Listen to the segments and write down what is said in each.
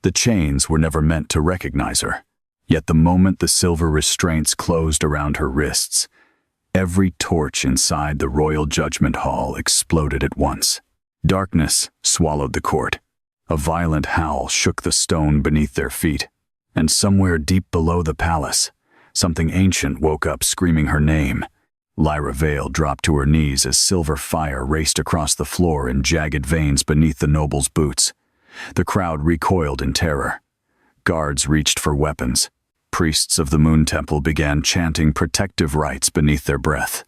The chains were never meant to recognize her. Yet the moment the silver restraints closed around her wrists, every torch inside the royal judgment hall exploded at once. Darkness swallowed the court. A violent howl shook the stone beneath their feet, and somewhere deep below the palace, something ancient woke up screaming her name. Lyra Vale dropped to her knees as silver fire raced across the floor in jagged veins beneath the noble's boots. The crowd recoiled in terror. Guards reached for weapons. Priests of the Moon Temple began chanting protective rites beneath their breath.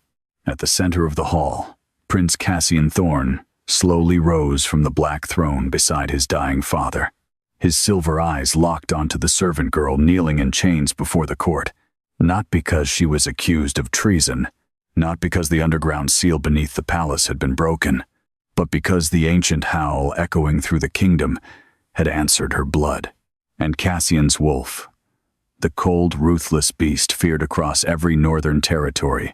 At the center of the hall, Prince Cassian Thorne slowly rose from the black throne beside his dying father. His silver eyes locked onto the servant girl kneeling in chains before the court, not because she was accused of treason, not because the underground seal beneath the palace had been broken, but because the ancient howl echoing through the kingdom had answered her blood. And Cassian's wolf, the cold, ruthless beast feared across every northern territory,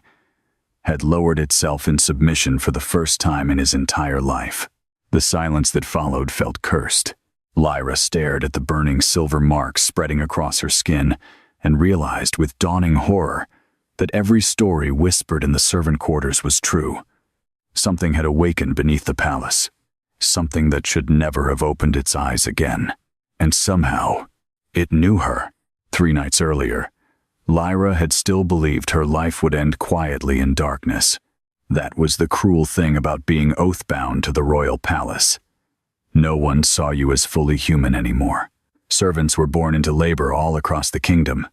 had lowered itself in submission for the first time in his entire life. The silence that followed felt cursed. Lyra stared at the burning silver marks spreading across her skin and realized with dawning horror that every story whispered in the servant quarters was true. Something had awakened beneath the palace, something that should never have opened its eyes again. And somehow, it knew her. 3 nights earlier, Lyra had still believed her life would end quietly in darkness. That was the cruel thing about being oath-bound to the royal palace. No one saw you as fully human anymore. Servants were born into labor all across the kingdom,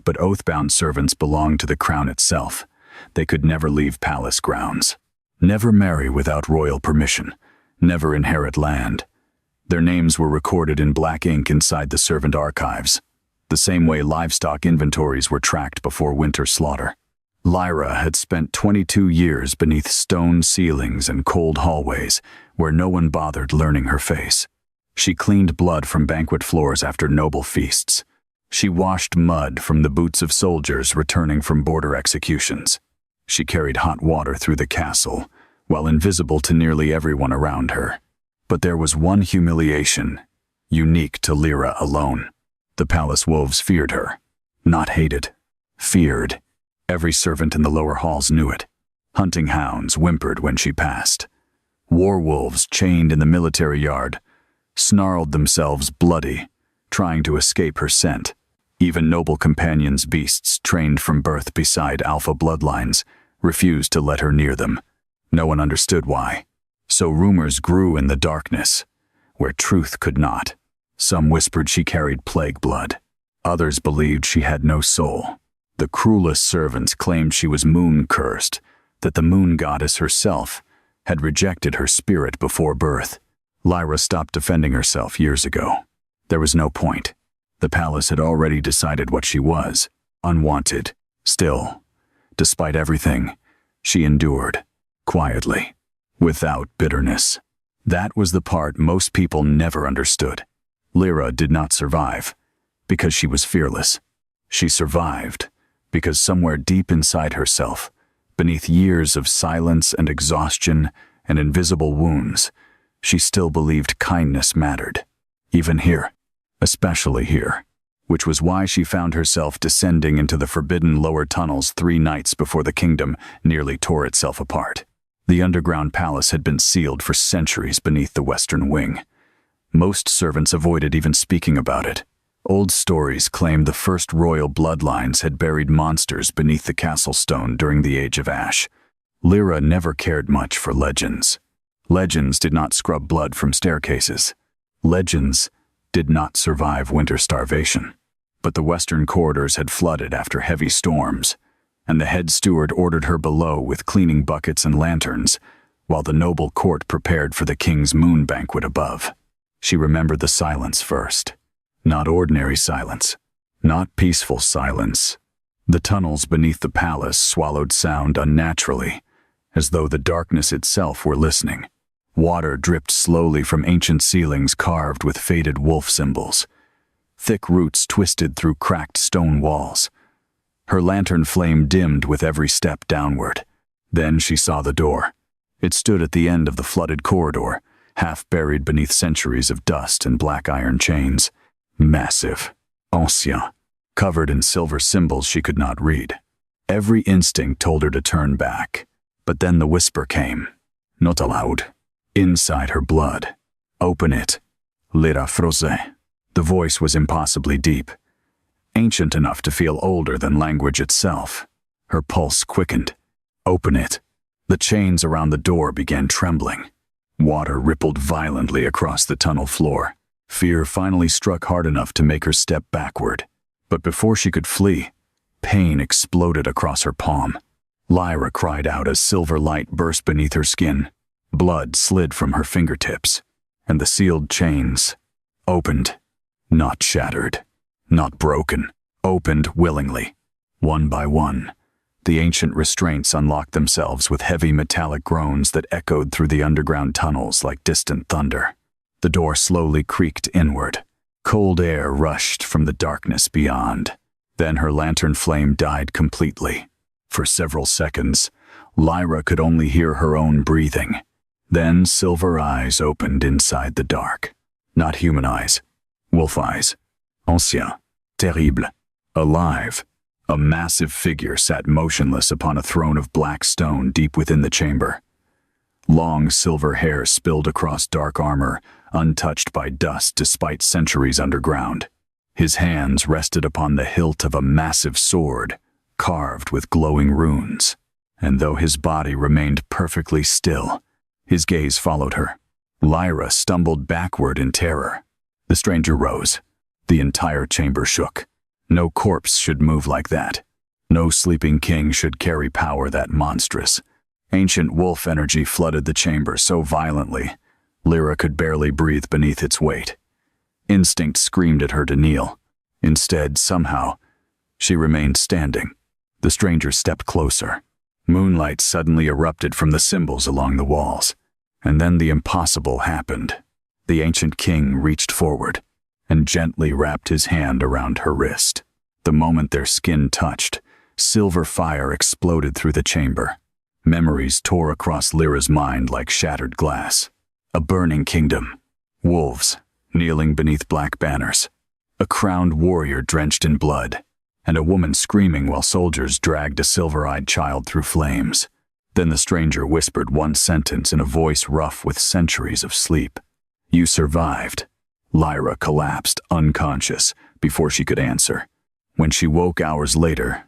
but oath-bound servants belonged to the crown itself. They could never leave palace grounds, never marry without royal permission, never inherit land. Their names were recorded in black ink inside the servant archives, the same way livestock inventories were tracked before winter slaughter. Lyra had spent 22 years beneath stone ceilings and cold hallways where no one bothered learning her face. She cleaned blood from banquet floors after noble feasts. She washed mud from the boots of soldiers returning from border executions. She carried hot water through the castle, while invisible to nearly everyone around her. But there was one humiliation, unique to Lyra alone. The palace wolves feared her. Not hated, feared. Every servant in the lower halls knew it. Hunting hounds whimpered when she passed. War wolves chained in the military yard snarled themselves bloody, trying to escape her scent. Even noble companions' beasts trained from birth beside alpha bloodlines refused to let her near them. No one understood why. So rumors grew in the darkness, where truth could not. Some whispered she carried plague blood. Others believed she had no soul. The cruelest servants claimed she was moon-cursed, that the moon goddess herself had rejected her spirit before birth. Lyra stopped defending herself years ago. There was no point. The palace had already decided what she was, unwanted. Still, despite everything, she endured, quietly, without bitterness. That was the part most people never understood. Lyra did not survive because she was fearless. She survived because somewhere deep inside herself, beneath years of silence and exhaustion and invisible wounds, she still believed kindness mattered. Even here, especially here, which was why she found herself descending into the forbidden lower tunnels 3 nights before the kingdom nearly tore itself apart. The underground palace had been sealed for centuries beneath the western wing. Most servants avoided even speaking about it. Old stories claimed the first royal bloodlines had buried monsters beneath the castle stone during the Age of Ash. Lyra never cared much for legends. Legends did not scrub blood from staircases. Legends did not survive winter starvation. But the western corridors had flooded after heavy storms, and the head steward ordered her below with cleaning buckets and lanterns, while the noble court prepared for the king's moon banquet above. She remembered the silence first. Not ordinary silence. Not peaceful silence. The tunnels beneath the palace swallowed sound unnaturally, as though the darkness itself were listening. Water dripped slowly from ancient ceilings carved with faded wolf symbols. Thick roots twisted through cracked stone walls. Her lantern flame dimmed with every step downward. Then she saw the door. It stood at the end of the flooded corridor, half buried beneath centuries of dust and black iron chains. Massive, ancien, covered in silver symbols she could not read. Every instinct told her to turn back, but then the whisper came. Not allowed. Inside her blood. Open it. Lyra Froze. The voice was impossibly deep, ancient enough to feel older than language itself. Her pulse quickened. Open it. The chains around the door began trembling. Water rippled violently across the tunnel floor. Fear finally struck hard enough to make her step backward. But before she could flee, pain exploded across her palm. Lyra cried out as silver light burst beneath her skin. Blood slid from her fingertips, and the sealed chains opened, not shattered, not broken, opened willingly. One by one, the ancient restraints unlocked themselves with heavy metallic groans that echoed through the underground tunnels like distant thunder. The door slowly creaked inward. Cold air rushed from the darkness beyond. Then her lantern flame died completely. For several seconds, Lyra could only hear her own breathing. Then silver eyes opened inside the dark. Not human eyes, wolf eyes. Ancien, terrible, alive. A massive figure sat motionless upon a throne of black stone deep within the chamber. Long silver hair spilled across dark armor, untouched by dust despite centuries underground. His hands rested upon the hilt of a massive sword, carved with glowing runes. And though his body remained perfectly still, his gaze followed her. Lyra stumbled backward in terror. The stranger rose. The entire chamber shook. No corpse should move like that. No sleeping king should carry power that monstrous. Ancient wolf energy flooded the chamber so violently, Lyra could barely breathe beneath its weight. Instinct screamed at her to kneel. Instead, somehow, she remained standing. The stranger stepped closer. Moonlight suddenly erupted from the symbols along the walls. And then the impossible happened. The ancient king reached forward and gently wrapped his hand around her wrist. The moment their skin touched, silver fire exploded through the chamber. Memories tore across Lyra's mind like shattered glass. A burning kingdom. Wolves, kneeling beneath black banners. A crowned warrior drenched in blood. And a woman screaming while soldiers dragged a silver-eyed child through flames. Then the stranger whispered one sentence in a voice rough with centuries of sleep. You survived. Lyra collapsed, unconscious, before she could answer. When she woke hours later,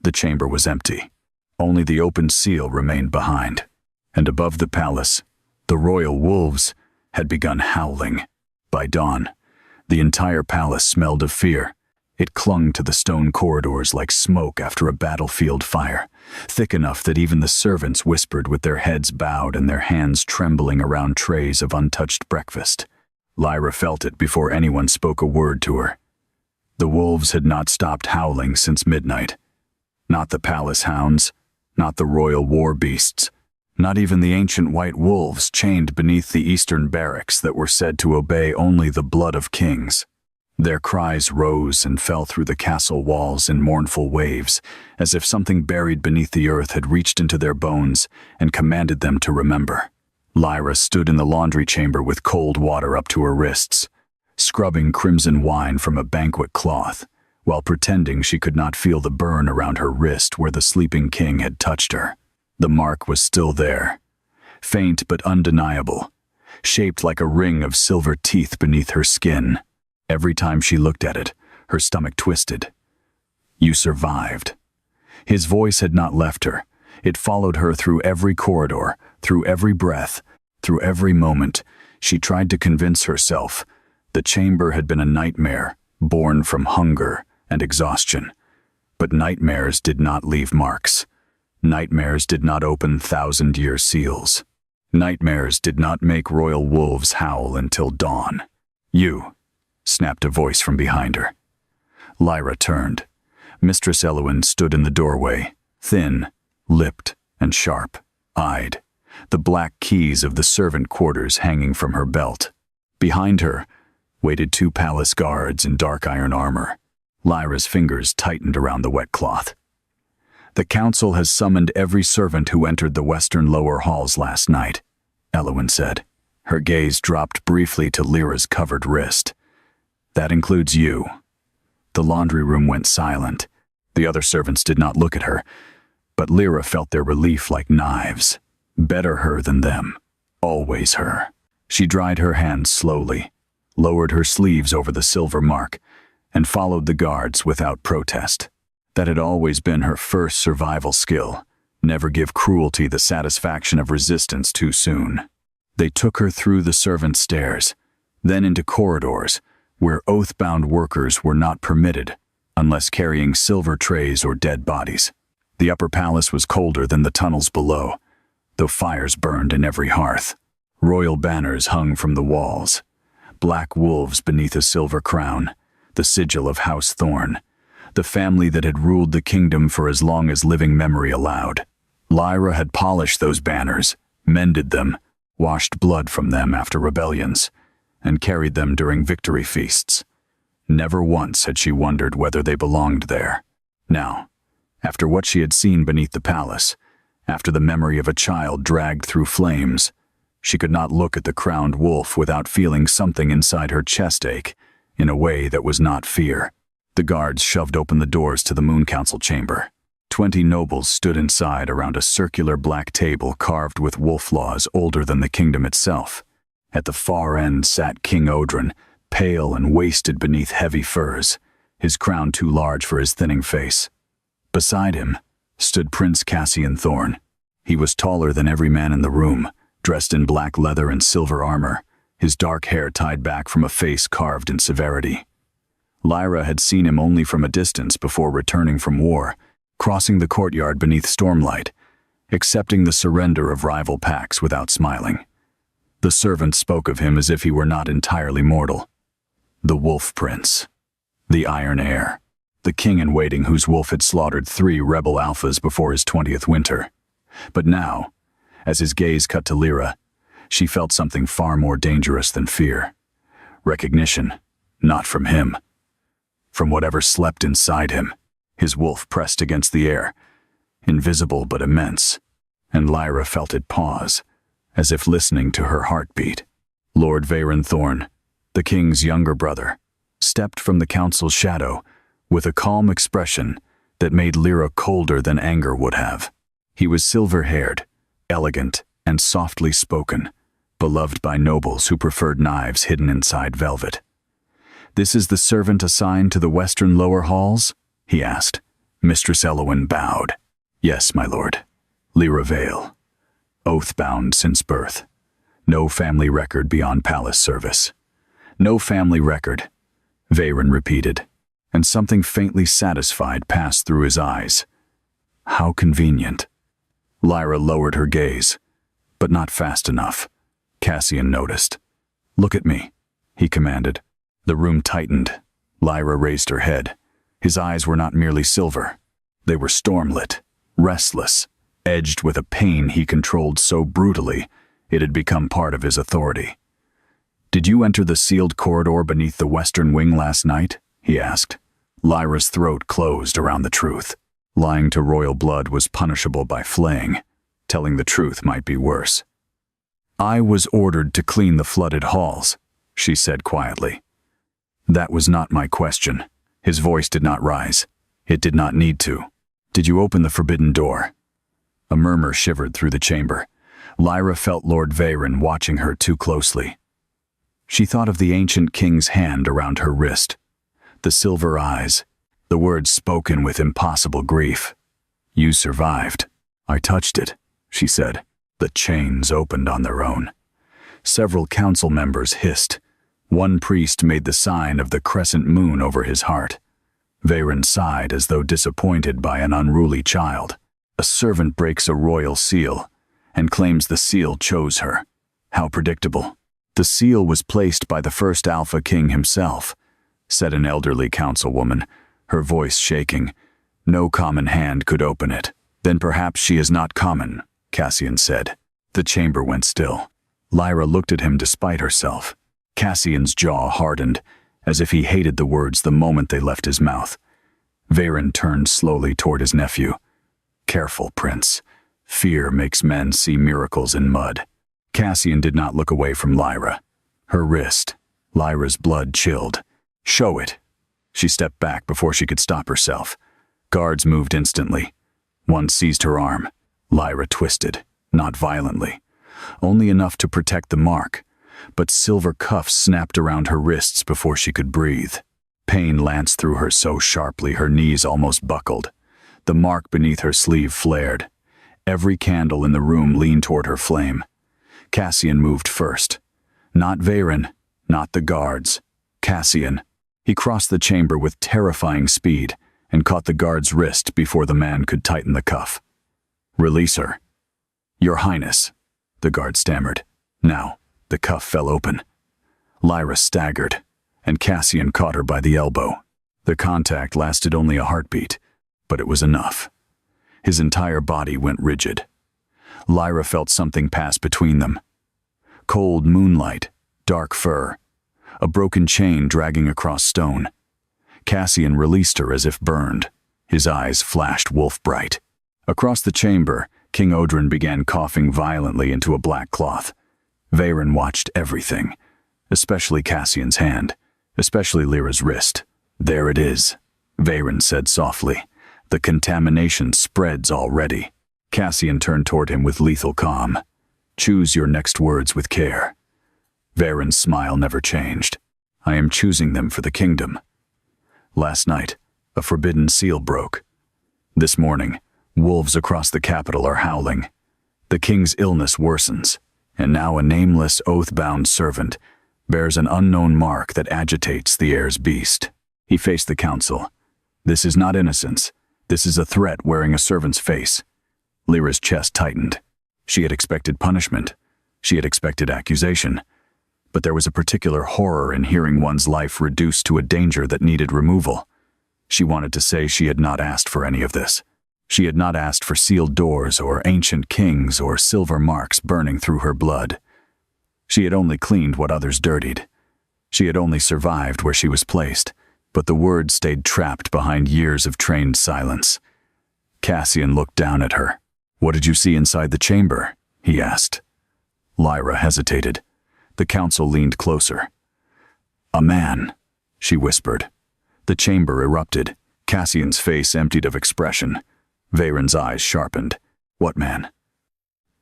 the chamber was empty. Only the open seal remained behind. And above the palace, the royal wolves had begun howling. By dawn, the entire palace smelled of fear. It clung to the stone corridors like smoke after a battlefield fire, thick enough that even the servants whispered with their heads bowed and their hands trembling around trays of untouched breakfast. Lyra felt it before anyone spoke a word to her. The wolves had not stopped howling since midnight. Not the palace hounds, not the royal war beasts, not even the ancient white wolves chained beneath the eastern barracks that were said to obey only the blood of kings. Their cries rose and fell through the castle walls in mournful waves, as if something buried beneath the earth had reached into their bones and commanded them to remember. Lyra stood in the laundry chamber with cold water up to her wrists, scrubbing crimson wine from a banquet cloth, while pretending she could not feel the burn around her wrist where the sleeping king had touched her. The mark was still there, faint but undeniable, shaped like a ring of silver teeth beneath her skin. Every time she looked at it, her stomach twisted. You survived. His voice had not left her. It followed her through every corridor, through every breath, through every moment. She tried to convince herself the chamber had been a nightmare, born from hunger and exhaustion. But nightmares did not leave marks. Nightmares did not open thousand-year seals. Nightmares did not make royal wolves howl until dawn. You, snapped a voice from behind her. Lyra turned. Mistress Elowen stood in the doorway, thin, lipped, and sharp-eyed, the black keys of the servant quarters hanging from her belt. Behind her waited two palace guards in dark iron armor. Lyra's fingers tightened around the wet cloth. The council has summoned every servant who entered the western lower halls last night, Elowen said. Her gaze dropped briefly to Lyra's covered wrist. That includes you." The laundry room went silent. The other servants did not look at her, but Lyra felt their relief like knives. Better her than them. Always her. She dried her hands slowly, lowered her sleeves over the silver mark, and followed the guards without protest. That had always been her first survival skill. Never give cruelty the satisfaction of resistance too soon. They took her through the servant stairs, then into corridors where oath-bound workers were not permitted unless carrying silver trays or dead bodies. The upper palace was colder than the tunnels below, though fires burned in every hearth. Royal banners hung from the walls, black wolves beneath a silver crown, the sigil of House Thorn, the family that had ruled the kingdom for as long as living memory allowed. Lyra had polished those banners, mended them, washed blood from them after rebellions, and carried them during victory feasts. Never once had she wondered whether they belonged there. Now, after what she had seen beneath the palace, after the memory of a child dragged through flames, she could not look at the crowned wolf without feeling something inside her chest ache, in a way that was not fear. The guards shoved open the doors to the Moon Council chamber. 20 nobles stood inside around a circular black table carved with wolf laws older than the kingdom itself. At the far end sat King Odrin, pale and wasted beneath heavy furs, his crown too large for his thinning face. Beside him stood Prince Cassian Thorn. He was taller than every man in the room, dressed in black leather and silver armor, his dark hair tied back from a face carved in severity. Lyra had seen him only from a distance before returning from war, crossing the courtyard beneath stormlight, accepting the surrender of rival packs without smiling. The servant spoke of him as if he were not entirely mortal. The Wolf Prince. The Iron Heir. The king-in-waiting whose wolf had slaughtered 3 rebel alphas before his 20th winter. But now, as his gaze cut to Lyra, she felt something far more dangerous than fear. Recognition, not from him. From whatever slept inside him. His wolf pressed against the air, invisible but immense, and Lyra felt it pause, as if listening to her heartbeat. Lord Veyron Thorn, the king's younger brother, stepped from the council's shadow with a calm expression that made Lyra colder than anger would have. He was silver-haired, elegant, and softly spoken, beloved by nobles who preferred knives hidden inside velvet. "This is the servant assigned to the western lower halls?" he asked. Mistress Elowen bowed. "Yes, my lord. Lyra Vale. Oath-bound since birth. No family record beyond palace service." "No family record," Veyron repeated, and something faintly satisfied passed through his eyes. How convenient. Lyra lowered her gaze, but not fast enough. Cassian noticed. "Look at me," he commanded. The room tightened. Lyra raised her head. His eyes were not merely silver. They were stormlit, restless, edged with a pain he controlled so brutally it had become part of his authority. "Did you enter the sealed corridor beneath the western wing last night?" he asked. Lyra's throat closed around the truth. Lying to royal blood was punishable by flaying. Telling the truth might be worse. "I was ordered to clean the flooded halls," she said quietly. "That was not my question." His voice did not rise. It did not need to. "Did you open the forbidden door?" A murmur shivered through the chamber. Lyra felt Lord Veyron watching her too closely. She thought of the ancient king's hand around her wrist, the silver eyes, the words spoken with impossible grief. "You survived." "I touched it," she said. The chains opened on their own. Several council members hissed. One priest made the sign of the crescent moon over his heart. Veyron sighed as though disappointed by an unruly child. A servant breaks a royal seal and claims the seal chose her. How predictable. "The seal was placed by the first Alpha King himself," said an elderly councilwoman, her voice shaking. "No common hand could open it." "Then perhaps she is not common," Cassian said. The chamber went still. Lyra looked at him despite herself. Cassian's jaw hardened, as if he hated the words the moment they left his mouth. Veyron turned slowly toward his nephew. "Careful, Prince. Fear makes men see miracles in mud." Cassian did not look away from Lyra. Her wrist, Lyra's blood chilled. Show it. She stepped back before she could stop herself. Guards moved instantly. One seized her arm. Lyra twisted, not violently, only enough to protect the mark, but silver cuffs snapped around her wrists before she could breathe. Pain lanced through her so sharply her knees almost buckled. The mark beneath her sleeve flared. Every candle in the room leaned toward her flame. Cassian moved first. Not Veyron, not the guards. Cassian. He crossed the chamber with terrifying speed and caught the guard's wrist before the man could tighten the cuff. Release her. Your Highness, the guard stammered. Now, the cuff fell open. Lyra staggered, and Cassian caught her by the elbow. The contact lasted only a heartbeat, but it was enough. His entire body went rigid. Lyra felt something pass between them. Cold moonlight, dark fur, a broken chain dragging across stone. Cassian released her as if burned. His eyes flashed wolf-bright. Across the chamber, King Odrin began coughing violently into a black cloth. Veyron watched everything, especially Cassian's hand, especially Lyra's wrist. There it is, Veyron said softly. The contamination spreads already. Cassian turned toward him with lethal calm. Choose your next words with care. Veyron's smile never changed. I am choosing them for the kingdom. Last night, a forbidden seal broke. This morning, wolves across the capital are howling. The king's illness worsens, and now a nameless, oath-bound servant bears an unknown mark that agitates the air's beast. He faced the council. This is not innocence. This is a threat wearing a servant's face. Lyra's chest tightened. She had expected punishment. She had expected accusation. But there was a particular horror in hearing one's life reduced to a danger that needed removal. She wanted to say she had not asked for any of this. She had not asked for sealed doors or ancient kings or silver marks burning through her blood. She had only cleaned what others dirtied. She had only survived where she was placed, but the words stayed trapped behind years of trained silence. Cassian looked down at her. What did you see inside the chamber? He asked. Lyra hesitated. The council leaned closer. A man, she whispered. The chamber erupted. Cassian's face emptied of expression. Veyron's eyes sharpened. What man?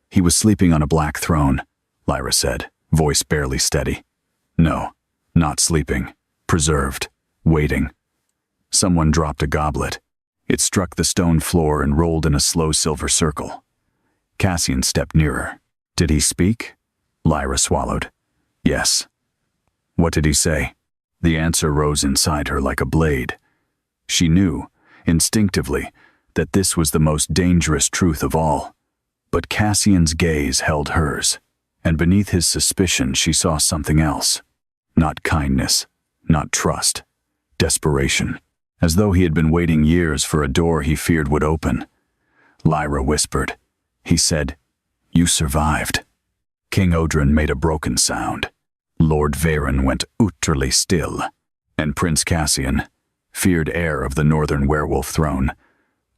He was sleeping on a black throne, Lyra said, voice barely steady. No, not sleeping. Preserved. Waiting. Someone dropped a goblet. It struck the stone floor and rolled in a slow silver circle. Cassian stepped nearer. Did he speak? Lyra swallowed. Yes. What did he say? The answer rose inside her like a blade. She knew, instinctively, that this was the most dangerous truth of all. But Cassian's gaze held hers, and beneath his suspicion she saw something else. Not kindness, not trust. Desperation, as though he had been waiting years for a door he feared would open. Lyra whispered. He said, You survived. King Odrin made a broken sound. Lord Veyron went utterly still, and Prince Cassian, feared heir of the northern werewolf throne,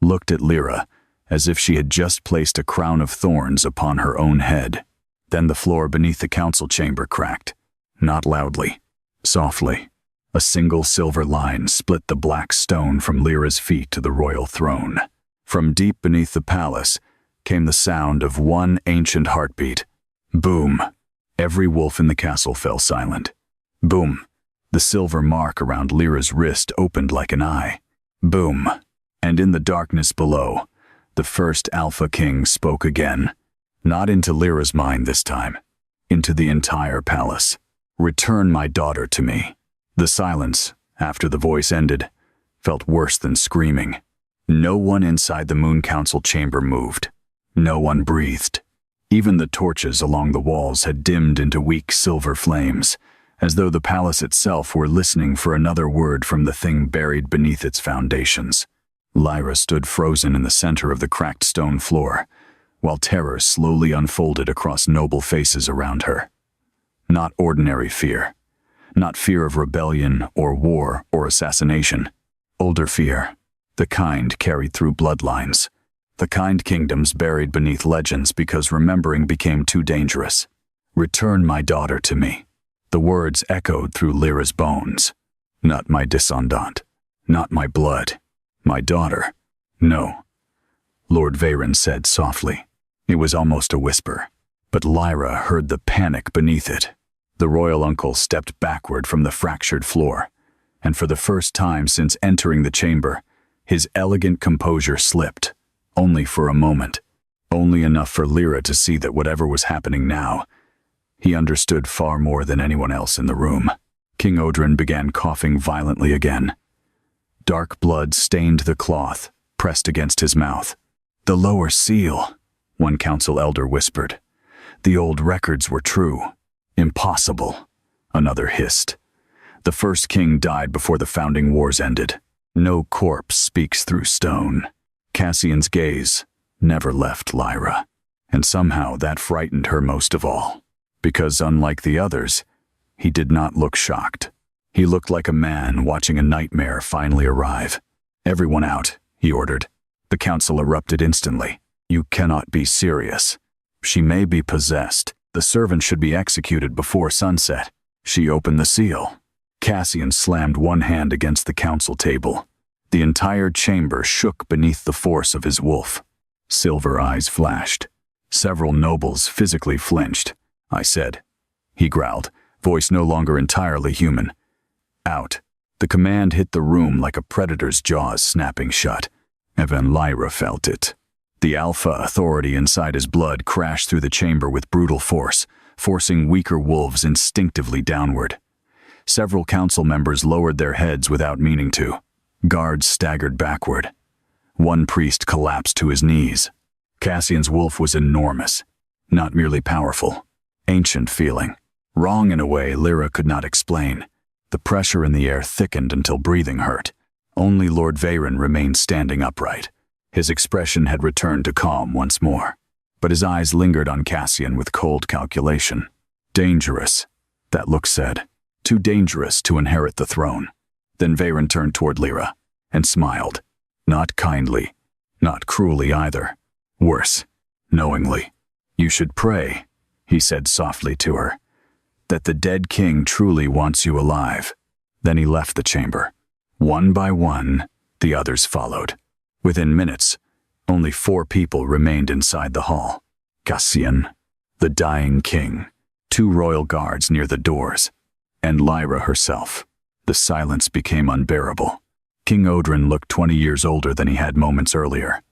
looked at Lyra as if she had just placed a crown of thorns upon her own head. Then the floor beneath the council chamber cracked, not loudly, softly. A single silver line split the black stone from Lyra's feet to the royal throne. From deep beneath the palace came the sound of one ancient heartbeat. Boom. Every wolf in the castle fell silent. Boom. The silver mark around Lyra's wrist opened like an eye. Boom. And in the darkness below, the first Alpha King spoke again. Not into Lyra's mind this time. Into the entire palace. Return my daughter to me. The silence, after the voice ended, felt worse than screaming. No one inside the Moon Council chamber moved. No one breathed. Even the torches along the walls had dimmed into weak silver flames, as though the palace itself were listening for another word from the thing buried beneath its foundations. Lyra stood frozen in the center of the cracked stone floor, while terror slowly unfolded across noble faces around her. Not ordinary fear. Not fear of rebellion or war or assassination. Older fear, the kind carried through bloodlines. The kind kingdoms buried beneath legends because remembering became too dangerous. Return my daughter to me. The words echoed through Lyra's bones. Not my descendant. Not my blood. My daughter. No. Lord Veyron said softly. It was almost a whisper, but Lyra heard the panic beneath it. The royal uncle stepped backward from the fractured floor, and for the first time since entering the chamber, his elegant composure slipped, only for a moment, only enough for Lyra to see that whatever was happening now, he understood far more than anyone else in the room. King Odrin began coughing violently again. Dark blood stained the cloth, pressed against his mouth. The lower seal, one council elder whispered. The old records were true. Impossible, another hissed. The first king died before the founding wars ended. No corpse speaks through stone. Cassian's gaze never left Lyra, and somehow that frightened her most of all, because unlike the others, he did not look shocked. He looked like a man watching a nightmare finally arrive. Everyone out, he ordered. The council erupted instantly. You cannot be serious. She may be possessed. The servant should be executed before sunset. She opened the seal. Cassian slammed one hand against the council table. The entire chamber shook beneath the force of his wolf. Silver eyes flashed. Several nobles physically flinched. I said. He growled, voice no longer entirely human. Out. The command hit the room like a predator's jaws snapping shut. Even Lyra felt it. The alpha authority inside his blood crashed through the chamber with brutal force, forcing weaker wolves instinctively downward. Several council members lowered their heads without meaning to. Guards staggered backward. One priest collapsed to his knees. Cassian's wolf was enormous, not merely powerful, ancient feeling. Wrong in a way Lyra could not explain. The pressure in the air thickened until breathing hurt. Only Lord Veyron remained standing upright. His expression had returned to calm once more, but his eyes lingered on Cassian with cold calculation. Dangerous, that look said. Too dangerous to inherit the throne. Then Veyron turned toward Lyra and smiled. Not kindly, not cruelly either. Worse, knowingly. You should pray, he said softly to her, that the dead king truly wants you alive. Then he left the chamber. One by one, the others followed. Within minutes, only 4 people remained inside the hall. Cassian, the dying king, 2 royal guards near the doors, and Lyra herself. The silence became unbearable. King Odrin looked 20 years older than he had moments earlier.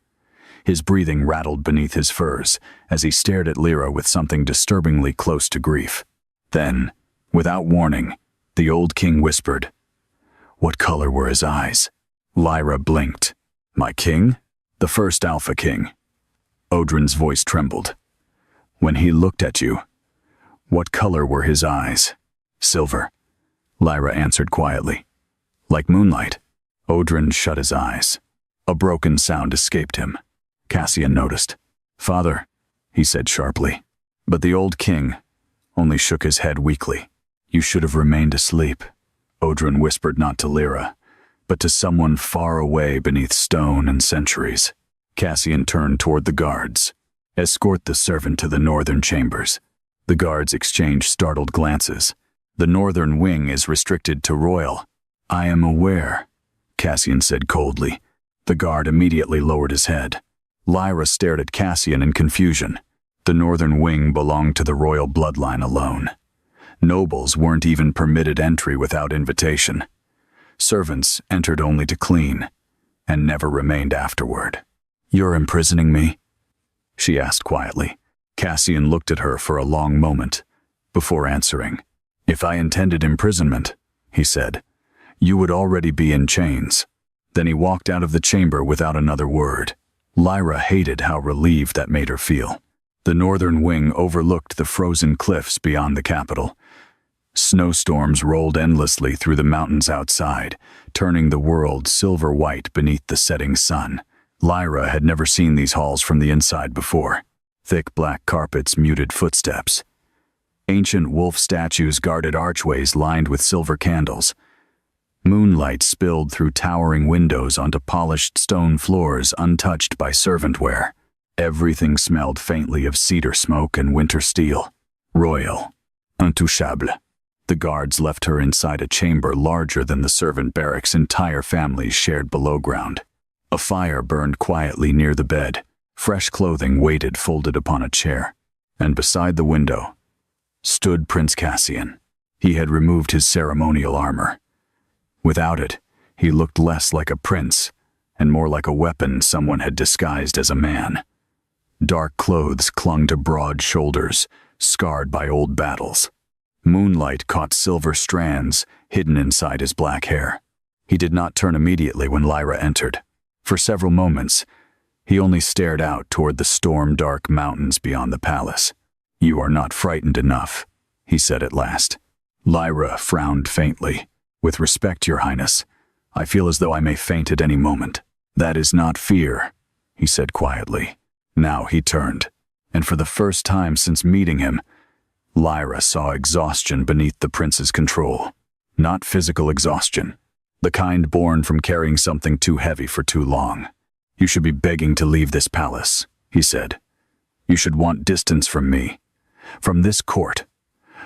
His breathing rattled beneath his furs as he stared at Lyra with something disturbingly close to grief. Then, without warning, the old king whispered, "What color were his eyes?" Lyra blinked. "My king? The first Alpha King." Odrin's voice trembled. "When he looked at you, what color were his eyes?" "Silver," Lyra answered quietly. "Like moonlight." Odrin shut his eyes. A broken sound escaped him. Cassian noticed. "Father," he said sharply. But the old king only shook his head weakly. "You should have remained asleep," Odrin whispered not to Lyra, but to someone far away beneath stone and centuries. Cassian turned toward the guards. "Escort the servant to the northern chambers." The guards exchanged startled glances. "The northern wing is restricted to royal." "I am aware," Cassian said coldly. The guard immediately lowered his head. Lyra stared at Cassian in confusion. The northern wing belonged to the royal bloodline alone. Nobles weren't even permitted entry without invitation. Servants entered only to clean, and never remained afterward. "You're imprisoning me?" she asked quietly. Cassian looked at her for a long moment, before answering. "If I intended imprisonment," he said, "you would already be in chains." Then he walked out of the chamber without another word. Lyra hated how relieved that made her feel. The northern wing overlooked the frozen cliffs beyond the capital. Snowstorms rolled endlessly through the mountains outside, turning the world silver-white beneath the setting sun. Lyra had never seen these halls from the inside before. Thick black carpets muted footsteps. Ancient wolf statues guarded archways lined with silver candles. Moonlight spilled through towering windows onto polished stone floors untouched by servant wear. Everything smelled faintly of cedar smoke and winter steel. Royal. Intouchable. The guards left her inside a chamber larger than the servant barracks entire families shared below ground. A fire burned quietly near the bed. Fresh clothing waited folded upon a chair. And beside the window stood Prince Cassian. He had removed his ceremonial armor. Without it, he looked less like a prince and more like a weapon someone had disguised as a man. Dark clothes clung to broad shoulders, scarred by old battles. Moonlight caught silver strands hidden inside his black hair. He did not turn immediately when Lyra entered. For several moments, he only stared out toward the storm-dark mountains beyond the palace. "You are not frightened enough," he said at last. Lyra frowned faintly. "With respect, Your Highness, I feel as though I may faint at any moment." "That is not fear," he said quietly. Now he turned, and for the first time since meeting him, Lyra saw exhaustion beneath the prince's control. Not physical exhaustion, the kind born from carrying something too heavy for too long. "You should be begging to leave this palace," he said. "You should want distance from me, from this court,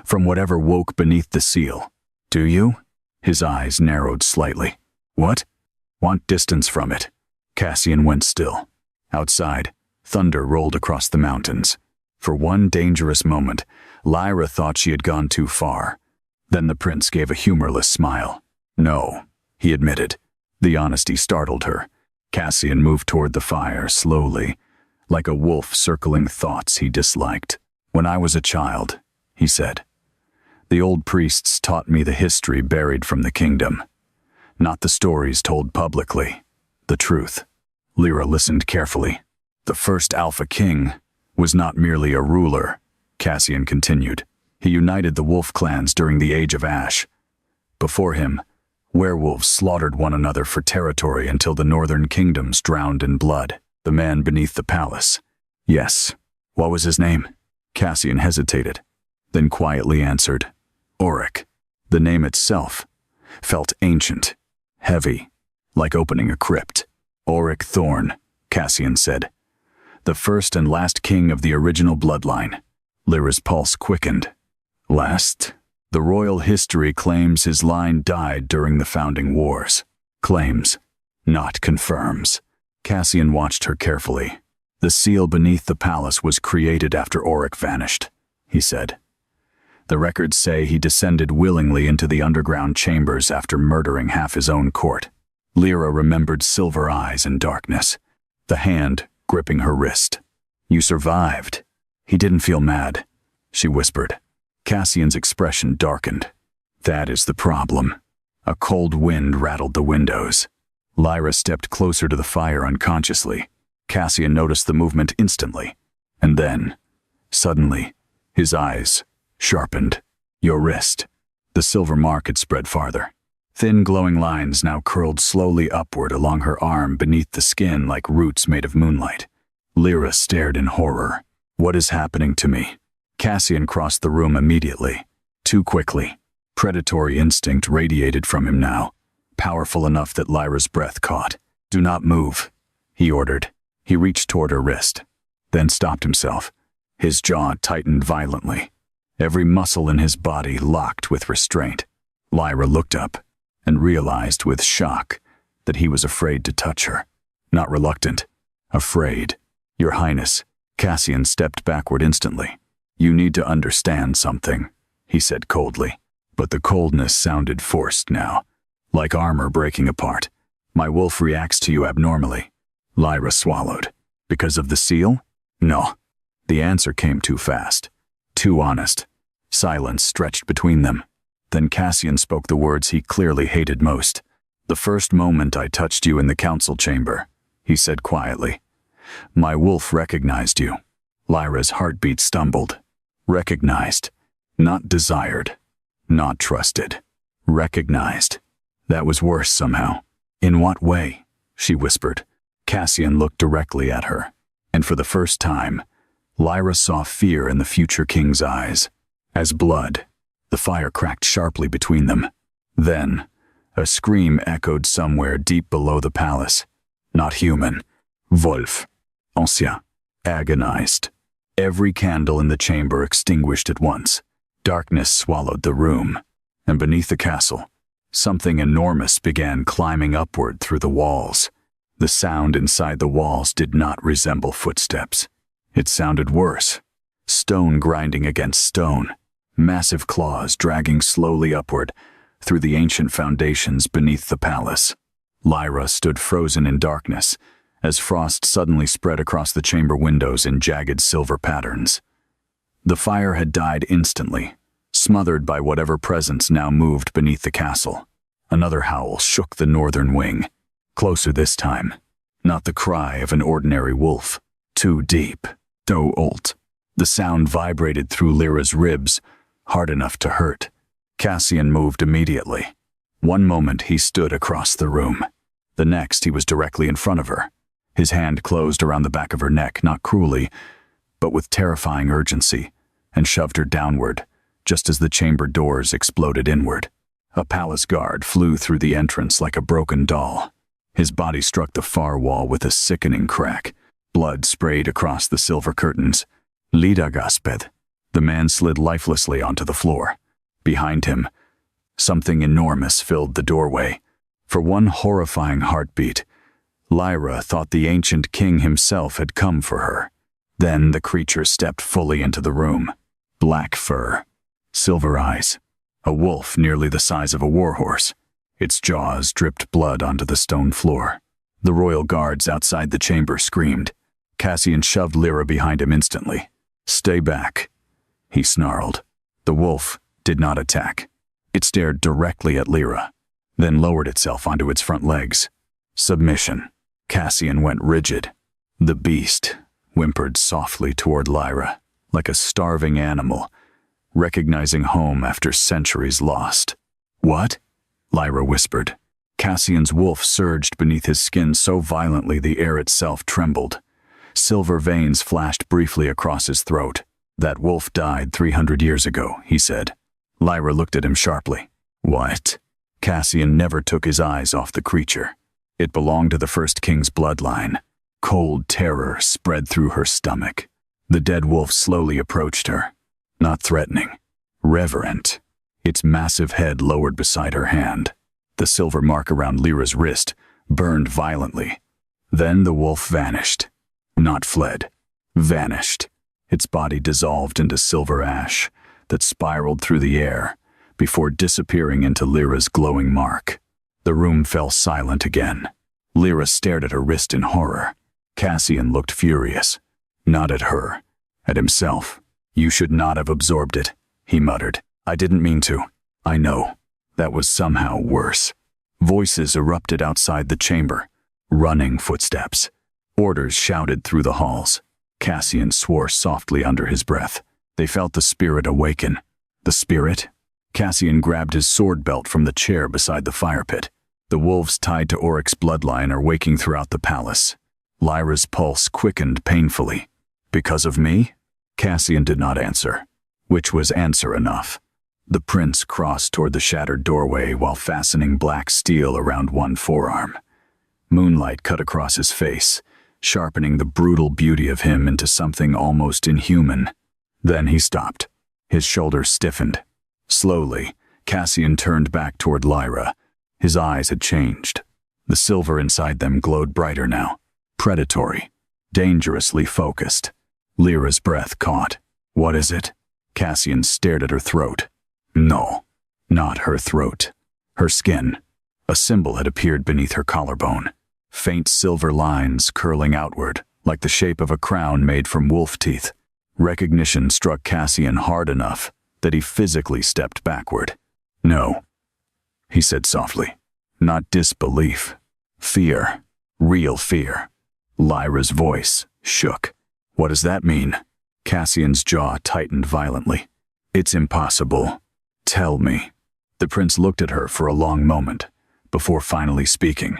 from whatever woke beneath the seal. Do you?" His eyes narrowed slightly. "What?" "Want distance from it." Cassian went still. Outside, thunder rolled across the mountains. For one dangerous moment, Lyra thought she had gone too far. Then the prince gave a humorless smile. "No," he admitted. The honesty startled her. Cassian moved toward the fire slowly, like a wolf circling thoughts he disliked. "When I was a child," he said, "the old priests taught me the history buried from the kingdom. Not the stories told publicly, the truth." Lyra listened carefully. "The first Alpha King was not merely a ruler," Cassian continued. "He united the wolf clans during the Age of Ash. Before him, werewolves slaughtered one another for territory until the northern kingdoms drowned in blood. The man beneath the palace." "Yes. What was his name?" Cassian hesitated, then quietly answered, "Auric." The name itself felt ancient, heavy, like opening a crypt. "Auric Thorn," Cassian said. "The first and last king of the original bloodline." Lyra's pulse quickened. "Last?" "The royal history claims his line died during the founding wars." "Claims, not confirms." Cassian watched her carefully. "The seal beneath the palace was created after Auric vanished," he said. "The records say he descended willingly into the underground chambers after murdering half his own court." Lyra remembered silver eyes in darkness, the hand gripping her wrist. "You survived." "He didn't feel mad," she whispered. Cassian's expression darkened. "That is the problem." A cold wind rattled the windows. Lyra stepped closer to the fire unconsciously. Cassian noticed the movement instantly. And then, suddenly, his eyes sharpened. "Your wrist." The silver mark had spread farther. Thin glowing lines now curled slowly upward along her arm beneath the skin like roots made of moonlight. Lyra stared in horror. "What is happening to me?" Cassian crossed the room immediately. Too quickly. Predatory instinct radiated from him now, powerful enough that Lyra's breath caught. "Do not move," he ordered. He reached toward her wrist, then stopped himself. His jaw tightened violently. Every muscle in his body locked with restraint. Lyra looked up and realized with shock that he was afraid to touch her. Not reluctant, afraid. "Your Highness." Cassian stepped backward instantly. "You need to understand something," he said coldly. But the coldness sounded forced now, like armor breaking apart. "My wolf reacts to you abnormally." Lyra swallowed. "Because of the seal?" "No." The answer came too fast, too honest. Silence stretched between them. Then Cassian spoke the words he clearly hated most. "The first moment I touched you in the council chamber," he said quietly, "my wolf recognized you." Lyra's heartbeat stumbled. Recognized, not desired, not trusted. Recognized. That was worse somehow. "In what way?" she whispered. Cassian looked directly at her, and for the first time, Lyra saw fear in the future king's eyes. As blood, the fire cracked sharply between them. Then, a scream echoed somewhere deep below the palace. Not human. Wolf. Ancien. Agonized. Every candle in the chamber extinguished at once. Darkness swallowed the room. and beneath the castle, something enormous began climbing upward through the walls. The sound inside the walls did not resemble footsteps. It sounded worse. Stone grinding against stone, massive claws dragging slowly upward through the ancient foundations beneath the palace. Lyra stood frozen in darkness as frost suddenly spread across the chamber windows in jagged silver patterns. The fire had died instantly, smothered by whatever presence now moved beneath the castle. Another howl shook the northern wing. Closer this time. Not the cry of an ordinary wolf. Too deep. Too old. The sound vibrated through Lyra's ribs, hard enough to hurt. Cassian moved immediately. One moment he stood across the room. The next he was directly in front of her. His hand closed around the back of her neck, not cruelly, but with terrifying urgency, and shoved her downward, just as the chamber doors exploded inward. A palace guard flew through the entrance like a broken doll. His body struck the far wall with a sickening crack. Blood sprayed across the silver curtains. Lida gasped. The man slid lifelessly onto the floor. Behind him, something enormous filled the doorway. For one horrifying heartbeat, Lyra thought the ancient king himself had come for her. Then the creature stepped fully into the room. Black fur, silver eyes, a wolf nearly the size of a warhorse. Its jaws dripped blood onto the stone floor. The royal guards outside the chamber screamed. Cassian shoved Lyra behind him instantly. "Stay back," he snarled. The wolf did not attack. It stared directly at Lyra, then lowered itself onto its front legs. Submission. Cassian went rigid. The beast whimpered softly toward Lyra, like a starving animal, recognizing home after centuries lost. "What?" Lyra whispered. Cassian's wolf surged beneath his skin so violently the air itself trembled. Silver veins flashed briefly across his throat. "That wolf died 300 years ago," he said. Lyra looked at him sharply. "What?" Cassian never took his eyes off the creature. It belonged to the first king's bloodline. Cold terror spread through her stomach. The dead wolf slowly approached her. Not threatening. Reverent. Its massive head lowered beside her hand. The silver mark around Lyra's wrist burned violently. Then the wolf vanished. Not fled. Vanished. Its body dissolved into silver ash that spiraled through the air before disappearing into Lyra's glowing mark. The room fell silent again. Lyra stared at her wrist in horror. Cassian looked furious. Not at her. At himself. "You should not have absorbed it," he muttered. "I didn't mean to. I know. That was somehow worse." Voices erupted outside the chamber. Running footsteps. Orders shouted through the halls. Cassian swore softly under his breath. They felt the spirit awaken. The spirit? Cassian grabbed his sword belt from the chair beside the fire pit. The wolves tied to Oryx's bloodline are waking throughout the palace. Lyra's pulse quickened painfully. "Because of me?" Cassian did not answer, which was answer enough. The prince crossed toward the shattered doorway while fastening black steel around one forearm. Moonlight cut across his face, sharpening the brutal beauty of him into something almost inhuman. Then he stopped. His shoulders stiffened. Slowly, Cassian turned back toward Lyra. His eyes had changed. The silver inside them glowed brighter now. Predatory. Dangerously focused. Lyra's breath caught. "What is it?" Cassian stared at her throat. No, not her throat. Her skin. A symbol had appeared beneath her collarbone. Faint silver lines curling outward, like the shape of a crown made from wolf teeth. Recognition struck Cassian hard enough that he physically stepped backward. "No," he said softly. "Not disbelief. Fear. Real fear." Lyra's voice shook. "What does that mean?" Cassian's jaw tightened violently. "It's impossible. Tell me." The prince looked at her for a long moment, before finally speaking.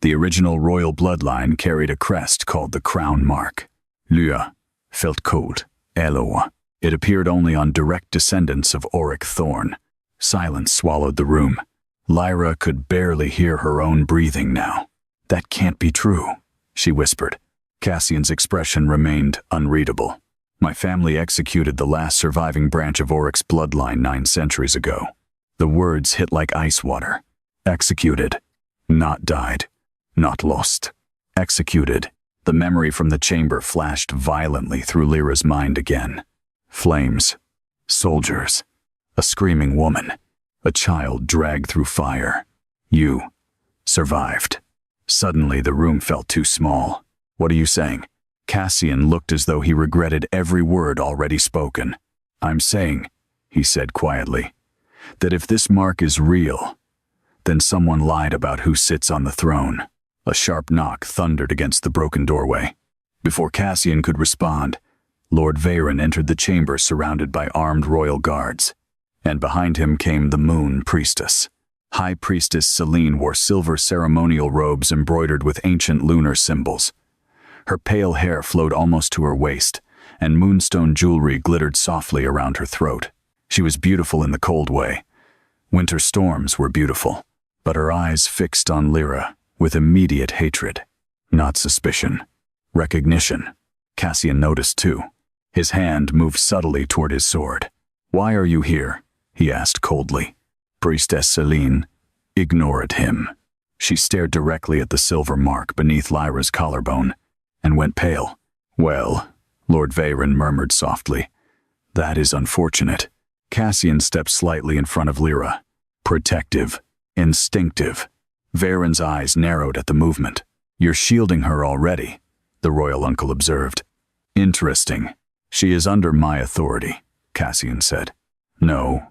The original royal bloodline carried a crest called the crown mark. Lua felt cold. Eloa. It appeared only on direct descendants of Auric Thorn. Silence swallowed the room. Lyra could barely hear her own breathing now. "That can't be true," she whispered. Cassian's expression remained unreadable. "My family executed the last surviving branch of Auric's bloodline 9 centuries ago." The words hit like ice water. Executed. Not died. Not lost. Executed. The memory from the chamber flashed violently through Lyra's mind again. Flames. Soldiers. A screaming woman. A child dragged through fire. You. Survived. Suddenly the room felt too small. What are you saying? Cassian looked as though he regretted every word already spoken. I'm saying, he said quietly, that if this mark is real, then someone lied about who sits on the throne. A sharp knock thundered against the broken doorway. Before Cassian could respond, Lord Veyron entered the chamber surrounded by armed royal guards, and behind him came the Moon Priestess. High Priestess Selene wore silver ceremonial robes embroidered with ancient lunar symbols. Her pale hair flowed almost to her waist, and moonstone jewelry glittered softly around her throat. She was beautiful in the cold way. Winter storms were beautiful, but her eyes fixed on Lyra with immediate hatred. Not suspicion. Recognition. Cassian noticed too. His hand moved subtly toward his sword. Why are you here? He asked coldly. Priestess Selene ignored him. She stared directly at the silver mark beneath Lyra's collarbone and went pale. Well, Lord Veyron murmured softly. That is unfortunate. Cassian stepped slightly in front of Lyra. Protective. Instinctive. Veyron's eyes narrowed at the movement. You're shielding her already, the royal uncle observed. Interesting. She is under my authority, Cassian said. No.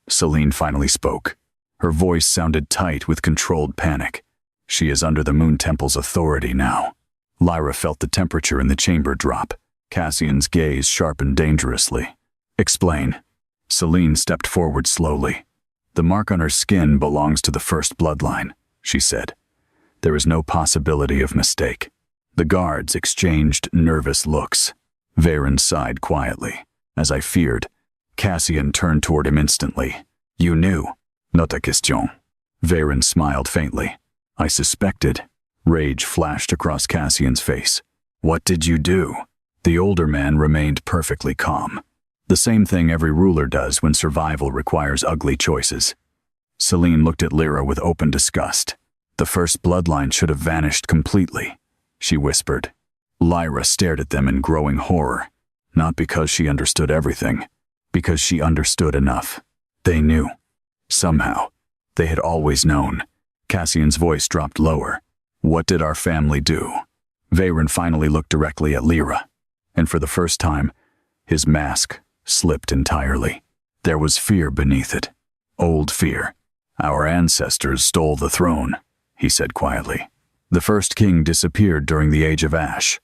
Selene finally spoke. Her voice sounded tight with controlled panic. She is under the Moon Temple's authority now. Lyra felt the temperature in the chamber drop. Cassian's gaze sharpened dangerously. Explain. Selene stepped forward slowly. The mark on her skin belongs to the first bloodline, she said. There is no possibility of mistake. The guards exchanged nervous looks. Veyron sighed quietly. As I feared, Cassian turned toward him instantly. You knew. Not a question. Veyron smiled faintly. I suspected. Rage flashed across Cassian's face. What did you do? The older man remained perfectly calm. The same thing every ruler does when survival requires ugly choices. Selene looked at Lyra with open disgust. The first bloodline should have vanished completely, she whispered. Lyra stared at them in growing horror, not because she understood everything, because she understood enough. They knew. Somehow. They had always known. Cassian's voice dropped lower. What did our family do? Veyron finally looked directly at Lyra, and for the first time, his mask slipped entirely. There was fear beneath it. Old fear. Our ancestors stole the throne, he said quietly. The first king disappeared during the Age of Ash.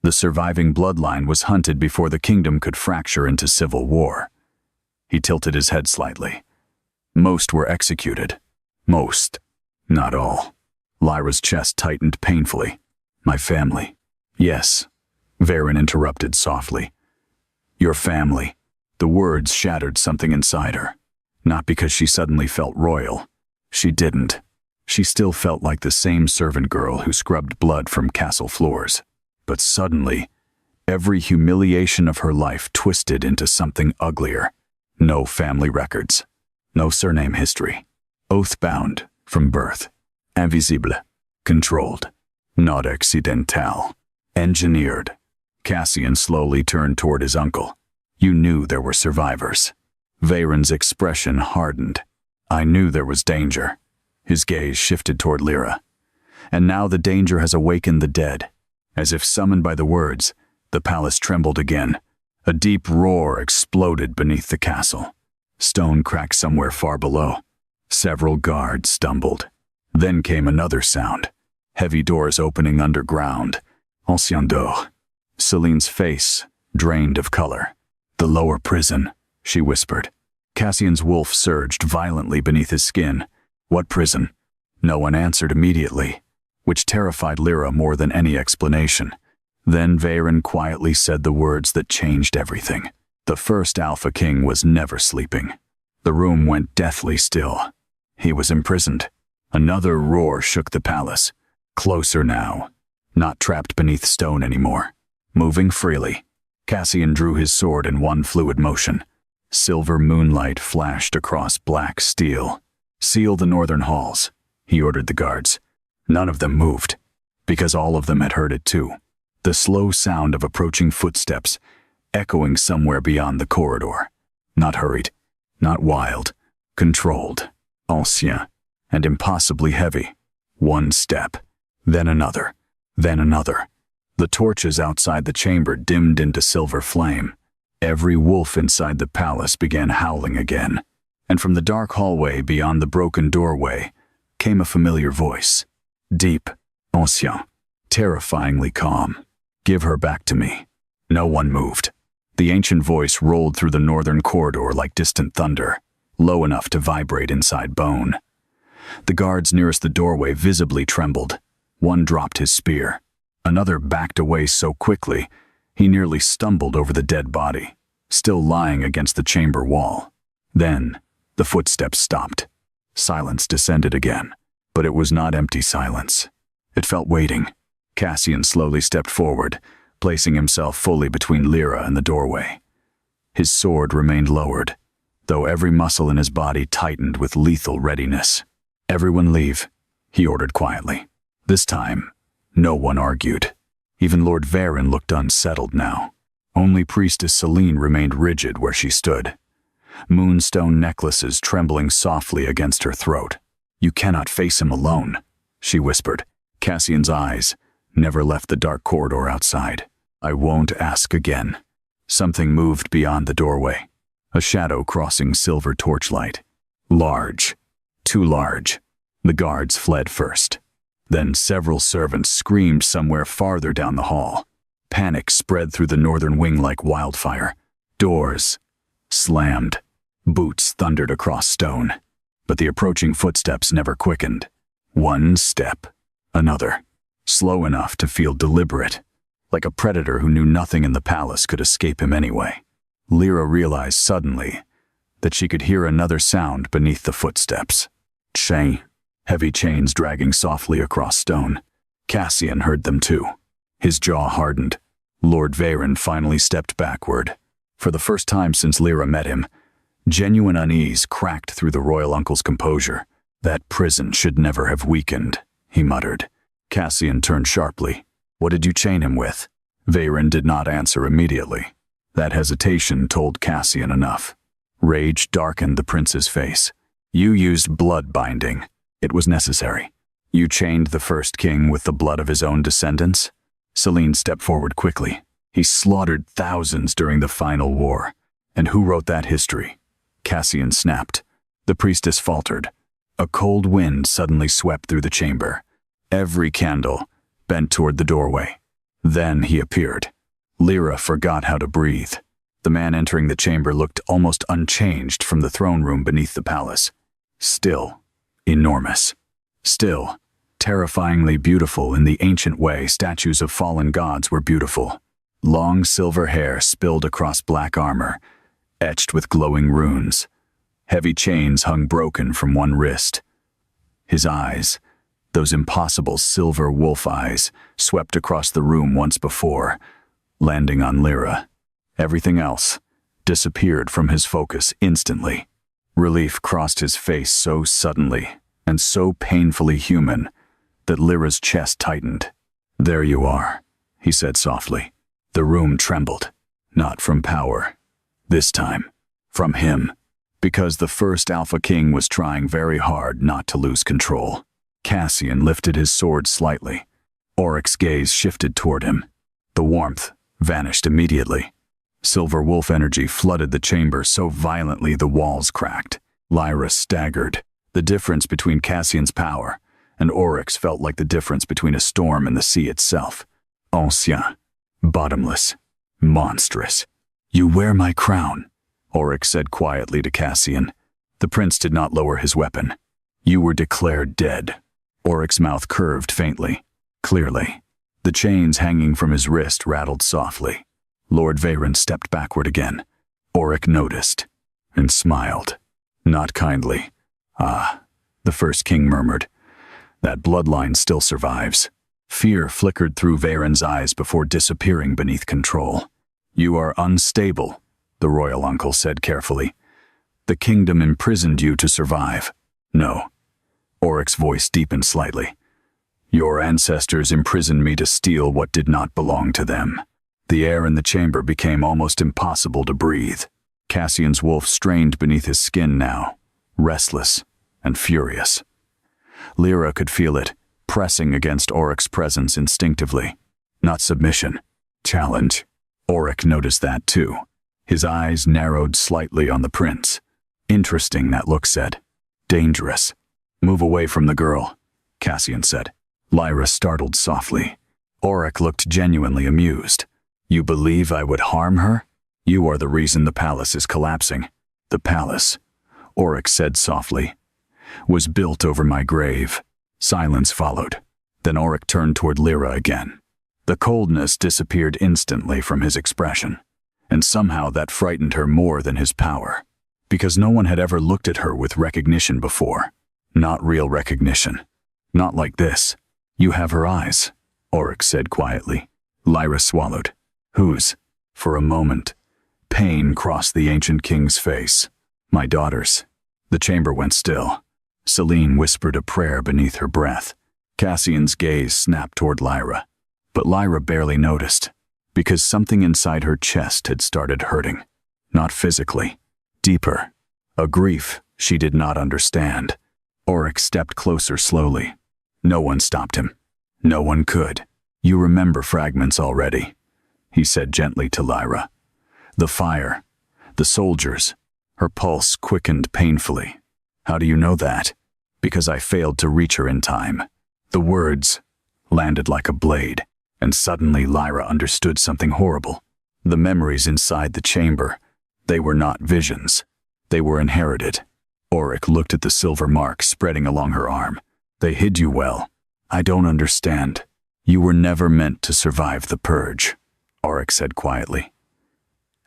The surviving bloodline was hunted before the kingdom could fracture into civil war. He tilted his head slightly. Most were executed. Most. Not all. Lyra's chest tightened painfully. My family. Yes. Veyron interrupted softly. Your family. The words shattered something inside her. Not because she suddenly felt royal. She didn't. She still felt like the same servant girl who scrubbed blood from castle floors. But suddenly, every humiliation of her life twisted into something uglier. No family records. No surname history. Oath-bound from birth. Invisible. Controlled. Not accidental. Engineered. Cassian slowly turned toward his uncle. You knew there were survivors. Veyron's expression hardened. I knew there was danger. His gaze shifted toward Lyra. And now the danger has awakened the dead. As if summoned by the words, the palace trembled again. A deep roar exploded beneath the castle. Stone cracked somewhere far below. Several guards stumbled. Then came another sound. Heavy doors opening underground. Ancien d'or. Selene's face drained of color. The lower prison, she whispered. Cassian's wolf surged violently beneath his skin. What prison? No one answered immediately, which terrified Lyra more than any explanation. Then Veyron quietly said the words that changed everything. The first Alpha King was never sleeping. The room went deathly still. He was imprisoned. Another roar shook the palace. Closer now. Not trapped beneath stone anymore. Moving freely. Cassian drew his sword in one fluid motion. Silver moonlight flashed across black steel. "Seal the northern halls," he ordered the guards. None of them moved, because all of them had heard it too. The slow sound of approaching footsteps, echoing somewhere beyond the corridor. Not hurried, not wild, controlled, ancien, and impossibly heavy. One step, then another, then another. The torches outside the chamber dimmed into silver flame. Every wolf inside the palace began howling again, and from the dark hallway beyond the broken doorway came a familiar voice. Deep, ancien, terrifyingly calm. "Give her back to me." No one moved. The ancient voice rolled through the northern corridor like distant thunder, low enough to vibrate inside bone. The guards nearest the doorway visibly trembled. One dropped his spear. Another backed away so quickly, he nearly stumbled over the dead body, still lying against the chamber wall. Then, the footsteps stopped. Silence descended again, but it was not empty silence. It felt waiting. Cassian slowly stepped forward, placing himself fully between Lyra and the doorway. His sword remained lowered, though every muscle in his body tightened with lethal readiness. "Everyone leave," he ordered quietly. This time, no one argued. Even Lord Varen looked unsettled now. Only Priestess Selene remained rigid where she stood, moonstone necklaces trembling softly against her throat. "You cannot face him alone," she whispered. Cassian's eyes never left the dark corridor outside. "I won't ask again." Something moved beyond the doorway, a shadow crossing silver torchlight. Large, too large. The guards fled first. Then several servants screamed somewhere farther down the hall. Panic spread through the northern wing like wildfire. Doors slammed. Boots thundered across stone. But the approaching footsteps never quickened. One step, another, slow enough to feel deliberate, like a predator who knew nothing in the palace could escape him anyway. Lyra realized suddenly that she could hear another sound beneath the footsteps. Chain. Heavy chains dragging softly across stone. Cassian heard them too. His jaw hardened. Lord Varen finally stepped backward. For the first time since Lyra met him, genuine unease cracked through the royal uncle's composure. "That prison should never have weakened," he muttered. Cassian turned sharply. "What did you chain him with?" Varen did not answer immediately. That hesitation told Cassian enough. Rage darkened the prince's face. "You used blood binding. It was necessary. You chained the first king with the blood of his own descendants?" Selene stepped forward quickly. "He slaughtered thousands during the final war. And who wrote that history?" Cassian snapped. The priestess faltered. A cold wind suddenly swept through the chamber. Every candle bent toward the doorway. Then he appeared. Lyra forgot how to breathe. The man entering the chamber looked almost unchanged from the throne room beneath the palace. Still, enormous. Still, terrifyingly beautiful in the ancient way statues of fallen gods were beautiful. Long silver hair spilled across black armor, etched with glowing runes. Heavy chains hung broken from one wrist. His eyes, those impossible silver wolf eyes, swept across the room once before, landing on Lyra. Everything else disappeared from his focus instantly. Relief crossed his face so suddenly and so painfully human that Lyra's chest tightened. "There you are," he said softly. The room trembled, not from power. This time, from him, because the first Alpha King was trying very hard not to lose control. Cassian lifted his sword slightly. Oryx's gaze shifted toward him. The warmth vanished immediately. Silver wolf energy flooded the chamber so violently the walls cracked. Lyra staggered. The difference between Cassian's power and Oryx felt like the difference between a storm and the sea itself. Ancien, bottomless, monstrous. "You wear my crown," Oryx said quietly to Cassian. The prince did not lower his weapon. "You were declared dead." Oryx's mouth curved faintly, clearly. The chains hanging from his wrist rattled softly. Lord Varen stepped backward again. Oryx noticed and smiled. Not kindly. "Ah," the first king murmured. "That bloodline still survives." Fear flickered through Varen's eyes before disappearing beneath control. "You are unstable," the royal uncle said carefully. The kingdom imprisoned you to survive. No. Oryx's voice deepened slightly. Your ancestors imprisoned me to steal what did not belong to them. The air in the chamber became almost impossible to breathe. Cassian's wolf strained beneath his skin now, restless and furious. Lyra could feel it, pressing against Oryx's presence instinctively. Not submission, challenge. Oryx noticed that too. His eyes narrowed slightly on the prince. Interesting, that look said. Dangerous. Move away from the girl, Cassian said. Lyra startled softly. Oryx looked genuinely amused. You believe I would harm her? You are the reason the palace is collapsing. The palace, Oryx said softly, was built over my grave. Silence followed. Then Oryx turned toward Lyra again. The coldness disappeared instantly from his expression, and somehow that frightened her more than his power, because no one had ever looked at her with recognition before. Not real recognition. Not like this. You have her eyes, Oryx said quietly. Lyra swallowed. Whose? For a moment, pain crossed the ancient king's face. My daughters. The chamber went still. Selene whispered a prayer beneath her breath. Cassian's gaze snapped toward Lyra, but Lyra barely noticed, because something inside her chest had started hurting. Not physically. Deeper. A grief she did not understand. Oryx stepped closer slowly. No one stopped him. No one could. You remember fragments already, he said gently to Lyra. The fire. The soldiers. Her pulse quickened painfully. How do you know that? Because I failed to reach her in time. The words landed like a blade, and suddenly Lyra understood something horrible. The memories inside the chamber, they were not visions. They were inherited. Oryx looked at the silver marks spreading along her arm. They hid you well. I don't understand. You were never meant to survive the purge, Oryx said quietly.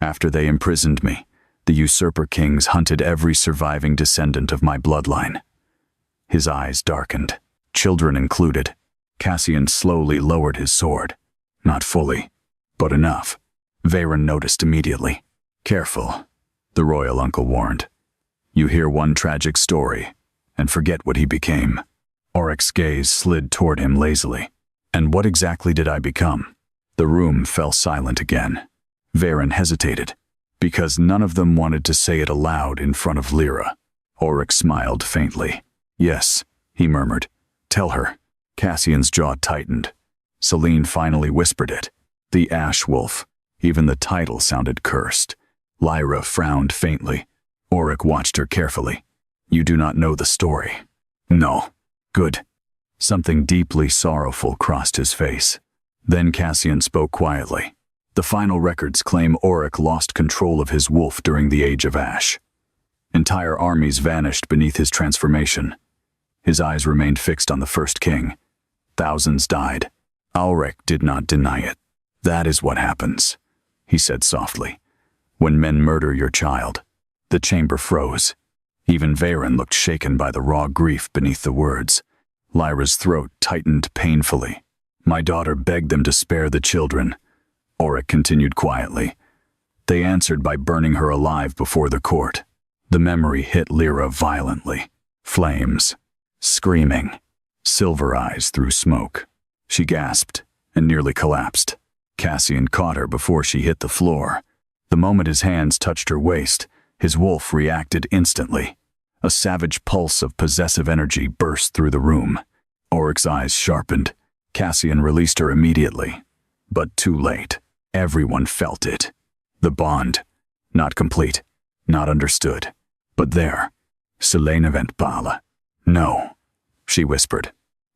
After they imprisoned me, the usurper kings hunted every surviving descendant of my bloodline. His eyes darkened, children included. Cassian slowly lowered his sword. Not fully, but enough. Veyron noticed immediately. Careful, the royal uncle warned. You hear one tragic story, and forget what he became. Oryx's gaze slid toward him lazily. And what exactly did I become? The room fell silent again. Veyron hesitated, because none of them wanted to say it aloud in front of Lyra. Oryx smiled faintly. Yes, he murmured. Tell her. Cassian's jaw tightened. Selene finally whispered it. The Ash Wolf. Even the title sounded cursed. Lyra frowned faintly. Oryx watched her carefully. You do not know the story. No. Good. Something deeply sorrowful crossed his face. Then Cassian spoke quietly. The final records claim Oryx lost control of his wolf during the Age of Ash. Entire armies vanished beneath his transformation. His eyes remained fixed on the first king. Thousands died. Oryx did not deny it. That is what happens, he said softly. When men murder your child. The chamber froze. Even Veyron looked shaken by the raw grief beneath the words. Lyra's throat tightened painfully. My daughter begged them to spare the children. Oryx continued quietly. They answered by burning her alive before the court. The memory hit Lyra violently. Flames. Screaming. Silver eyes through smoke. She gasped and nearly collapsed. Cassian caught her before she hit the floor. The moment his hands touched her waist, his wolf reacted instantly. A savage pulse of possessive energy burst through the room. Oryx's eyes sharpened. Cassian released her immediately. But too late. Everyone felt it. The bond. Not complete. Not understood. But there. Selene vent bala. No, she whispered.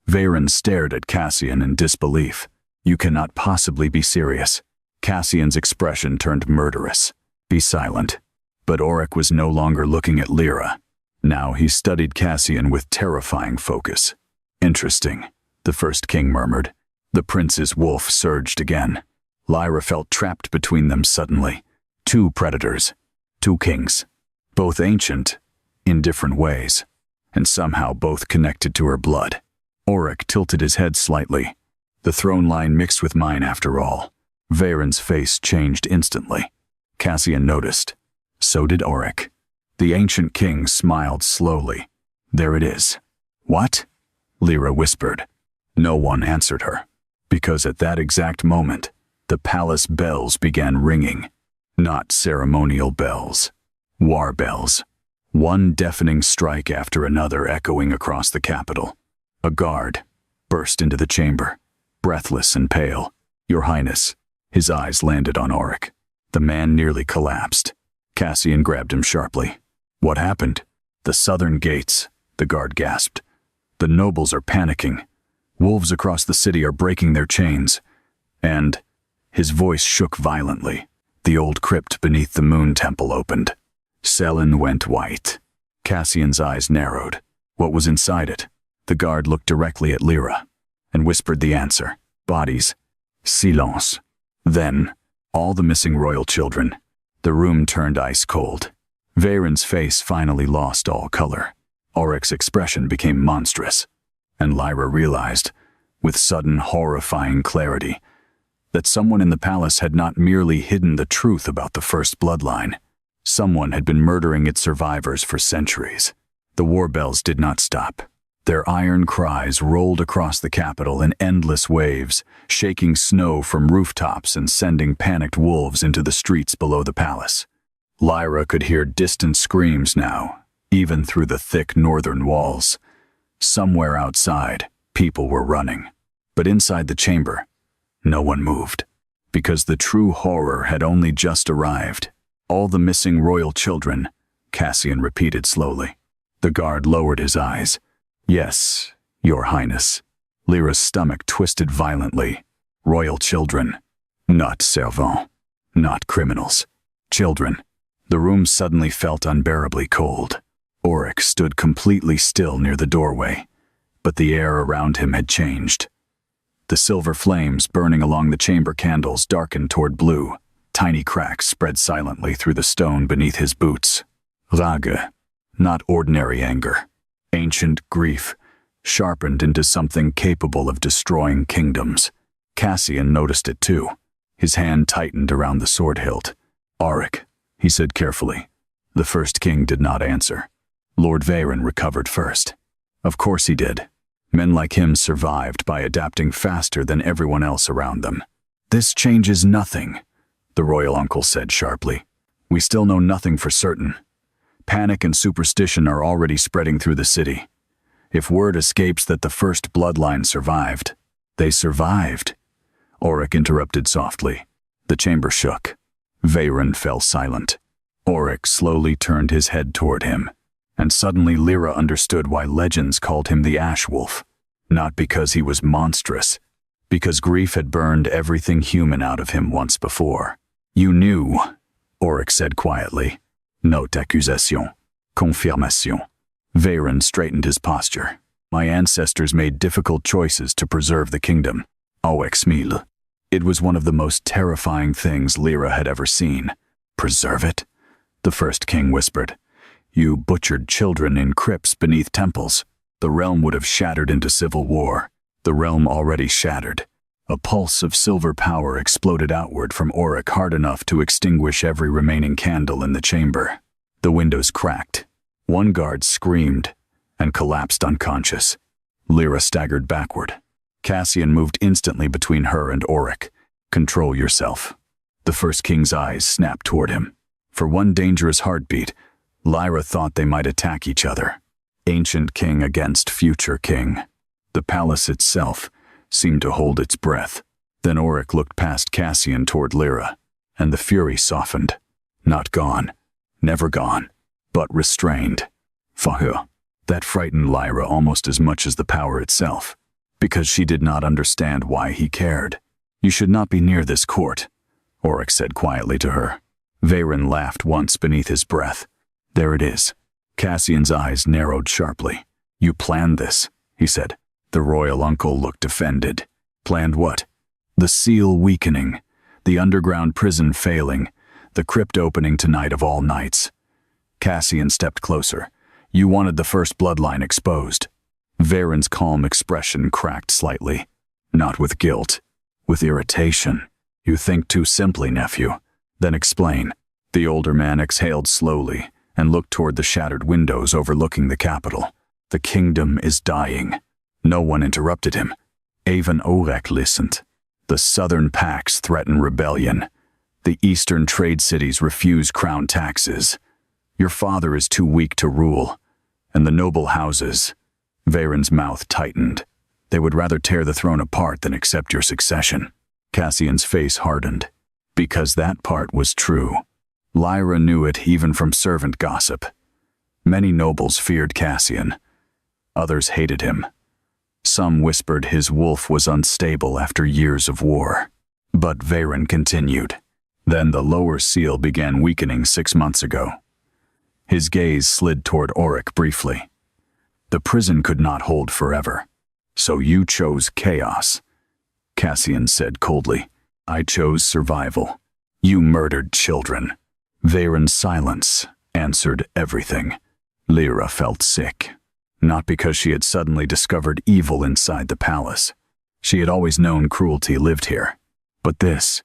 Veyron stared at Cassian in disbelief. You cannot possibly be serious. Cassian's expression turned murderous. Be silent. But Oryx was no longer looking at Lyra. Now he studied Cassian with terrifying focus. Interesting, the first king murmured. The prince's wolf surged again. Lyra felt trapped between them suddenly. Two predators. Two kings. Both ancient, in different ways, and somehow both connected to her blood. Oryx tilted his head slightly. The throne line mixed with mine after all. Veyron's face changed instantly. Cassian noticed. So did Auric. The ancient king smiled slowly. There it is. What? Lyra whispered. No one answered her, because at that exact moment, the palace bells began ringing. Not ceremonial bells. War bells. One deafening strike after another echoing across the capital. A guard burst into the chamber, breathless and pale. Your Highness. His eyes landed on Auric. The man nearly collapsed. Cassian grabbed him sharply. What happened? The southern gates, the guard gasped. The nobles are panicking. Wolves across the city are breaking their chains. And his voice shook violently. The old crypt beneath the moon temple opened. Selin went white. Cassian's eyes narrowed. What was inside it? The guard looked directly at Lyra and whispered the answer. Bodies. Silence. Then, all the missing royal children. The room turned ice cold. Veyron's face finally lost all color. Auric's expression became monstrous. And Lyra realized, with sudden horrifying clarity, that someone in the palace had not merely hidden the truth about the first bloodline. Someone had been murdering its survivors for centuries. The war bells did not stop. Their iron cries rolled across the capital in endless waves, shaking snow from rooftops and sending panicked wolves into the streets below the palace. Lyra could hear distant screams now, even through the thick northern walls. Somewhere outside, people were running. But inside the chamber, no one moved, because the true horror had only just arrived. All the missing royal children, Cassian repeated slowly. The guard lowered his eyes. Yes, Your Highness. Lyra's stomach twisted violently. Royal children. Not servants. Not criminals. Children. The room suddenly felt unbearably cold. Auric stood completely still near the doorway, but the air around him had changed. The silver flames burning along the chamber candles darkened toward blue. Tiny cracks spread silently through the stone beneath his boots. Rage, not ordinary anger. Ancient grief, sharpened into something capable of destroying kingdoms. Cassian noticed it too. His hand tightened around the sword hilt. Auric, he said carefully. The first king did not answer. Lord Veyron recovered first. Of course he did. Men like him survived by adapting faster than everyone else around them. This changes nothing, the royal uncle said sharply. We still know nothing for certain. Panic and superstition are already spreading through the city. If word escapes that the first bloodline survived, they survived. Auric interrupted softly. The chamber shook. Veyron fell silent. Auric slowly turned his head toward him, and suddenly Lyra understood why legends called him the Ash Wolf. Not because he was monstrous, because grief had burned everything human out of him once before. You knew, Auric said quietly. Note accusation. Confirmation. Veyron straightened his posture. My ancestors made difficult choices to preserve the kingdom. Auec smile. It was one of the most terrifying things Lyra had ever seen. Preserve it? The first king whispered. You butchered children in crypts beneath temples. The realm would have shattered into civil war. The realm already shattered. A pulse of silver power exploded outward from Auric hard enough to extinguish every remaining candle in the chamber. The windows cracked. One guard screamed and collapsed unconscious. Lyra staggered backward. Cassian moved instantly between her and Auric. Control yourself. The first king's eyes snapped toward him. For one dangerous heartbeat, Lyra thought they might attack each other. Ancient king against future king. The palace itself seemed to hold its breath. Then Auric looked past Cassian toward Lyra, and the fury softened. Not gone. Never gone. But restrained. Fahu. That frightened Lyra almost as much as the power itself, because she did not understand why he cared. You should not be near this court, Auric said quietly to her. Veyron laughed once beneath his breath. There it is. Cassian's eyes narrowed sharply. You planned this, he said. The royal uncle looked offended. Planned what? The seal weakening, the underground prison failing, the crypt opening tonight of all nights. Cassian stepped closer. You wanted the first bloodline exposed. Veyron's calm expression cracked slightly. Not with guilt, with irritation. You think too simply, nephew. Then explain. The older man exhaled slowly and looked toward the shattered windows overlooking the capital. The kingdom is dying. No one interrupted him. Even Awaken listened. The southern pacts threaten rebellion. The eastern trade cities refuse crown taxes. Your father is too weak to rule. And the noble houses. Varen's mouth tightened. They would rather tear the throne apart than accept your succession. Cassian's face hardened. Because that part was true. Lyra knew it even from servant gossip. Many nobles feared Cassian. Others hated him. Some whispered his wolf was unstable after years of war. But Varen continued. Then the lower seal began weakening 6 months ago. His gaze slid toward Auric briefly. The prison could not hold forever. So you chose chaos. Cassian said coldly. I chose survival. You murdered children. Varen's silence answered everything. Lyra felt sick. Not because she had suddenly discovered evil inside the palace. She had always known cruelty lived here. But this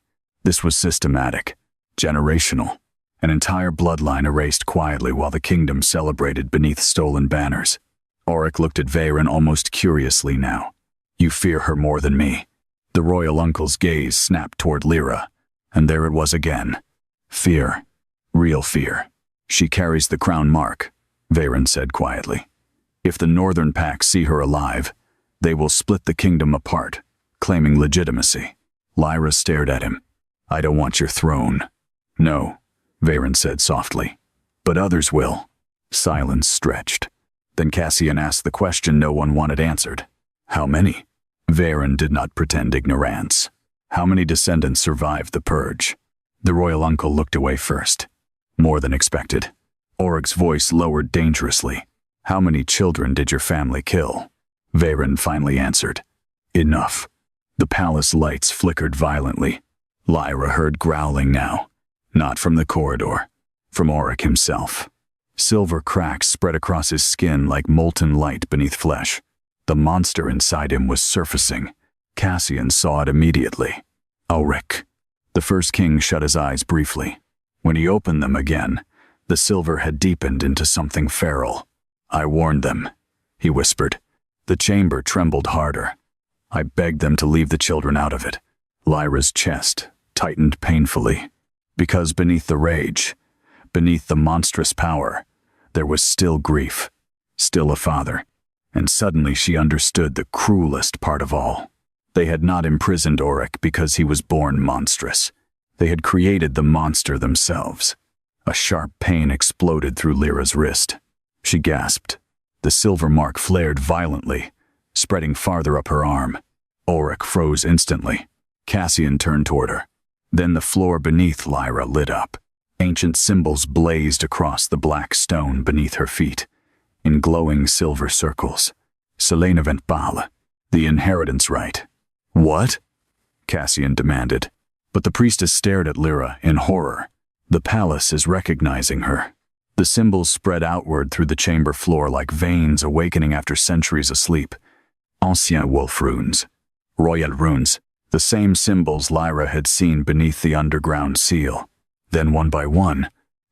was systematic, generational. An entire bloodline erased quietly while the kingdom celebrated beneath stolen banners. Auric looked at Varen almost curiously now. You fear her more than me. The royal uncle's gaze snapped toward Lyra, and there it was again. Fear. Real fear. She carries the crown mark, Varen said quietly. If the northern pack see her alive, they will split the kingdom apart, claiming legitimacy. Lyra stared at him. I don't want your throne. No, Varen said softly. But others will. Silence stretched. Then Cassian asked the question no one wanted answered. How many? Varen did not pretend ignorance. How many descendants survived the purge? The royal uncle looked away first. More than expected. Auric's voice lowered dangerously. How many children did your family kill? Varen finally answered. Enough. The palace lights flickered violently. Lyra heard growling now. Not from the corridor. From Auric himself. Silver cracks spread across his skin like molten light beneath flesh. The monster inside him was surfacing. Cassian saw it immediately. Auric. The first king shut his eyes briefly. When he opened them again, the silver had deepened into something feral. I warned them, he whispered. The chamber trembled harder. I begged them to leave the children out of it. Lyra's chest tightened painfully. Because beneath the rage, beneath the monstrous power, there was still grief, still a father. And suddenly she understood the cruelest part of all. They had not imprisoned Auric because he was born monstrous. They had created the monster themselves. A sharp pain exploded through Lyra's wrist. She gasped. The silver mark flared violently, spreading farther up her arm. Auric froze instantly. Cassian turned toward her. Then the floor beneath Lyra lit up. Ancient symbols blazed across the black stone beneath her feet, in glowing silver circles. Selenavent Bal, the inheritance right. What? Cassian demanded. But the priestess stared at Lyra in horror. The palace is recognizing her. The symbols spread outward through the chamber floor like veins awakening after centuries of sleep. Ancien wolf runes. Royal runes. The same symbols Lyra had seen beneath the underground seal. Then one by one,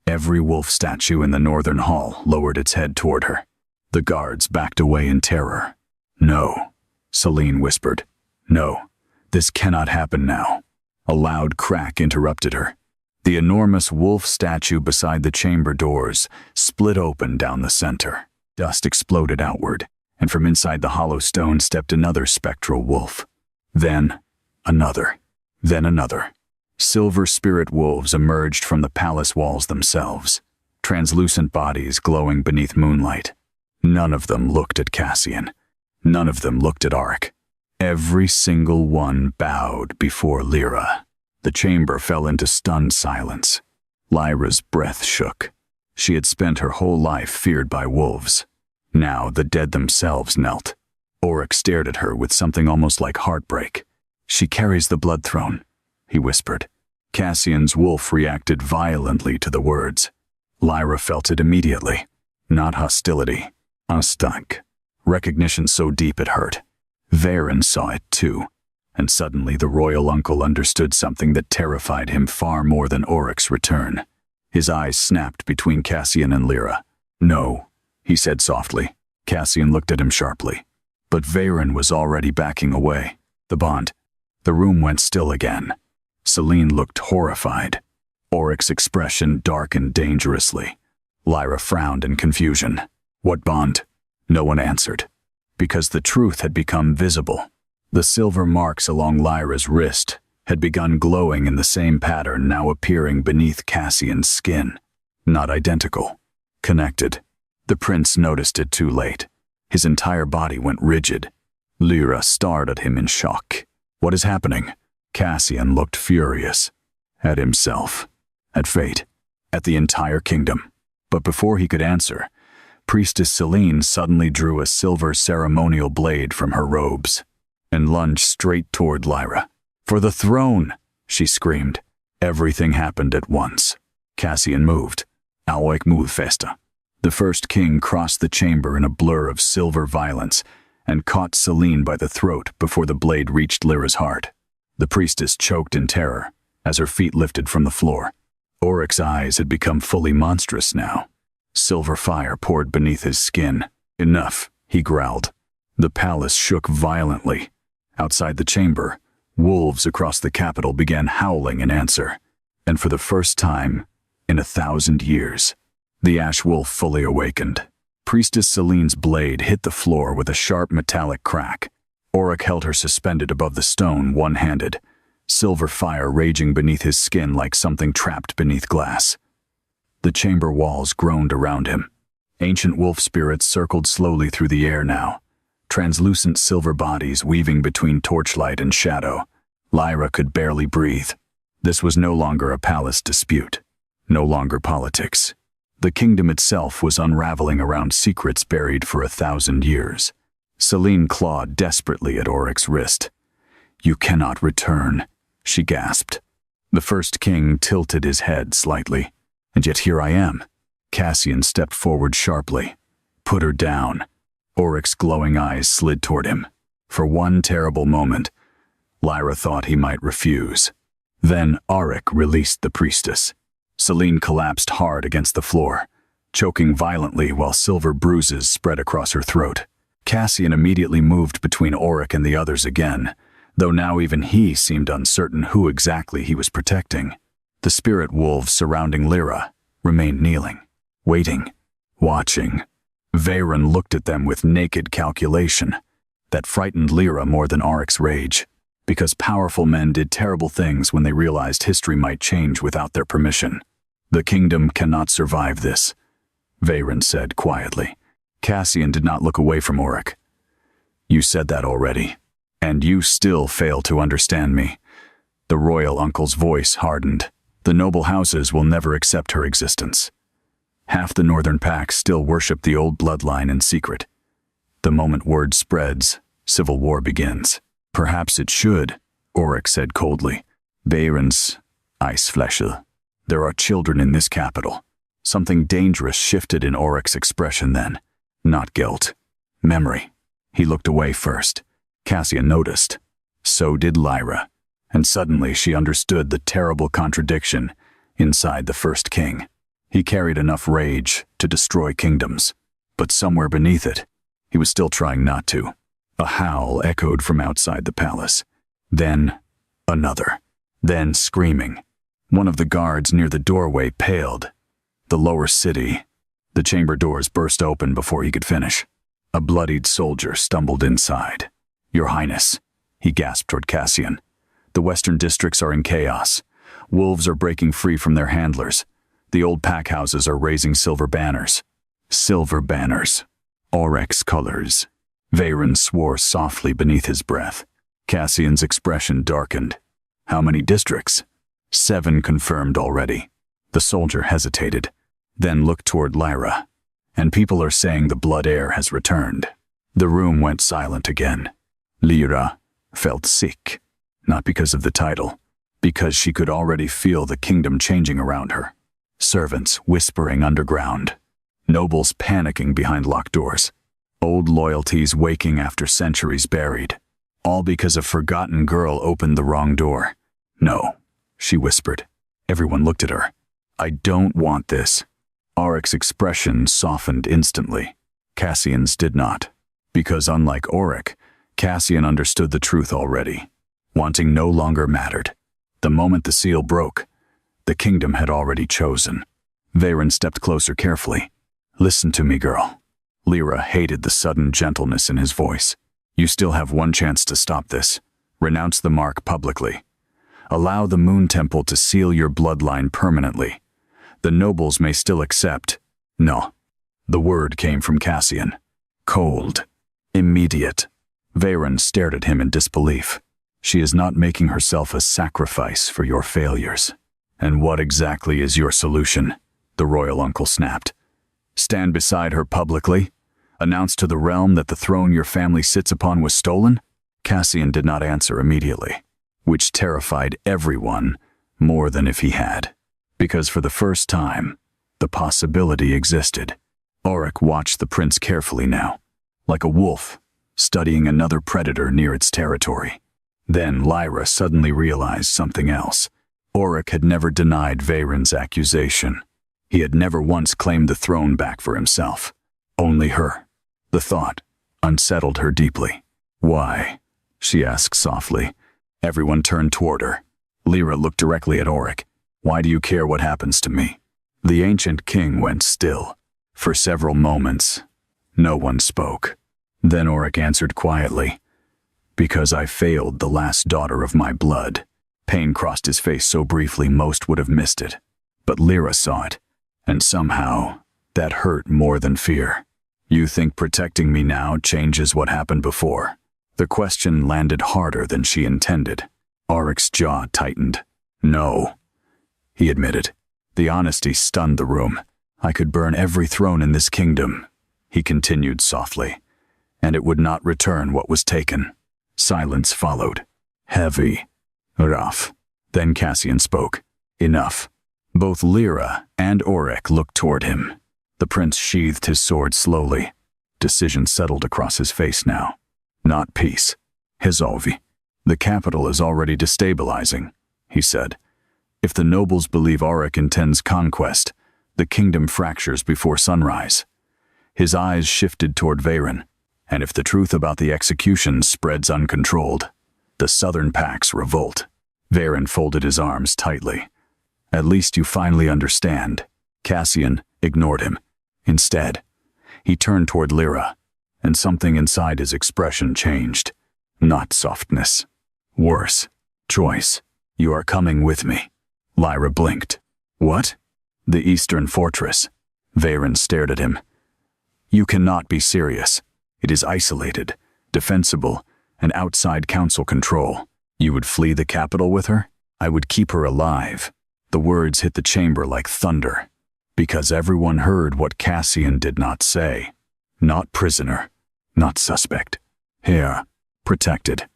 every wolf statue in the northern hall lowered its head toward her. The guards backed away in terror. No, Selene whispered. No, this cannot happen now. A loud crack interrupted her. The enormous wolf statue beside the chamber doors split open down the center. Dust exploded outward, and from inside the hollow stone stepped another spectral wolf. Then another. Then another. Silver spirit wolves emerged from the palace walls themselves, translucent bodies glowing beneath moonlight. None of them looked at Cassian. None of them looked at Auric. Every single one bowed before Lyra. The chamber fell into stunned silence. Lyra's breath shook. She had spent her whole life feared by wolves. Now the dead themselves knelt. Auric stared at her with something almost like heartbreak. She carries the blood throne, he whispered. Cassian's wolf reacted violently to the words. Lyra felt it immediately. Not hostility. A stunk. Recognition so deep it hurt. Varen saw it too. And suddenly the royal uncle understood something that terrified him far more than Auric's return. His eyes snapped between Cassian and Lyra. "No," he said softly. Cassian looked at him sharply. But Veyron was already backing away. The room went still again. Selene looked horrified. Oryx's expression darkened dangerously. Lyra frowned in confusion. "What bond?" No one answered. Because the truth had become visible. The silver marks along Lyra's wrist had begun glowing in the same pattern now appearing beneath Cassian's skin. Not identical. Connected. The prince noticed it too late. His entire body went rigid. Lyra stared at him in shock. "What is happening?" Cassian looked furious. At himself. At fate. At the entire kingdom. But before he could answer, Priestess Selene suddenly drew a silver ceremonial blade from her robes and lunged straight toward Lyra. "For the throne!" she screamed. Everything happened at once. Cassian moved. Awake move festa. The first king crossed the chamber in a blur of silver violence and caught Selene by the throat before the blade reached Lyra's heart. The priestess choked in terror as her feet lifted from the floor. Oryx's eyes had become fully monstrous now. Silver fire poured beneath his skin. "Enough," he growled. The palace shook violently. Outside the chamber, wolves across the capital began howling in answer. And for the first time in 1,000 years, the ash wolf fully awakened. Priestess Selene's blade hit the floor with a sharp metallic crack. Oryx held her suspended above the stone, one-handed, silver fire raging beneath his skin like something trapped beneath glass. The chamber walls groaned around him. Ancient wolf spirits circled slowly through the air now, translucent silver bodies weaving between torchlight and shadow. Lyra could barely breathe. This was no longer a palace dispute, no longer politics. The kingdom itself was unraveling around secrets buried for 1,000 years. Selene clawed desperately at Oryx's wrist. "You cannot return," she gasped. The first king tilted his head slightly. "And yet here I am." Cassian stepped forward sharply. "Put her down." Oryx's glowing eyes slid toward him. For one terrible moment, Lyra thought he might refuse. Then Oryx released the priestess. Selene collapsed hard against the floor, choking violently while silver bruises spread across her throat. Cassian immediately moved between Oryx and the others again, though now even he seemed uncertain who exactly he was protecting. The spirit wolves surrounding Lyra remained kneeling, waiting, watching. Veyron looked at them with naked calculation. That frightened Lyra more than Oryx's rage, because powerful men did terrible things when they realized history might change without their permission. "The kingdom cannot survive this," Veyron said quietly. Cassian did not look away from Oryx. "You said that already, and you still fail to understand me." The royal uncle's voice hardened. "The noble houses will never accept her existence. Half the northern pack still worship the old bloodline in secret. The moment word spreads, civil war begins." "Perhaps it should," Oryx said coldly. "Veyron's Eisfläschel. There are children in this capital." Something dangerous shifted in Oryx's expression then. Not guilt. Memory. He looked away first. Cassian noticed. So did Lyra. And suddenly she understood the terrible contradiction inside the first king. He carried enough rage to destroy kingdoms, but somewhere beneath it, he was still trying not to. A howl echoed from outside the palace. Then, another. Then screaming. One of the guards near the doorway paled. The lower city. The chamber doors burst open before he could finish. A bloodied soldier stumbled inside. "Your Highness," he gasped toward Cassian. "The western districts are in chaos. Wolves are breaking free from their handlers. The old pack houses are raising silver banners." Silver banners. Oryx colors. Veyron swore softly beneath his breath. Cassian's expression darkened. "How many districts?" 7 confirmed already. The soldier hesitated, then looked toward Lyra. "And people are saying the blood heir has returned." The room went silent again. Lyra felt sick, not because of the title, because she could already feel the kingdom changing around her. Servants whispering underground. Nobles panicking behind locked doors. Old loyalties waking after centuries buried. All because a forgotten girl opened the wrong door. "No," she whispered. Everyone looked at her. I don't want this. Auric's expression softened instantly. Cassian's did not. Because unlike Auric, Cassian understood the truth already. Wanting no longer mattered. The moment the seal broke, the kingdom had already chosen. Veyron stepped closer carefully. Listen to me, girl. Lyra hated the sudden gentleness in his voice. You still have one chance to stop this. Renounce the mark publicly. Allow the Moon Temple to seal your bloodline permanently. The nobles may still accept. No. The word came from Cassian. Cold. Immediate. Veyron stared at him in disbelief. She is not making herself a sacrifice for your failures. And what exactly is your solution? The royal uncle snapped. Stand beside her publicly? Announce to the realm that the throne your family sits upon was stolen? Cassian did not answer immediately, which terrified everyone more than if he had. Because for the first time, the possibility existed. Auric watched the prince carefully now, like a wolf, studying another predator near its territory. Then Lyra suddenly realized something else. Auric had never denied Veyron's accusation. He had never once claimed the throne back for himself. Only her. The thought unsettled her deeply. Why? She asked softly. Everyone turned toward her. Lyra looked directly at Auric. Why do you care what happens to me? The ancient king went still. For several moments, no one spoke. Then Auric answered quietly. Because I failed the last daughter of my blood. Pain crossed his face so briefly most would have missed it. But Lyra saw it, and somehow, that hurt more than fear. You think protecting me now changes what happened before? The question landed harder than she intended. Auric's jaw tightened. No, he admitted. The honesty stunned the room. I could burn every throne in this kingdom, he continued softly, and it would not return what was taken. Silence followed. Heavy. Rough. Then Cassian spoke. Enough. Both Lyra and Auric looked toward him. The prince sheathed his sword slowly. Decision settled across his face now. Not peace. Hisolvi. The capital is already destabilizing, he said. If the nobles believe Auric intends conquest, the kingdom fractures before sunrise. His eyes shifted toward Veyron, and if the truth about the execution spreads uncontrolled, the southern packs revolt. Veyron folded his arms tightly. At least you finally understand. Cassian ignored him. Instead, he turned toward Lyra, and something inside his expression changed. Not softness. Worse. Choice. You are coming with me. Lyra blinked. What? The eastern fortress. Veyron stared at him. You cannot be serious. It is isolated, defensible, and outside council control. You would flee the capital with her? I would keep her alive. The words hit the chamber like thunder, because everyone heard what Cassian did not say. Not prisoner, not suspect. Here, protected.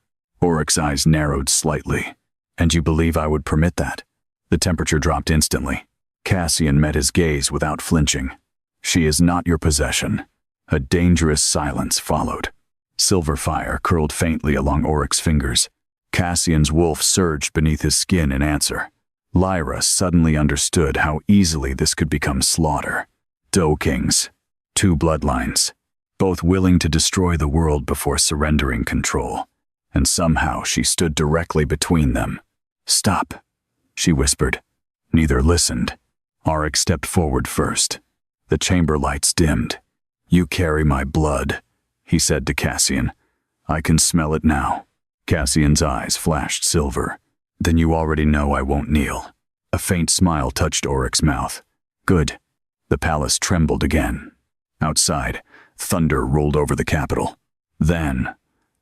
Auric's eyes narrowed slightly. And you believe I would permit that? The temperature dropped instantly. Cassian met his gaze without flinching. She is not your possession. A dangerous silence followed. Silver fire curled faintly along Auric's fingers. Cassian's wolf surged beneath his skin in answer. Lyra suddenly understood how easily this could become slaughter. Doe Kings. Two bloodlines. Both willing to destroy the world before surrendering control. And somehow she stood directly between them. Stop, she whispered. Neither listened. Auric stepped forward first. The chamber lights dimmed. You carry my blood, he said to Cassian. I can smell it now. Cassian's eyes flashed silver. Then you already know I won't kneel. A faint smile touched Auric's mouth. Good. The palace trembled again. Outside, thunder rolled over the capital. Then,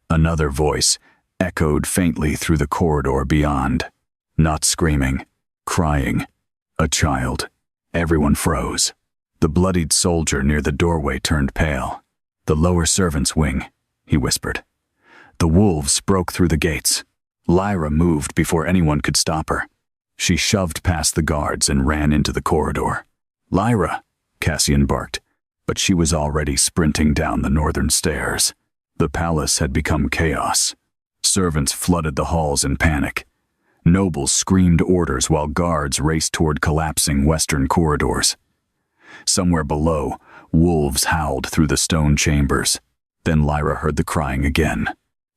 another voice echoed faintly through the corridor beyond. Not screaming, crying. A child. Everyone froze. The bloodied soldier near the doorway turned pale. The lower servants' wing, he whispered. The wolves broke through the gates. Lyra moved before anyone could stop her. She shoved past the guards and ran into the corridor. Lyra, Cassian barked, but she was already sprinting down the northern stairs. The palace had become chaos. Servants flooded the halls in panic. Nobles screamed orders while guards raced toward collapsing western corridors. Somewhere below, wolves howled through the stone chambers. Then Lyra heard the crying again.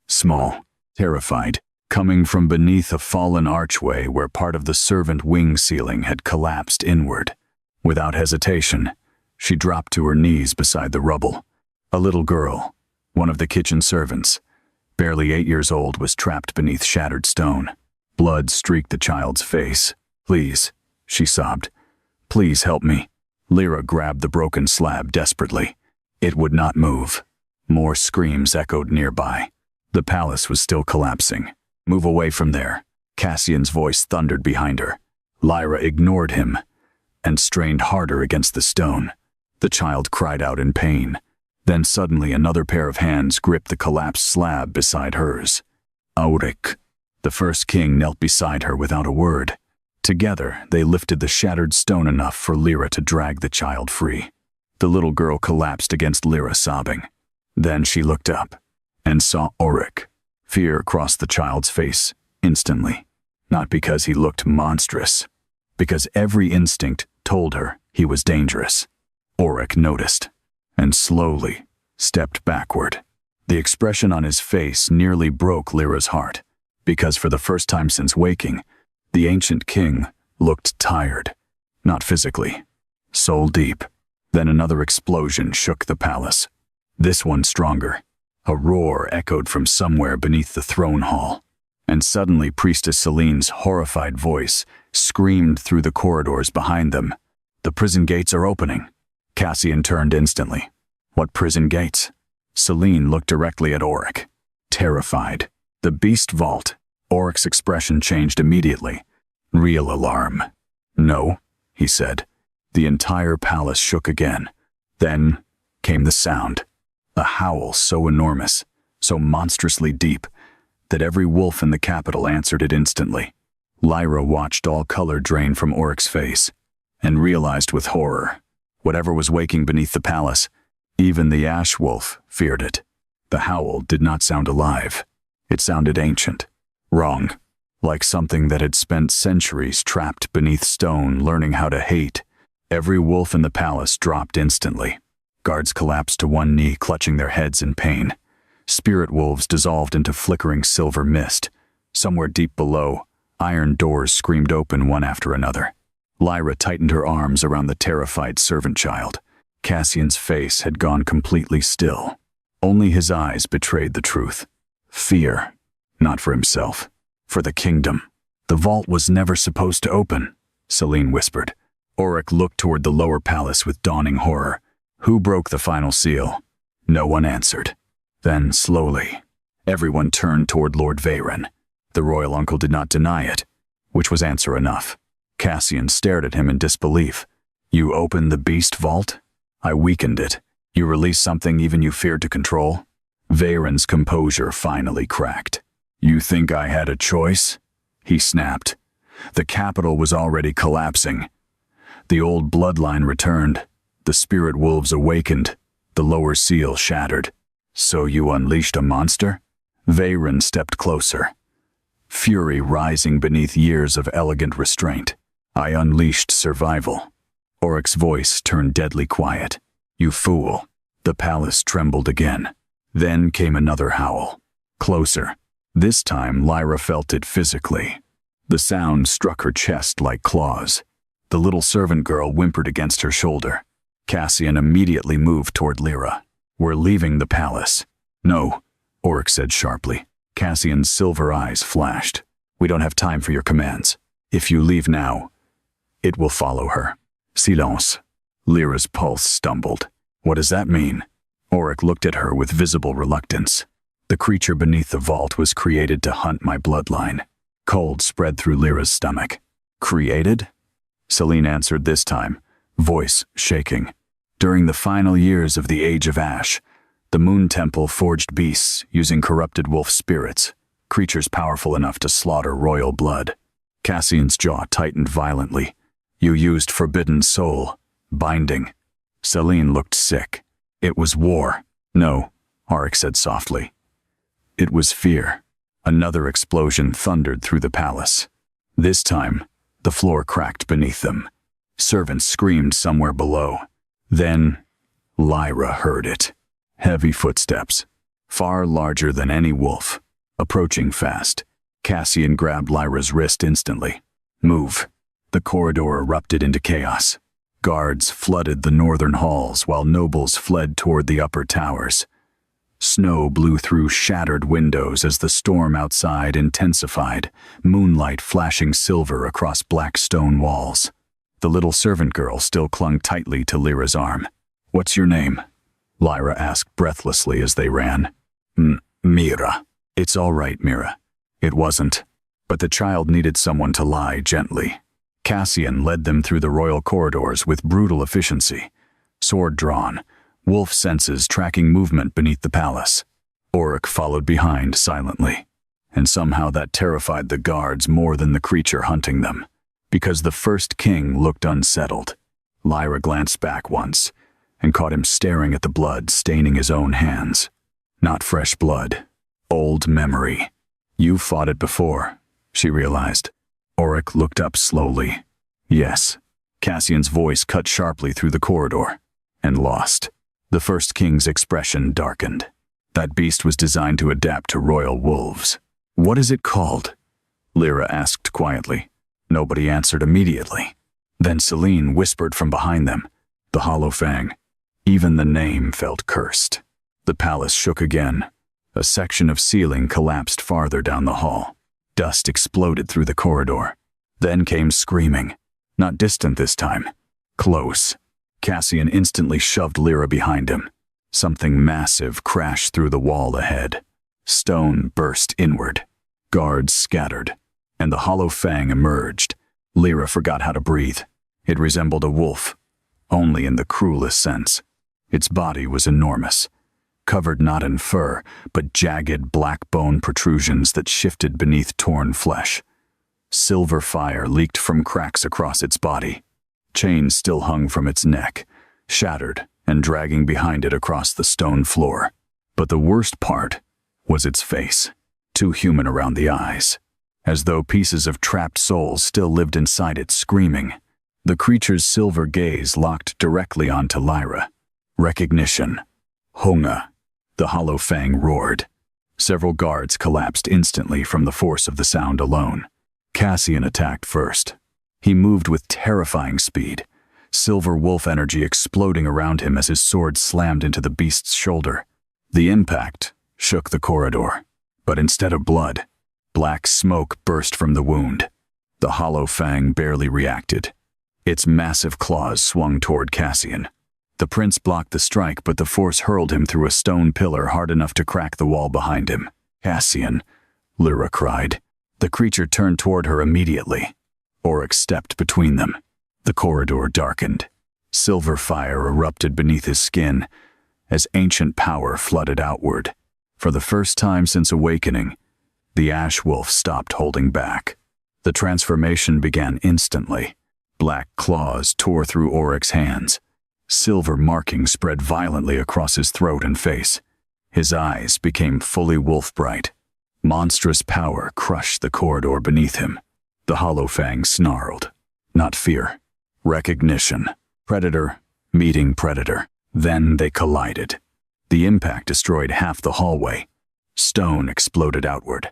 Small, terrified, coming from beneath a fallen archway where part of the servant wing ceiling had collapsed inward. Without hesitation, she dropped to her knees beside the rubble. A little girl, one of the kitchen servants, barely 8 years old, was trapped beneath shattered stone. Blood streaked the child's face. "Please," she sobbed. "Please help me." Lyra grabbed the broken slab desperately. It would not move. More screams echoed nearby. The palace was still collapsing. "Move away from there," Cassian's voice thundered behind her. Lyra ignored him and strained harder against the stone. The child cried out in pain. Then suddenly another pair of hands gripped the collapsed slab beside hers. Auric, the first king, knelt beside her without a word. Together, they lifted the shattered stone enough for Lyra to drag the child free. The little girl collapsed against Lyra, sobbing. Then she looked up and saw Auric. Fear crossed the child's face instantly, not because he looked monstrous, because every instinct told her he was dangerous. Auric noticed and slowly stepped backward. The expression on his face nearly broke Lyra's heart, because for the first time since waking, the ancient king looked tired, not physically, soul deep. Then another explosion shook the palace, this one stronger. A roar echoed from somewhere beneath the throne hall, and suddenly Priestess Celine's horrified voice screamed through the corridors behind them. "The prison gates are opening." Cassian turned instantly. "What prison gates?" Celine looked directly at Auric, terrified. "The beast vault." Auric's expression changed immediately. Real alarm. "No," he said. The entire palace shook again. Then came the sound. A howl so enormous, so monstrously deep, that every wolf in the capital answered it instantly. Lyra watched all color drain from Auric's face, and realized with horror, whatever was waking beneath the palace, even the ash wolf, feared it. The howl did not sound alive. It sounded ancient, wrong, like something that had spent centuries trapped beneath stone learning how to hate. Every wolf in the palace dropped instantly. Guards collapsed to one knee, clutching their heads in pain. Spirit wolves dissolved into flickering silver mist. Somewhere deep below, iron doors screamed open one after another. Lyra tightened her arms around the terrified servant child. Cassian's face had gone completely still. Only his eyes betrayed the truth. Fear, not for himself, for the kingdom. "The vault was never supposed to open," Celine whispered. Auric looked toward the lower palace with dawning horror. "Who broke the final seal?" No one answered. Then, slowly, everyone turned toward Lord Veyron. The royal uncle did not deny it, which was answer enough. Cassian stared at him in disbelief. "You opened the beast vault? I weakened it. You released something even you feared to control?" Veyron's composure finally cracked. "You think I had a choice?" he snapped. The capital was already collapsing. The old bloodline returned. The spirit wolves awakened. The lower seal shattered. "So you unleashed a monster?" Veyron stepped closer, fury rising beneath years of elegant restraint. "I unleashed survival." Auric's voice turned deadly quiet. "You fool." The palace trembled again. Then came another howl. Closer. This time Lyra felt it physically. The sound struck her chest like claws. The little servant girl whimpered against her shoulder. Cassian immediately moved toward Lyra. "We're leaving the palace." "No," Auric said sharply. Cassian's silver eyes flashed. "We don't have time for your commands. If you leave now, it will follow her." "Silence." Lyra's pulse stumbled. "What does that mean?" Auric looked at her with visible reluctance. "The creature beneath the vault was created to hunt my bloodline." Cold spread through Lyra's stomach. "Created?" Celine answered this time, voice shaking. "During the final years of the Age of Ash, the Moon Temple forged beasts using corrupted wolf spirits, creatures powerful enough to slaughter royal blood." Cassian's jaw tightened violently. "You used forbidden soul, binding." Celine looked sick. "It was war." "No," Auric said softly. "It was fear." Another explosion thundered through the palace. This time, the floor cracked beneath them. Servants screamed somewhere below. Then, Lyra heard it. Heavy footsteps, far larger than any wolf, approaching fast. Cassian grabbed Lyra's wrist instantly. Move. The corridor erupted into chaos. Guards flooded the northern halls while nobles fled toward the upper towers. Snow blew through shattered windows as the storm outside intensified, moonlight flashing silver across black stone walls. The little servant girl still clung tightly to Lyra's arm. "What's your name?" Lyra asked breathlessly as they ran. Mira. "It's all right, Mira." It wasn't, but the child needed someone to lie gently. Cassian led them through the royal corridors with brutal efficiency. Sword drawn, wolf senses tracking movement beneath the palace. Auric followed behind silently, and somehow that terrified the guards more than the creature hunting them, because the first king looked unsettled. Lyra glanced back once, and caught him staring at the blood staining his own hands. Not fresh blood, old memory. "You fought it before," she realized. Auric looked up slowly. "Yes." Cassian's voice cut sharply through the corridor, and lost. The first king's expression darkened. That beast was designed to adapt to royal wolves. "What is it called?" Lyra asked quietly. Nobody answered immediately. Then Celine whispered from behind them, "The Hollow Fang." Even the name felt cursed. The palace shook again. A section of ceiling collapsed farther down the hall. Dust exploded through the corridor. Then came screaming. Not distant this time. Close. Cassian instantly shoved Lyra behind him. Something massive crashed through the wall ahead. Stone burst inward. Guards scattered, and the Hollow Fang emerged. Lyra forgot how to breathe. It resembled a wolf, only in the cruelest sense. Its body was enormous, covered not in fur, but jagged black bone protrusions that shifted beneath torn flesh. Silver fire leaked from cracks across its body. Chains still hung from its neck, shattered and dragging behind it across the stone floor. But the worst part was its face, too human around the eyes, as though pieces of trapped souls still lived inside it, screaming. The creature's silver gaze locked directly onto Lyra. Recognition. Hunga. The Hollow Fang roared. Several guards collapsed instantly from the force of the sound alone. Cassian attacked first. He moved with terrifying speed, silver wolf energy exploding around him as his sword slammed into the beast's shoulder. The impact shook the corridor, but instead of blood, black smoke burst from the wound. The Hollow Fang barely reacted. Its massive claws swung toward Cassian. The prince blocked the strike, but the force hurled him through a stone pillar hard enough to crack the wall behind him. "Cassian," Lyra cried. The creature turned toward her immediately. Auric stepped between them. The corridor darkened. Silver fire erupted beneath his skin as ancient power flooded outward. For the first time since awakening, the ash wolf stopped holding back. The transformation began instantly. Black claws tore through Auric's hands. Silver markings spread violently across his throat and face. His eyes became fully wolf-bright. Monstrous power crushed the corridor beneath him. The Hollow Fang snarled. Not fear. Recognition. Predator meeting predator. Then they collided. The impact destroyed half the hallway. Stone exploded outward.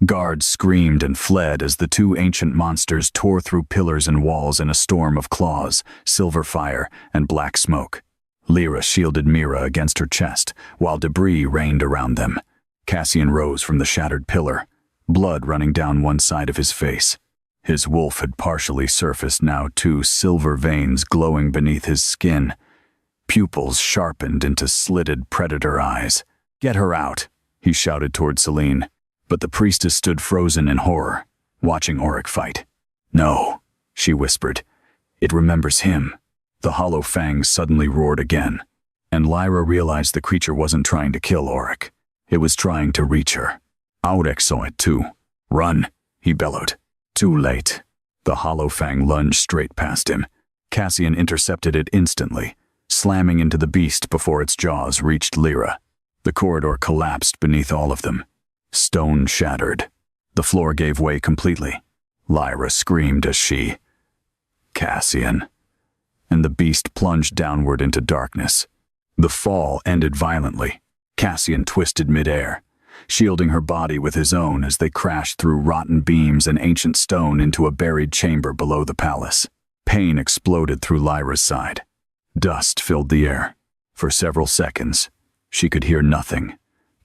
Guards screamed and fled as the two ancient monsters tore through pillars and walls in a storm of claws, silver fire, and black smoke. Lyra shielded Mira against her chest, while debris rained around them. Cassian rose from the shattered pillar, blood running down one side of his face. His wolf had partially surfaced now, two silver veins glowing beneath his skin. Pupils sharpened into slitted predator eyes. "Get her out," he shouted toward Celine. But the priestess stood frozen in horror, watching Auric fight. "No," she whispered. "It remembers him." The Hollow Fang suddenly roared again, and Lyra realized the creature wasn't trying to kill Auric. It was trying to reach her. Auric saw it too. "Run," he bellowed. Too late. The Hollow Fang lunged straight past him. Cassian intercepted it instantly, slamming into the beast before its jaws reached Lyra. The corridor collapsed beneath all of them. Stone shattered. The floor gave way completely. Lyra screamed as she... Cassian. And the beast plunged downward into darkness. The fall ended violently. Cassian twisted midair, shielding her body with his own as they crashed through rotten beams and ancient stone into a buried chamber below the palace. Pain exploded through Lyra's side. Dust filled the air. For several seconds, she could hear nothing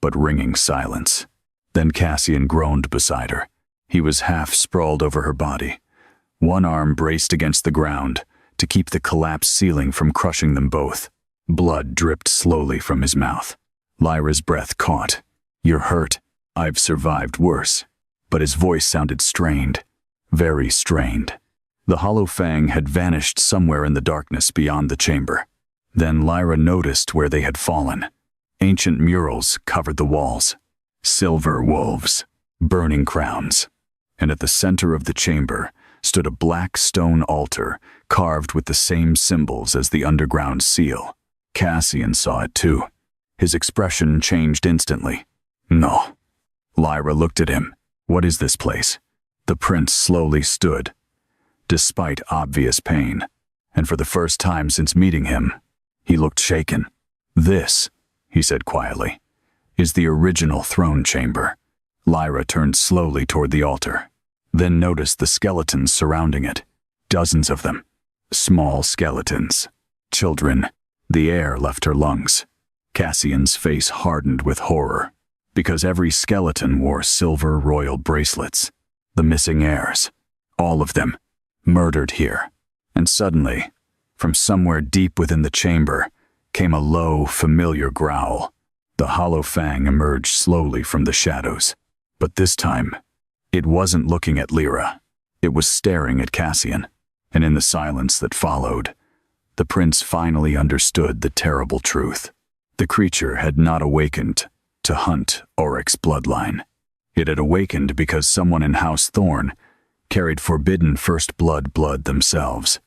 but ringing silence. Then Cassian groaned beside her. He was half sprawled over her body, one arm braced against the ground to keep the collapsed ceiling from crushing them both. Blood dripped slowly from his mouth. Lyra's breath caught. "You're hurt. I've survived worse." But his voice sounded strained, very strained. The hollow fang had vanished somewhere in the darkness beyond the chamber. Then Lyra noticed where they had fallen. Ancient murals covered the walls. Silver wolves, burning crowns. And at the center of the chamber stood a black stone altar carved with the same symbols as the underground seal. Cassian saw it too. His expression changed instantly. "No." Lyra looked at him. "What is this place?" The prince slowly stood, despite obvious pain, and for the first time since meeting him, he looked shaken. "This," he said quietly, "is the original throne chamber." Lyra turned slowly toward the altar, then noticed the skeletons surrounding it. Dozens of them. Small skeletons. Children. The air left her lungs. Cassian's face hardened with horror, because every skeleton wore silver royal bracelets. The missing heirs. All of them. Murdered here. And suddenly, from somewhere deep within the chamber, came a low, familiar growl. The hollow fang emerged slowly from the shadows. But this time, it wasn't looking at Lyra. It was staring at Cassian. And in the silence that followed, the prince finally understood the terrible truth. The creature had not awakened to hunt Oryx's bloodline. It had awakened because someone in House Thorn carried forbidden first blood themselves.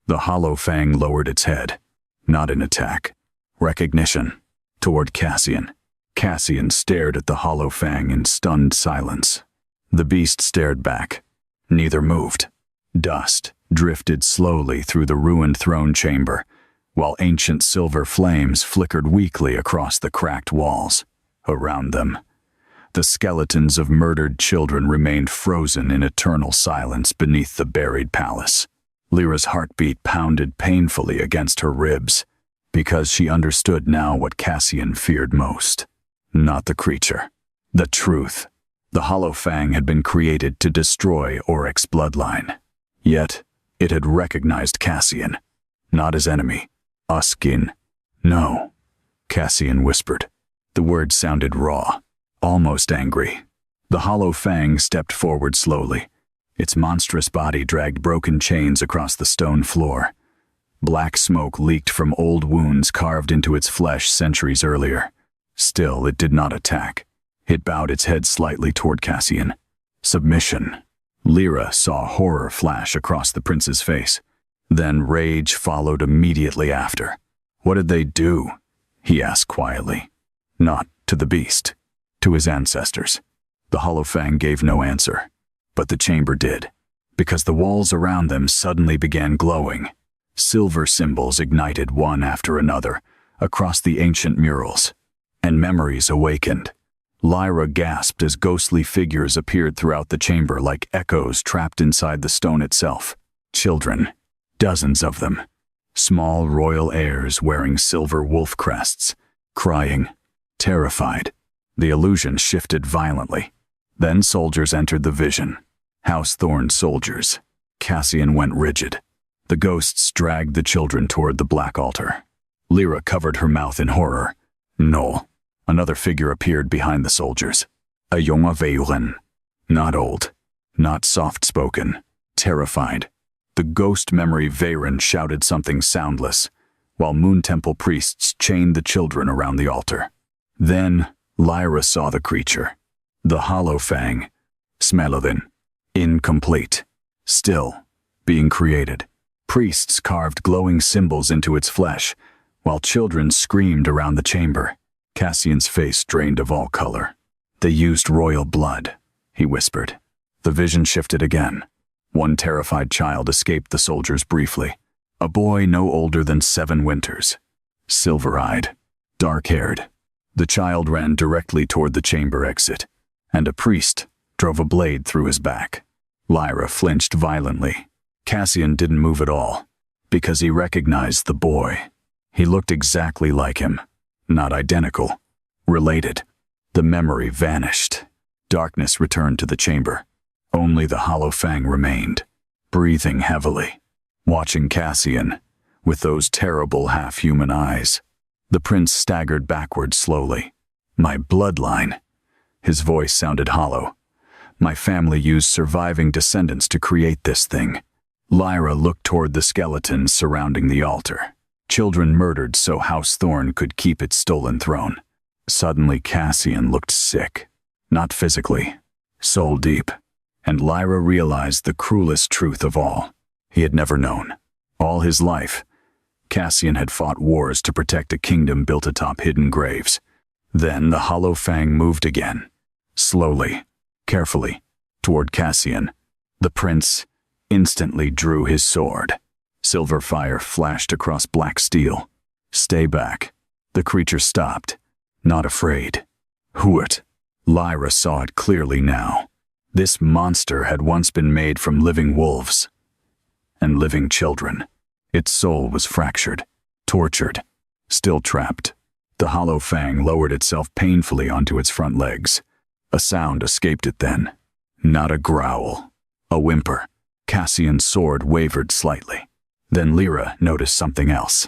The hollow fang lowered its head, not in attack, recognition, toward Cassian. Cassian stared at the hollow fang in stunned silence. The beast stared back. Neither moved. Dust drifted slowly through the ruined throne chamber, while ancient silver flames flickered weakly across the cracked walls. Around them, the skeletons of murdered children remained frozen in eternal silence beneath the buried palace. Lyra's heartbeat pounded painfully against her ribs, because she understood now what Cassian feared most. Not the creature. The truth. The hollow fang had been created to destroy Oryx's bloodline. Yet, it had recognized Cassian. Not as enemy. Uskin. "No," Cassian whispered. The words sounded raw, almost angry. The hollow fang stepped forward slowly. Its monstrous body dragged broken chains across the stone floor. Black smoke leaked from old wounds carved into its flesh centuries earlier. Still, it did not attack. It bowed its head slightly toward Cassian. Submission. Lyra saw horror flash across the prince's face. Then rage followed immediately after. "What did they do?" he asked quietly. "Not to the beast. To his ancestors." The hollow fang gave no answer. But the chamber did, because the walls around them suddenly began glowing. Silver symbols ignited one after another across the ancient murals, and memories awakened. Lyra gasped as ghostly figures appeared throughout the chamber like echoes trapped inside the stone itself. Children, dozens of them. Small royal heirs wearing silver wolf crests, crying, terrified. The illusion shifted violently. Then soldiers entered the vision. House Thorn soldiers. Cassian went rigid. The ghosts dragged the children toward the black altar. Lyra covered her mouth in horror. "No." Another figure appeared behind the soldiers. A jonge veulen. Not old. Not soft-spoken. Terrified. The ghost memory Veyron shouted something soundless, while Moon Temple priests chained the children around the altar. Then Lyra saw the creature. The hollow fang. Smelodin. Incomplete. Still. Being created. Priests carved glowing symbols into its flesh, while children screamed around the chamber. Cassian's face drained of all color. "They used royal blood," he whispered. The vision shifted again. One terrified child escaped the soldiers briefly. A boy no older than 7 winters. Silver-eyed, dark-haired. The child ran directly toward the chamber exit, and a priest drove a blade through his back. Lyra flinched violently. Cassian didn't move at all, because he recognized the boy. He looked exactly like him. Not identical. Related. The memory vanished. Darkness returned to the chamber. Only the hollow fang remained, breathing heavily, watching Cassian with those terrible half-human eyes. The prince staggered backward slowly. My bloodline. His voice sounded hollow. My family used surviving descendants to create this thing. Lyra looked toward the skeletons surrounding the altar. Children murdered so House Thorn could keep its stolen throne. Suddenly Cassian looked sick. Not physically, soul deep. And Lyra realized the cruelest truth of all. He had never known. All his life, Cassian had fought wars to protect a kingdom built atop hidden graves. Then the hollow fang moved again. Slowly, carefully, toward Cassian. The prince instantly drew his sword. Silver fire flashed across black steel. Stay back. The creature stopped, not afraid. Hooat. Lyra saw it clearly now. This monster had once been made from living wolves and living children. Its soul was fractured, tortured, still trapped. The hollow fang lowered itself painfully onto its front legs. A sound escaped it then. Not a growl, a whimper. Cassian's sword wavered slightly. Then Lyra noticed something else.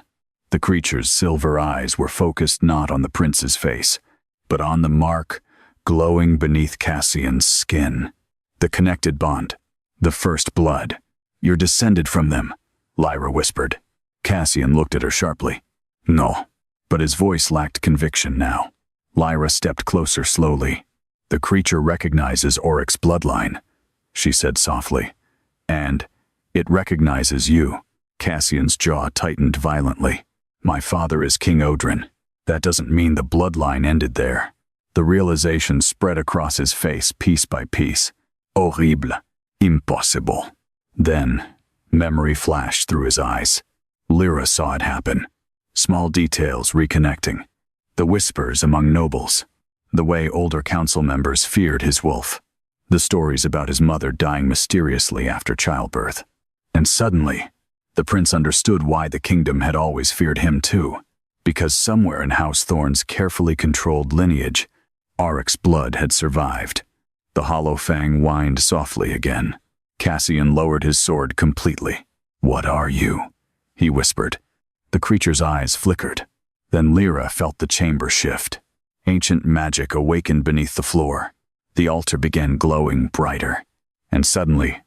The creature's silver eyes were focused not on the prince's face, but on the mark glowing beneath Cassian's skin. The connected bond. The first blood. You're descended from them, Lyra whispered. Cassian looked at her sharply. No. But his voice lacked conviction now. Lyra stepped closer slowly. The creature recognizes Oryx's bloodline, she said softly. And it recognizes you. Cassian's jaw tightened violently. My father is King Odrin. That doesn't mean the bloodline ended there. The realization spread across his face piece by piece. Horrible. Impossible. Then, memory flashed through his eyes. Lyra saw it happen. Small details reconnecting. The whispers among nobles. The way older council members feared his wolf. The stories about his mother dying mysteriously after childbirth. And suddenly, the prince understood why the kingdom had always feared him too. Because somewhere in House Thorn's carefully controlled lineage, Oryx's blood had survived. The hollow fang whined softly again. Cassian lowered his sword completely. What are you? He whispered. The creature's eyes flickered. Then Lyra felt the chamber shift. Ancient magic awakened beneath the floor. The altar began glowing brighter. And suddenly,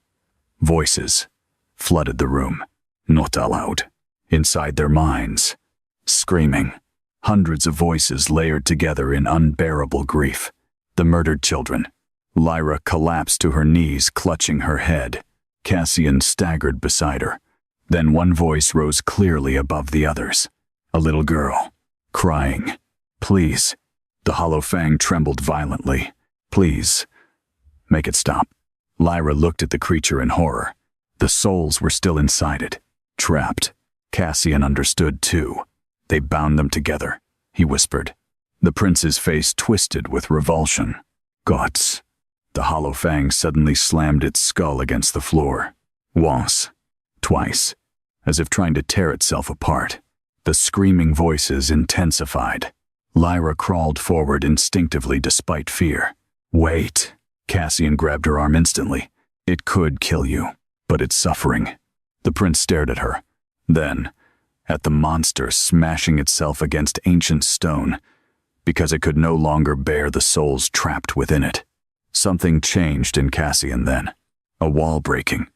voices flooded the room. Not allowed. Inside their minds. Screaming. Hundreds of voices layered together in unbearable grief. The murdered children. Lyra collapsed to her knees, clutching her head. Cassian staggered beside her. Then one voice rose clearly above the others. A little girl, crying. Please. The hollow fang trembled violently. Please. Make it stop. Lyra looked at the creature in horror. The souls were still inside it. Trapped. Cassian understood too. They bound them together, he whispered. The prince's face twisted with revulsion. Gods. The hollow fang suddenly slammed its skull against the floor. Once. Twice. As if trying to tear itself apart. The screaming voices intensified. Lyra crawled forward instinctively despite fear. Wait. Cassian grabbed her arm instantly. It could kill you, but it's suffering. The prince stared at her. Then, at the monster smashing itself against ancient stone, because it could no longer bear the souls trapped within it. Something changed in Cassian then. A wall breaking.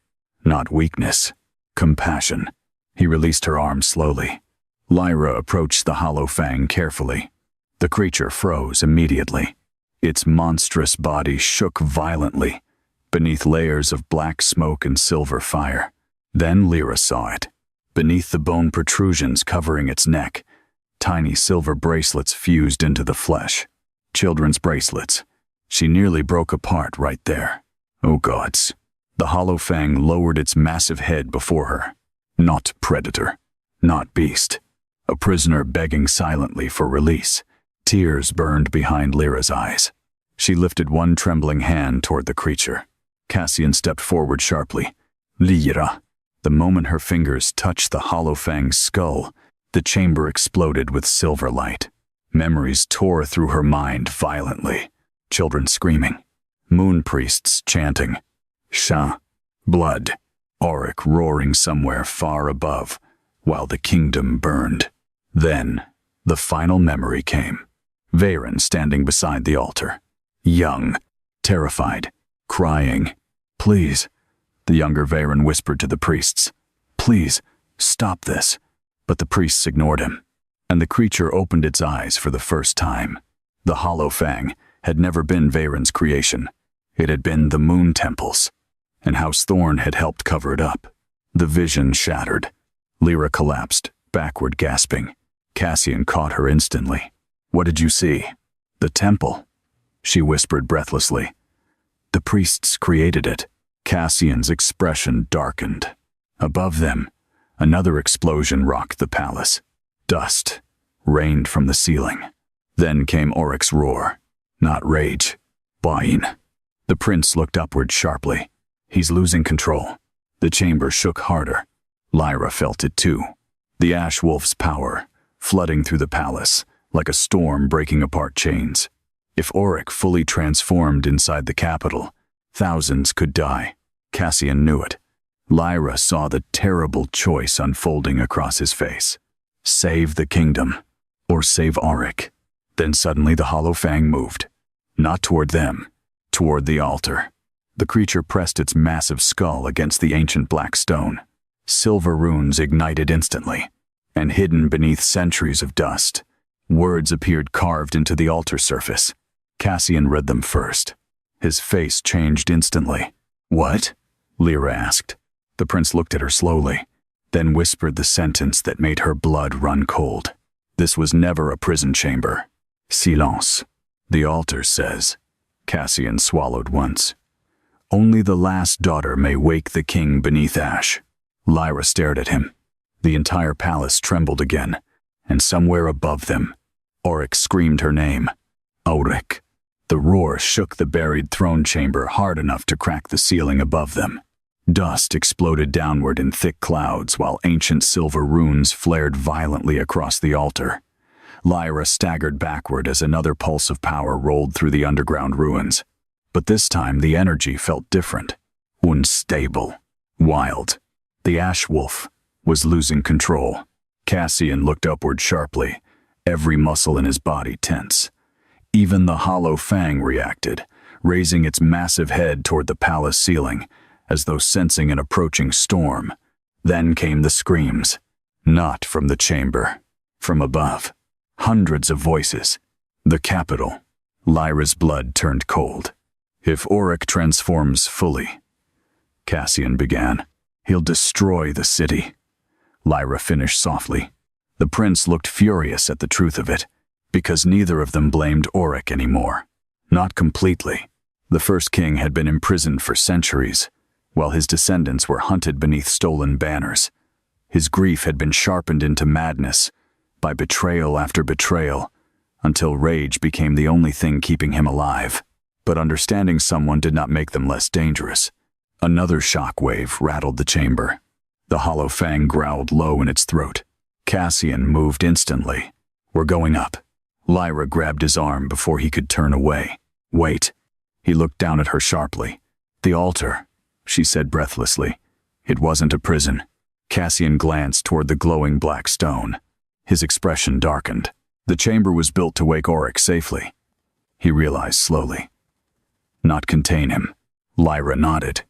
Not weakness. Compassion. He released her arm slowly. Lyra approached the hollow fang carefully. The creature froze immediately. Its monstrous body shook violently, beneath layers of black smoke and silver fire. Then Lyra saw it. Beneath the bone protrusions covering its neck, tiny silver bracelets fused into the flesh. Children's bracelets. She nearly broke apart right there. Oh gods. The hollow fang lowered its massive head before her. Not predator, not beast. A prisoner begging silently for release. Tears burned behind Lyra's eyes. She lifted one trembling hand toward the creature. Cassian stepped forward sharply. Lyra. The moment her fingers touched the hollow fang's skull, the chamber exploded with silver light. Memories tore through her mind violently. Children screaming. Moon priests chanting. Shah. Blood. Auric roaring somewhere far above, while the kingdom burned. Then, the final memory came. Veyron standing beside the altar. Young. Terrified. Crying. Please. The younger Veyron whispered to the priests. Please, stop this. But the priests ignored him, and the creature opened its eyes for the first time. The hollow fang had never been Veyron's creation. It had been the Moon Temple's, and House Thorn had helped cover it up. The vision shattered. Lyra collapsed, backward gasping. Cassian caught her instantly. What did you see? The temple, she whispered breathlessly. The priests created it. Cassian's expression darkened. Above them, another explosion rocked the palace. Dust rained from the ceiling. Then came Auric's roar. Not rage. Buying. The prince looked upward sharply. He's losing control. The chamber shook harder. Lyra felt it too. The Ash Wolf's power, flooding through the palace, like a storm breaking apart chains. If Auric fully transformed inside the capital, thousands could die. Cassian knew it. Lyra saw the terrible choice unfolding across his face. Save the kingdom, or save Auric. Then suddenly the hollow fang moved. Not toward them, toward the altar. The creature pressed its massive skull against the ancient black stone. Silver runes ignited instantly, and hidden beneath centuries of dust, words appeared carved into the altar surface. Cassian read them first. His face changed instantly. What? Lyra asked. The prince looked at her slowly, then whispered the sentence that made her blood run cold. This was never a prison chamber. Silence. The altar says. Cassian swallowed once. Only the last daughter may wake the king beneath ash. Lyra stared at him. The entire palace trembled again, and somewhere above them, Auric screamed her name. Auric. The roar shook the buried throne chamber hard enough to crack the ceiling above them. Dust exploded downward in thick clouds while ancient silver runes flared violently across the altar. Lyra staggered backward as another pulse of power rolled through the underground ruins. But this time the energy felt different. Unstable. Wild. The Ash Wolf was losing control. Cassian looked upward sharply, every muscle in his body tense. Even the hollow fang reacted, raising its massive head toward the palace ceiling, as though sensing an approaching storm. Then came the screams. Not from the chamber. From above. Hundreds of voices. The capital. Lyra's blood turned cold. If Auric transforms fully, Cassian began, he'll destroy the city. Lyra finished softly. The prince looked furious at the truth of it, because neither of them blamed Auric anymore. Not completely. The first king had been imprisoned for centuries, while his descendants were hunted beneath stolen banners. His grief had been sharpened into madness, by betrayal after betrayal, until rage became the only thing keeping him alive. But understanding someone did not make them less dangerous. Another shock wave rattled the chamber. The hollow fang growled low in its throat. Cassian moved instantly. We're going up. Lyra grabbed his arm before he could turn away. Wait. He looked down at her sharply. The altar, she said breathlessly. It wasn't a prison. Cassian glanced toward the glowing black stone. His expression darkened. The chamber was built to wake Auric safely. He realized slowly. Not contain him. Lyra nodded.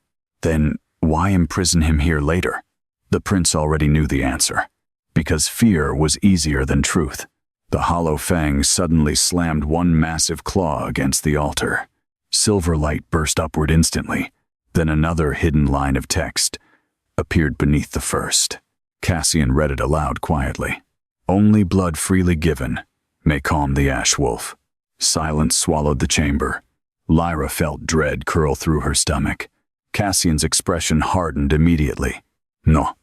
Then why imprison him here later? The prince already knew the answer. Because fear was easier than truth. The hollow fang suddenly slammed one massive claw against the altar. Silver light burst upward instantly. Then another hidden line of text appeared beneath the first. Cassian read it aloud quietly. Only blood freely given may calm the Ash Wolf. Silence swallowed the chamber. Lyra felt dread curl through her stomach. Cassian's expression hardened immediately. No,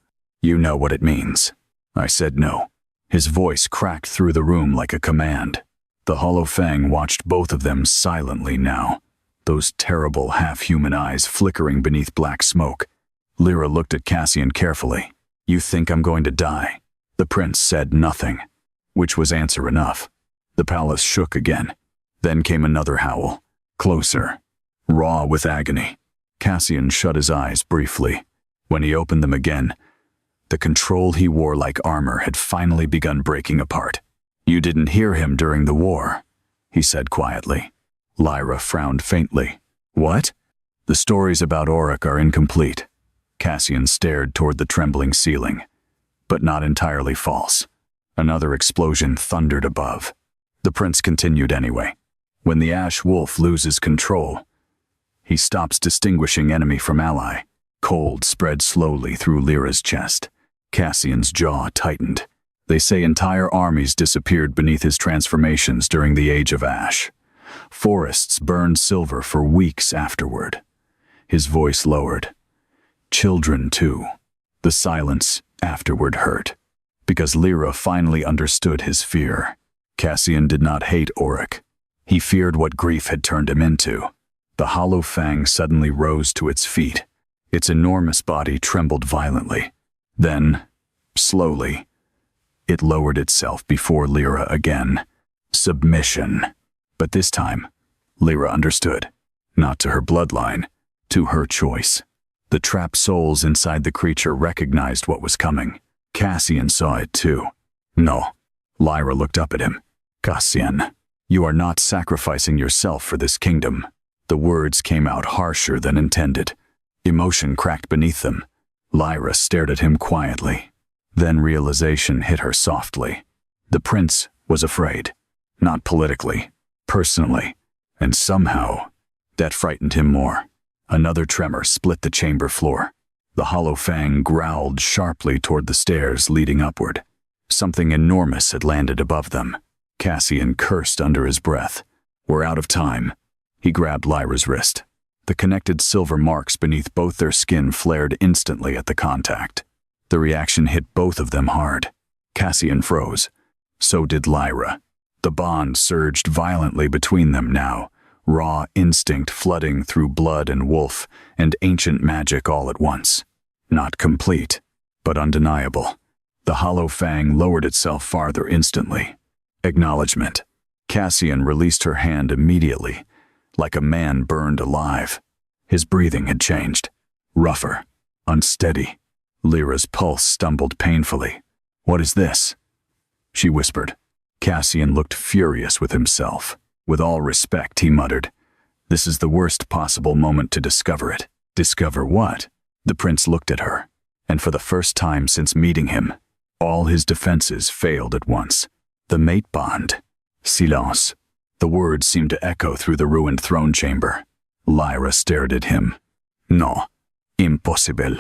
you know what it means. I said no. His voice cracked through the room like a command. The Hollow Fang watched both of them silently now, those terrible half-human eyes flickering beneath black smoke. Lyra looked at Cassian carefully. You think I'm going to die? The prince said nothing, which was answer enough. The palace shook again. Then came another howl, closer, raw with agony. Cassian shut his eyes briefly. When he opened them again, the control he wore like armor had finally begun breaking apart. You didn't hear him during the war, he said quietly. Lyra frowned faintly. What? The stories about Auric are incomplete. Cassian stared toward the trembling ceiling, but not entirely false. Another explosion thundered above. The prince continued anyway. When the Ash Wolf loses control, he stops distinguishing enemy from ally. Cold spread slowly through Lyra's chest. Cassian's jaw tightened. They say entire armies disappeared beneath his transformations during the Age of Ash. Forests burned silver for weeks afterward. His voice lowered. Children, too. The silence afterward hurt, because Lyra finally understood his fear. Cassian did not hate Auric. He feared what grief had turned him into. The Hollow Fang suddenly rose to its feet. Its enormous body trembled violently. Then, slowly, it lowered itself before Lyra again. Submission. But this time, Lyra understood. Not to her bloodline, to her choice. The trapped souls inside the creature recognized what was coming. Cassian saw it too. No. Lyra looked up at him. Cassian, you are not sacrificing yourself for this kingdom. The words came out harsher than intended. Emotion cracked beneath them. Lyra stared at him quietly. Then realization hit her softly. The prince was afraid. Not politically, personally. And somehow, that frightened him more. Another tremor split the chamber floor. The Hollow Fang growled sharply toward the stairs leading upward. Something enormous had landed above them. Cassian cursed under his breath. We're out of time. He grabbed Lyra's wrist. The connected silver marks beneath both their skin flared instantly at the contact. The reaction hit both of them hard. Cassian froze. So did Lyra. The bond surged violently between them now, raw instinct flooding through blood and wolf and ancient magic all at once. Not complete, but undeniable. The Hollow Fang lowered itself farther instantly. Acknowledgement. Cassian released her hand immediately, like a man burned alive. His breathing had changed. Rougher, unsteady. Lyra's pulse stumbled painfully. What is this? She whispered. Cassian looked furious with himself. With all respect, he muttered, this is the worst possible moment to discover it. Discover what? The prince looked at her, and for the first time since meeting him, all his defenses failed at once. The mate bond. Silence. The words seemed to echo through the ruined throne chamber. Lyra stared at him. No. Impossible.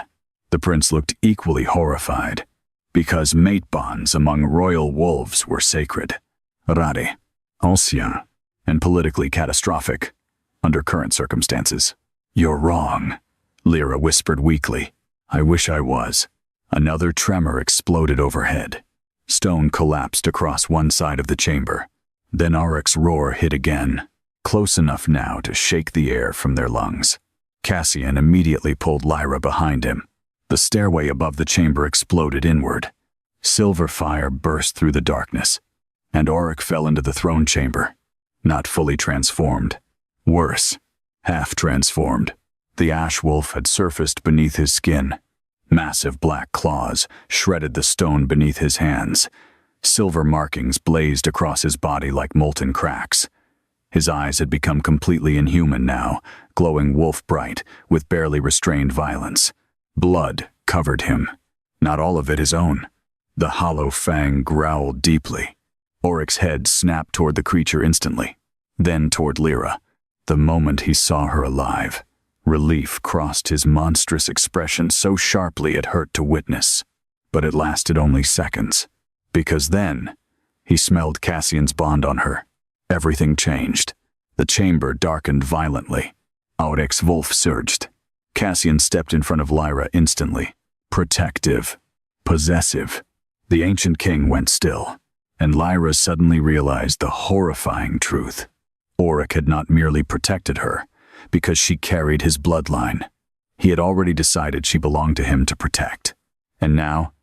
The prince looked equally horrified, because mate bonds among royal wolves were sacred. Rare. Ancien. And politically catastrophic, under current circumstances. You're wrong, Lyra whispered weakly. I wish I was. Another tremor exploded overhead. Stone collapsed across one side of the chamber. Then Auric's roar hit again, close enough now to shake the air from their lungs. Cassian immediately pulled Lyra behind him. The stairway above the chamber exploded inward. Silver fire burst through the darkness, and Auric fell into the throne chamber. Not fully transformed. Worse, half transformed. The Ash Wolf had surfaced beneath his skin. Massive black claws shredded the stone beneath his hands. Silver markings blazed across his body like molten cracks. His eyes had become completely inhuman now, glowing wolf-bright with barely restrained violence. Blood covered him. Not all of it his own. The Hollow Fang growled deeply. Auric's head snapped toward the creature instantly, then toward Lyra. The moment he saw her alive, relief crossed his monstrous expression so sharply it hurt to witness. But it lasted only seconds, because then he smelled Cassian's bond on her. Everything changed. The chamber darkened violently. Auric's wolf surged. Cassian stepped in front of Lyra instantly. Protective. Possessive. The ancient king went still, and Lyra suddenly realized the horrifying truth. Auric had not merely protected her, because she carried his bloodline. He had already decided she belonged to him to protect. And now,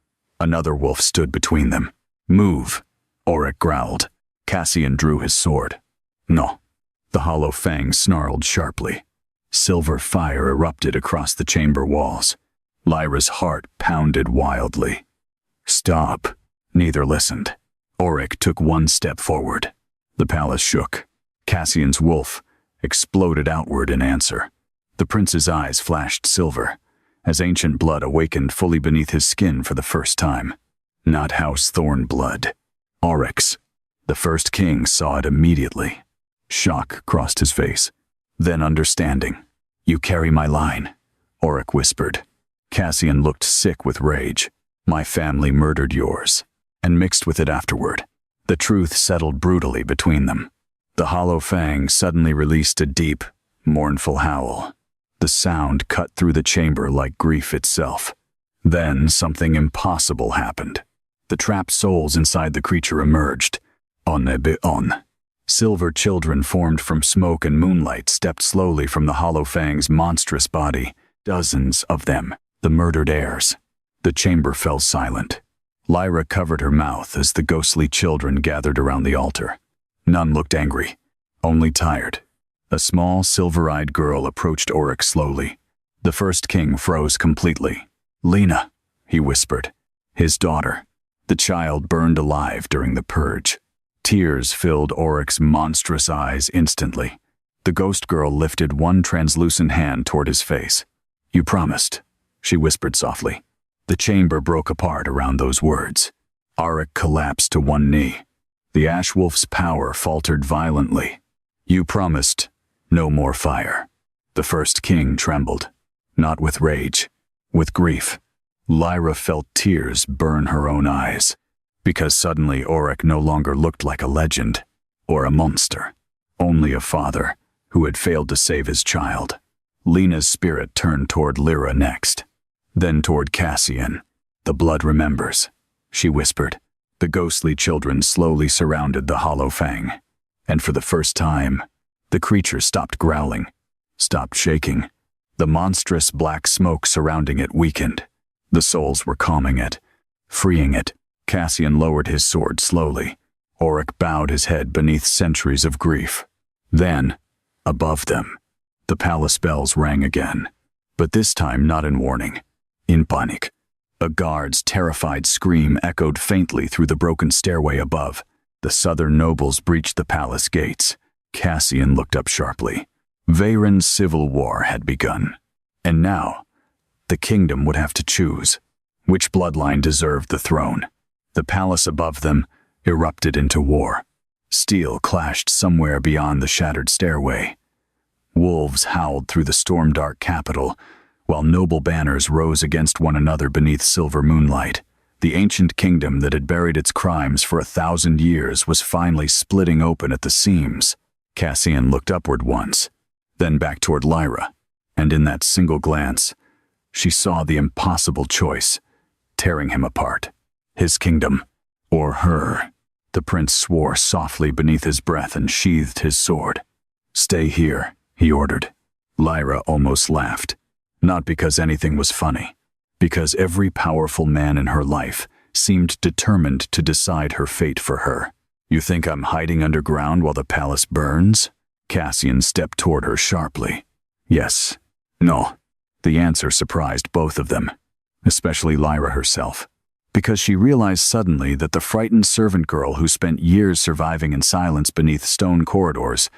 another wolf stood between them. "Move," Auric growled. Cassian drew his sword. "No." The hollow fangs snarled sharply. Silver fire erupted across the chamber walls. Lyra's heart pounded wildly. "Stop." Neither listened. Auric took one step forward. The palace shook. Cassian's wolf exploded outward in answer. The prince's eyes flashed silver, as ancient blood awakened fully beneath his skin for the first time. Not House Thorn blood. Auric's. The first king saw it immediately. Shock crossed his face. Then understanding. "You carry my line," Auric whispered. Cassian looked sick with rage. "My family murdered yours, and mixed with it afterward." The truth settled brutally between them. The hollow fang suddenly released a deep, mournful howl. The sound cut through the chamber like grief itself. Then something impossible happened. The trapped souls inside the creature emerged. On. Silver children formed from smoke and moonlight stepped slowly from the hollow fang's monstrous body. Dozens of them, the murdered heirs. The chamber fell silent. Lyra covered her mouth as the ghostly children gathered around the altar. None looked angry, only tired. A small, silver-eyed girl approached Auric slowly. The first king froze completely. "Lena," he whispered. His daughter. The child burned alive during the purge. Tears filled Auric's monstrous eyes instantly. The ghost girl lifted one translucent hand toward his face. "You promised," she whispered softly. The chamber broke apart around those words. Auric collapsed to one knee. The ash wolf's power faltered violently. "You promised no more fire." The first king trembled, not with rage, with grief. Lyra felt tears burn her own eyes, because suddenly Auric no longer looked like a legend or a monster, only a father who had failed to save his child. Lena's spirit turned toward Lyra next, then toward Cassian. "The blood remembers," she whispered. The ghostly children slowly surrounded the hollow fang, and for the first time, the creature stopped growling, stopped shaking. The monstrous black smoke surrounding it weakened. The souls were calming it, freeing it. Cassian lowered his sword slowly. Auric bowed his head beneath centuries of grief. Then, above them, the palace bells rang again, but this time not in warning, in panic. A guard's terrified scream echoed faintly through the broken stairway above. The southern nobles breached the palace gates. Cassian looked up sharply. Veyron's civil war had begun, and now, the kingdom would have to choose which bloodline deserved the throne. The palace above them erupted into war. Steel clashed somewhere beyond the shattered stairway. Wolves howled through the storm-dark capital, while noble banners rose against one another beneath silver moonlight. The ancient kingdom that had buried its crimes for 1,000 years was finally splitting open at the seams. Cassian looked upward once, then back toward Lyra, and in that single glance, she saw the impossible choice, tearing him apart. His kingdom, or her. The prince swore softly beneath his breath and sheathed his sword. "Stay here," he ordered. Lyra almost laughed, not because anything was funny, because every powerful man in her life seemed determined to decide her fate for her. "You think I'm hiding underground while the palace burns?" Cassian stepped toward her sharply. "Yes. No." The answer surprised both of them, especially Lyra herself, because she realized suddenly that the frightened servant girl who spent years surviving in silence beneath stone corridors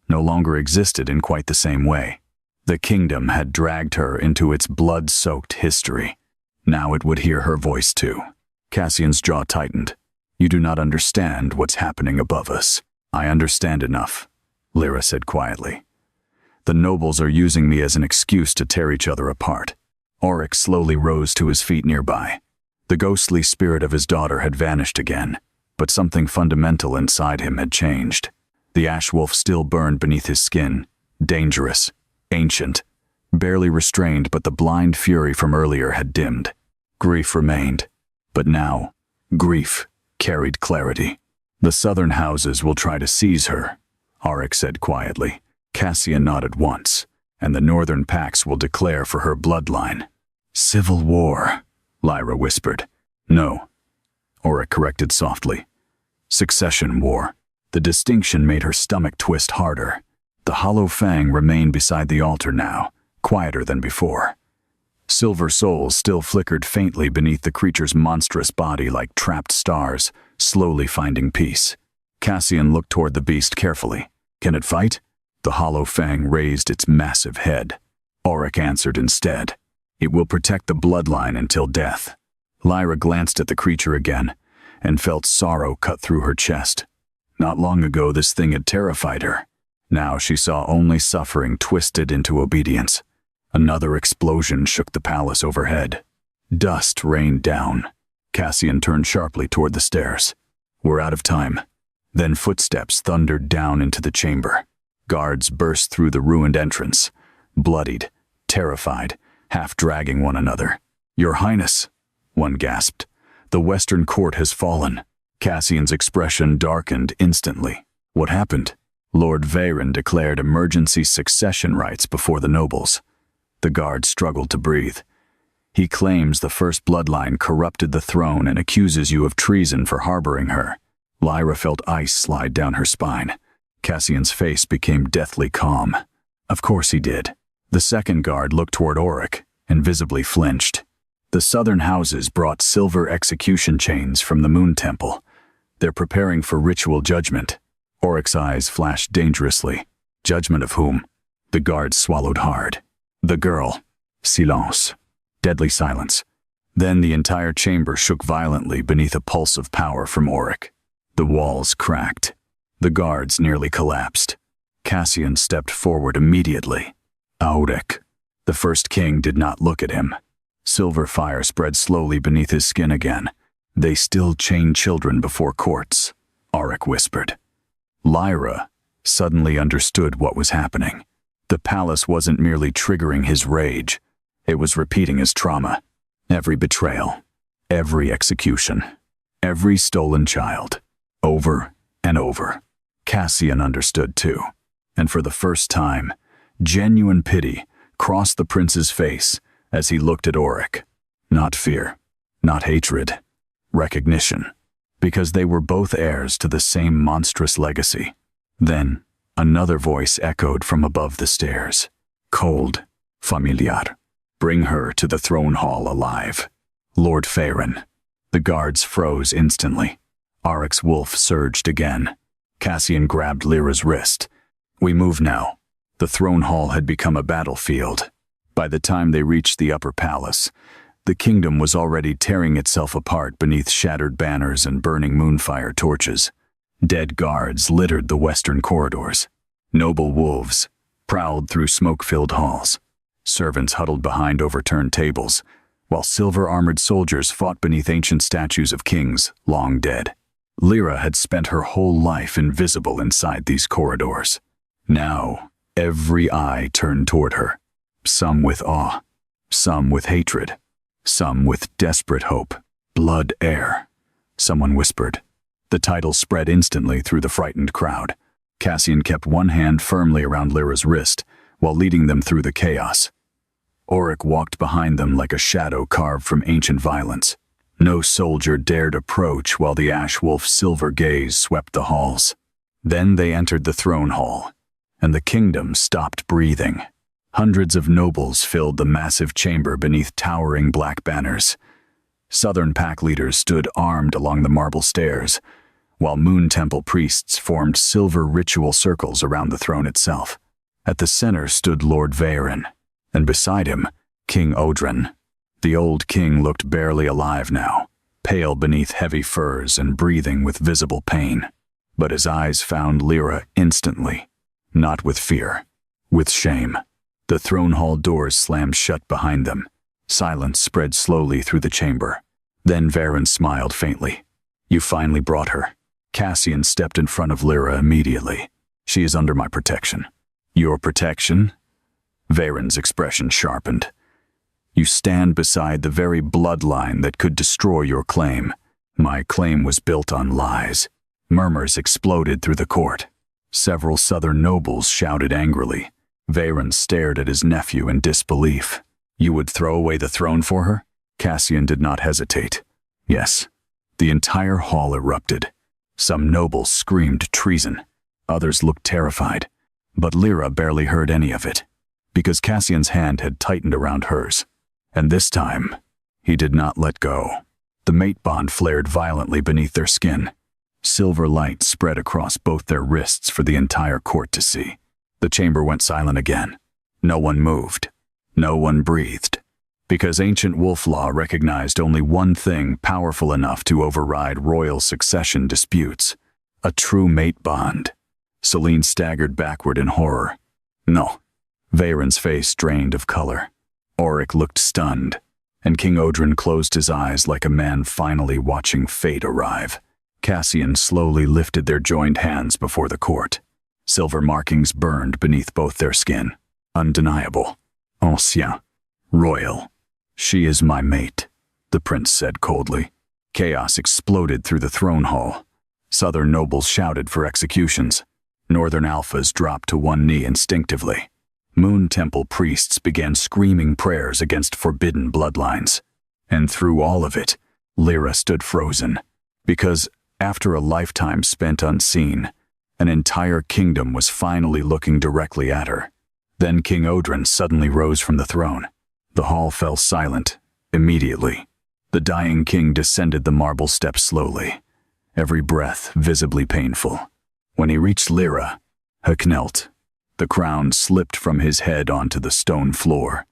no longer existed in quite the same way. The kingdom had dragged her into its blood-soaked history. Now it would hear her voice too. Cassian's jaw tightened. "You do not understand what's happening above us." "I understand enough," Lyra said quietly. "The nobles are using me as an excuse to tear each other apart." Auric slowly rose to his feet nearby. The ghostly spirit of his daughter had vanished again, but something fundamental inside him had changed. The ash wolf still burned beneath his skin, dangerous, ancient, barely restrained, but the blind fury from earlier had dimmed. Grief remained, but now, grief carried clarity. "The southern houses will try to seize her," Auric said quietly. Cassian nodded once, "and the northern packs will declare for her bloodline." "Civil war," Lyra whispered. "No," Auric corrected softly. "Succession war." The distinction made her stomach twist harder. The hollow fang remained beside the altar now, quieter than before. Silver souls still flickered faintly beneath the creature's monstrous body like trapped stars, slowly finding peace. Cassian looked toward the beast carefully. "Can it fight?" The hollow fang raised its massive head. Auric answered instead. "It will protect the bloodline until death." Lyra glanced at the creature again and felt sorrow cut through her chest. Not long ago this thing had terrified her. Now she saw only suffering twisted into obedience. Another explosion shook the palace overhead. Dust rained down. Cassian turned sharply toward the stairs. "We're out of time." Then footsteps thundered down into the chamber. Guards burst through the ruined entrance, bloodied, terrified, half dragging one another. "Your Highness," one gasped. "The Western Court has fallen." Cassian's expression darkened instantly. "What happened?" "Lord Veyron declared emergency succession rights before the nobles." The guard struggled to breathe. "He claims the first bloodline corrupted the throne and accuses you of treason for harboring her." Lyra felt ice slide down her spine. Cassian's face became deathly calm. "Of course he did." The second guard looked toward Auric and visibly flinched. "The southern houses brought silver execution chains from the Moon Temple. They're preparing for ritual judgment." Auric's eyes flashed dangerously. "Judgment of whom?" The guard swallowed hard. "The girl." Silence. Deadly silence. Then the entire chamber shook violently beneath a pulse of power from Auric. The walls cracked. The guards nearly collapsed. Cassian stepped forward immediately. "Auric." The first king did not look at him. Silver fire spread slowly beneath his skin again. "They still chain children before courts," Auric whispered. Lyra suddenly understood what was happening. The palace wasn't merely triggering his rage. It was repeating his trauma. Every betrayal, every execution, every stolen child. Over and over. Cassian understood too. And for the first time, genuine pity crossed the prince's face as he looked at Auric. Not fear, not hatred, recognition. Because they were both heirs to the same monstrous legacy. Then, another voice echoed from above the stairs. Cold, familiar. "Bring her to the throne hall alive." "Lord Veyron." The guards froze instantly. Auric's wolf surged again. Cassian grabbed Lyra's wrist. "We move now." The throne hall had become a battlefield. By the time they reached the upper palace, the kingdom was already tearing itself apart beneath shattered banners and burning moonfire torches. Dead guards littered the western corridors. Noble wolves prowled through smoke-filled halls. Servants huddled behind overturned tables, while silver-armored soldiers fought beneath ancient statues of kings long dead. Lyra had spent her whole life invisible inside these corridors. Now, every eye turned toward her, some with awe, some with hatred, some with desperate hope. "Blood heir," someone whispered. The title spread instantly through the frightened crowd. Cassian kept one hand firmly around Lyra's wrist, while leading them through the chaos. Auric walked behind them like a shadow carved from ancient violence. No soldier dared approach while the ash wolf's silver gaze swept the halls. Then they entered the throne hall, and the kingdom stopped breathing. Hundreds of nobles filled the massive chamber beneath towering black banners. Southern pack leaders stood armed along the marble stairs, while Moon Temple priests formed silver ritual circles around the throne itself. At the center stood Lord Veyron, and beside him, King Odrin. The old king looked barely alive now, pale beneath heavy furs and breathing with visible pain. But his eyes found Lyra instantly, not with fear, with shame. The throne hall doors slammed shut behind them. Silence spread slowly through the chamber. Then Veyron smiled faintly. "You finally brought her." Cassian stepped in front of Lyra immediately. "She is under my protection." "Your protection?" Veyron's expression sharpened. You stand beside the very bloodline that could destroy your claim. My claim was built on lies. Murmurs exploded through the court. Several southern nobles shouted angrily. Veyron stared at his nephew in disbelief. You would throw away the throne for her? Cassian did not hesitate. Yes. The entire hall erupted. Some nobles screamed treason. Others looked terrified. But Lyra barely heard any of it, because Cassian's hand had tightened around hers. And this time, he did not let go. The mate bond flared violently beneath their skin. Silver light spread across both their wrists for the entire court to see. The chamber went silent again. No one moved. No one breathed. Because ancient wolf law recognized only one thing powerful enough to override royal succession disputes: a true mate bond. Selene staggered backward in horror. No. Veyron's face drained of color. Auric looked stunned, and King Odrin closed his eyes like a man finally watching fate arrive. Cassian slowly lifted their joined hands before the court. Silver markings burned beneath both their skin. Undeniable. Ancien. Royal. She is my mate, the prince said coldly. Chaos exploded through the throne hall. Southern nobles shouted for executions. Northern alphas dropped to one knee instinctively. Moon Temple priests began screaming prayers against forbidden bloodlines. And through all of it, Lyra stood frozen. Because, after a lifetime spent unseen, an entire kingdom was finally looking directly at her. Then King Odrin suddenly rose from the throne. The hall fell silent, immediately. The dying king descended the marble steps slowly, every breath visibly painful. When he reached Lyra, he knelt. The crown slipped from his head onto the stone floor.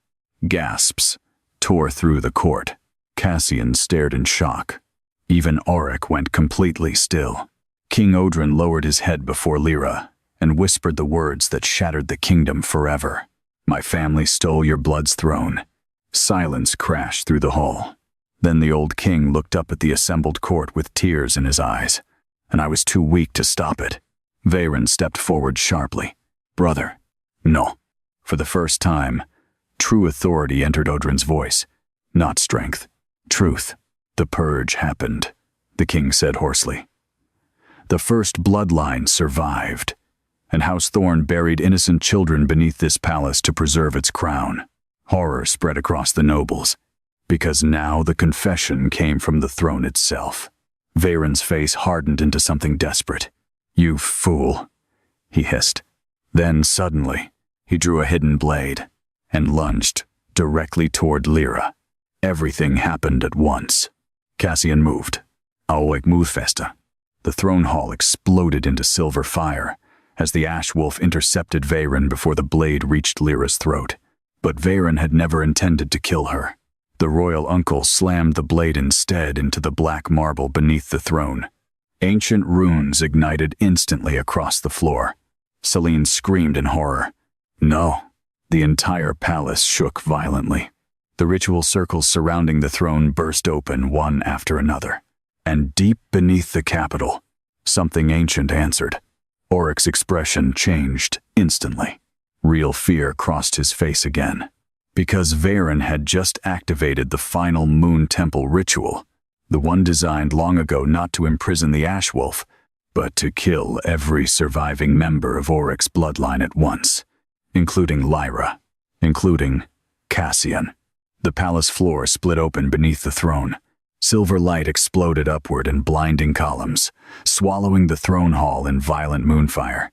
Gasps tore through the court. Cassian stared in shock. Even Auric went completely still. King Odrin lowered his head before Lyra and whispered the words that shattered the kingdom forever. My family stole your blood's throne. Silence crashed through the hall. Then the old king looked up at the assembled court with tears in his eyes, and I was too weak to stop it. Veyron stepped forward sharply. Brother. No. For the first time, true authority entered Odrin's voice. Not strength. Truth. The purge happened, the king said hoarsely. The first bloodline survived, and House Thorn buried innocent children beneath this palace to preserve its crown. Horror spread across the nobles, because now the confession came from the throne itself. Veyron's face hardened into something desperate. You fool, he hissed. Then suddenly, he drew a hidden blade and lunged directly toward Lyra. Everything happened at once. Cassian moved. Awake Moodfesta. The throne hall exploded into silver fire as the ash wolf intercepted Veyron before the blade reached Lyra's throat. But Veyron had never intended to kill her. The royal uncle slammed the blade instead into the black marble beneath the throne. Ancient runes ignited instantly across the floor. Selene screamed in horror. No. The entire palace shook violently. The ritual circles surrounding the throne burst open one after another. And deep beneath the capital, something ancient answered. Auric's expression changed instantly. Real fear crossed his face again. Because Veyron had just activated the final Moon Temple ritual, the one designed long ago not to imprison the Ash Wolf, but to kill every surviving member of Auric's bloodline at once, including Lyra, including Cassian. The palace floor split open beneath the throne. Silver light exploded upward in blinding columns, swallowing the throne hall in violent moonfire.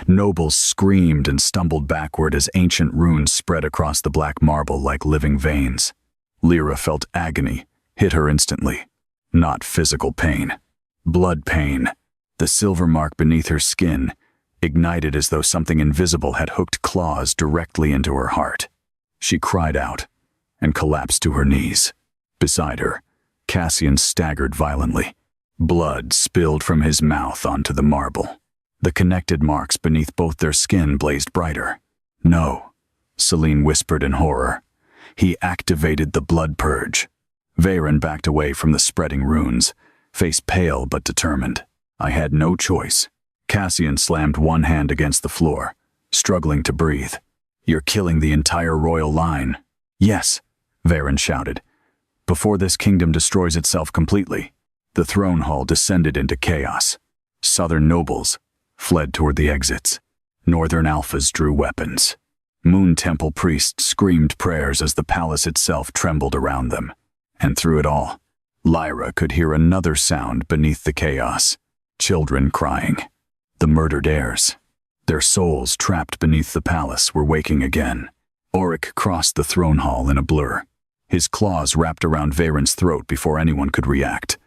Nobles screamed and stumbled backward as ancient runes spread across the black marble like living veins. Lyra felt agony hit her instantly. Not physical pain. Blood pain. The silver mark beneath her skin ignited as though something invisible had hooked claws directly into her heart. She cried out and collapsed to her knees. Beside her, Cassian staggered violently. Blood spilled from his mouth onto the marble. The connected marks beneath both their skin blazed brighter. No, Selene whispered in horror. He activated the blood purge. Veyron backed away from the spreading runes, face pale but determined. I had no choice. Cassian slammed one hand against the floor, struggling to breathe. You're killing the entire royal line. Yes, Varen shouted. Before this kingdom destroys itself completely. The throne hall descended into chaos. Southern nobles fled toward the exits. Northern alphas drew weapons. Moon Temple priests screamed prayers as the palace itself trembled around them. And through it all, Lyra could hear another sound beneath the chaos. Children crying. The murdered heirs. Their souls trapped beneath the palace were waking again. Auric crossed the throne hall in a blur. His claws wrapped around Varen's throat before anyone could react.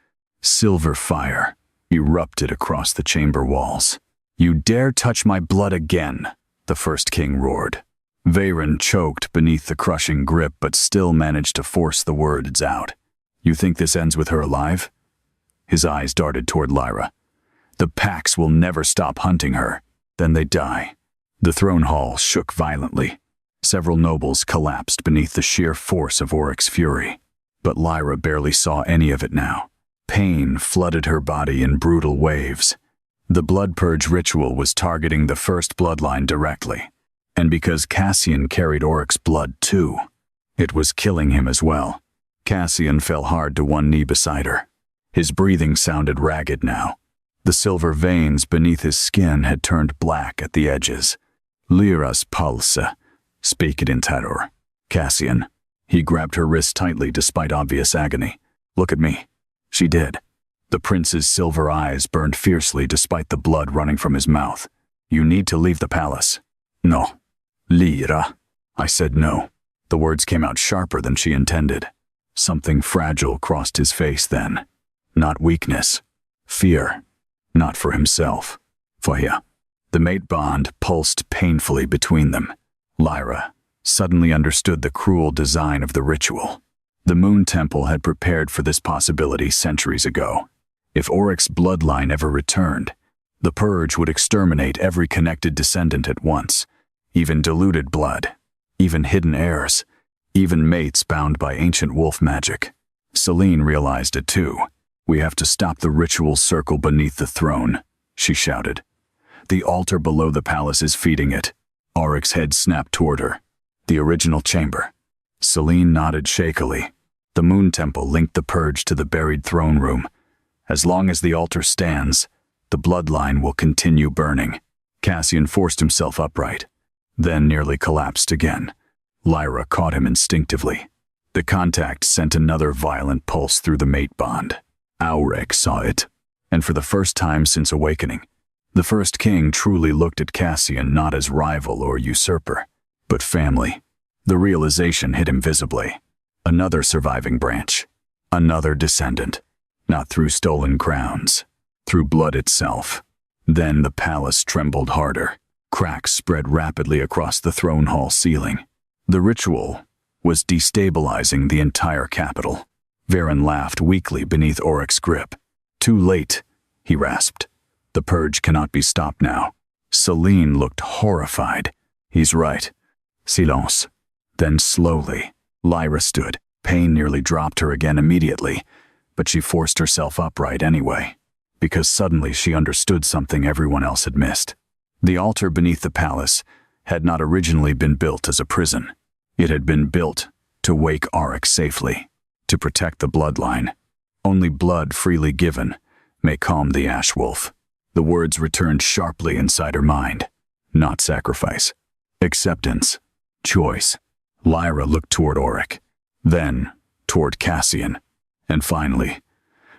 Silver fire erupted across the chamber walls. "You dare touch my blood again," the first king roared. Varen choked beneath the crushing grip but still managed to force the words out. "You think this ends with her alive?" His eyes darted toward Lyra. "The Pax will never stop hunting her. Then they die." The throne hall shook violently. Several nobles collapsed beneath the sheer force of Auric's fury. But Lyra barely saw any of it now. Pain flooded her body in brutal waves. The blood purge ritual was targeting the first bloodline directly. And because Cassian carried Auric's blood too, it was killing him as well. Cassian fell hard to one knee beside her. His breathing sounded ragged now. The silver veins beneath his skin had turned black at the edges. "Lyra's pulse, speak it in terror." "Cassian." He grabbed her wrist tightly despite obvious agony. "Look at me." She did. The prince's silver eyes burned fiercely despite the blood running from his mouth. "You need to leave the palace." "No." "Lyra." I said no. The words came out sharper than she intended. Something fragile crossed his face then. Not weakness. Fear. Not for himself. For her. The mate bond pulsed painfully between them. Lyra suddenly understood the cruel design of the ritual. The Moon Temple had prepared for this possibility centuries ago. If Auric's bloodline ever returned, the purge would exterminate every connected descendant at once, even diluted blood, even hidden heirs, even mates bound by ancient wolf magic. Selene realized it too. "We have to stop the ritual circle beneath the throne," she shouted. "The altar below the palace is feeding it." Auric's head snapped toward her. "The original chamber." Selene nodded shakily. The Moon Temple linked the purge to the buried throne room. As long as the altar stands, the bloodline will continue burning. Cassian forced himself upright, then nearly collapsed again. Lyra caught him instinctively. The contact sent another violent pulse through the mate bond. Auric saw it, and for the first time since awakening, the first king truly looked at Cassian not as rival or usurper, but family. The realization hit him visibly. Another surviving branch. Another descendant. Not through stolen crowns. Through blood itself. Then the palace trembled harder. Cracks spread rapidly across the throne hall ceiling. The ritual was destabilizing the entire capital. Varen laughed weakly beneath Auric's grip. "Too late," he rasped. "The purge cannot be stopped now." Selene looked horrified. "He's right." Silence. Then slowly, Lyra stood. Pain nearly dropped her again immediately, but she forced herself upright anyway, because suddenly she understood something everyone else had missed. The altar beneath the palace had not originally been built as a prison. It had been built to wake Auric safely, to protect the bloodline. Only blood freely given may calm the ash wolf. The words returned sharply inside her mind. Not sacrifice. Acceptance. Choice. Lyra looked toward Auric, then toward Cassian, and finally,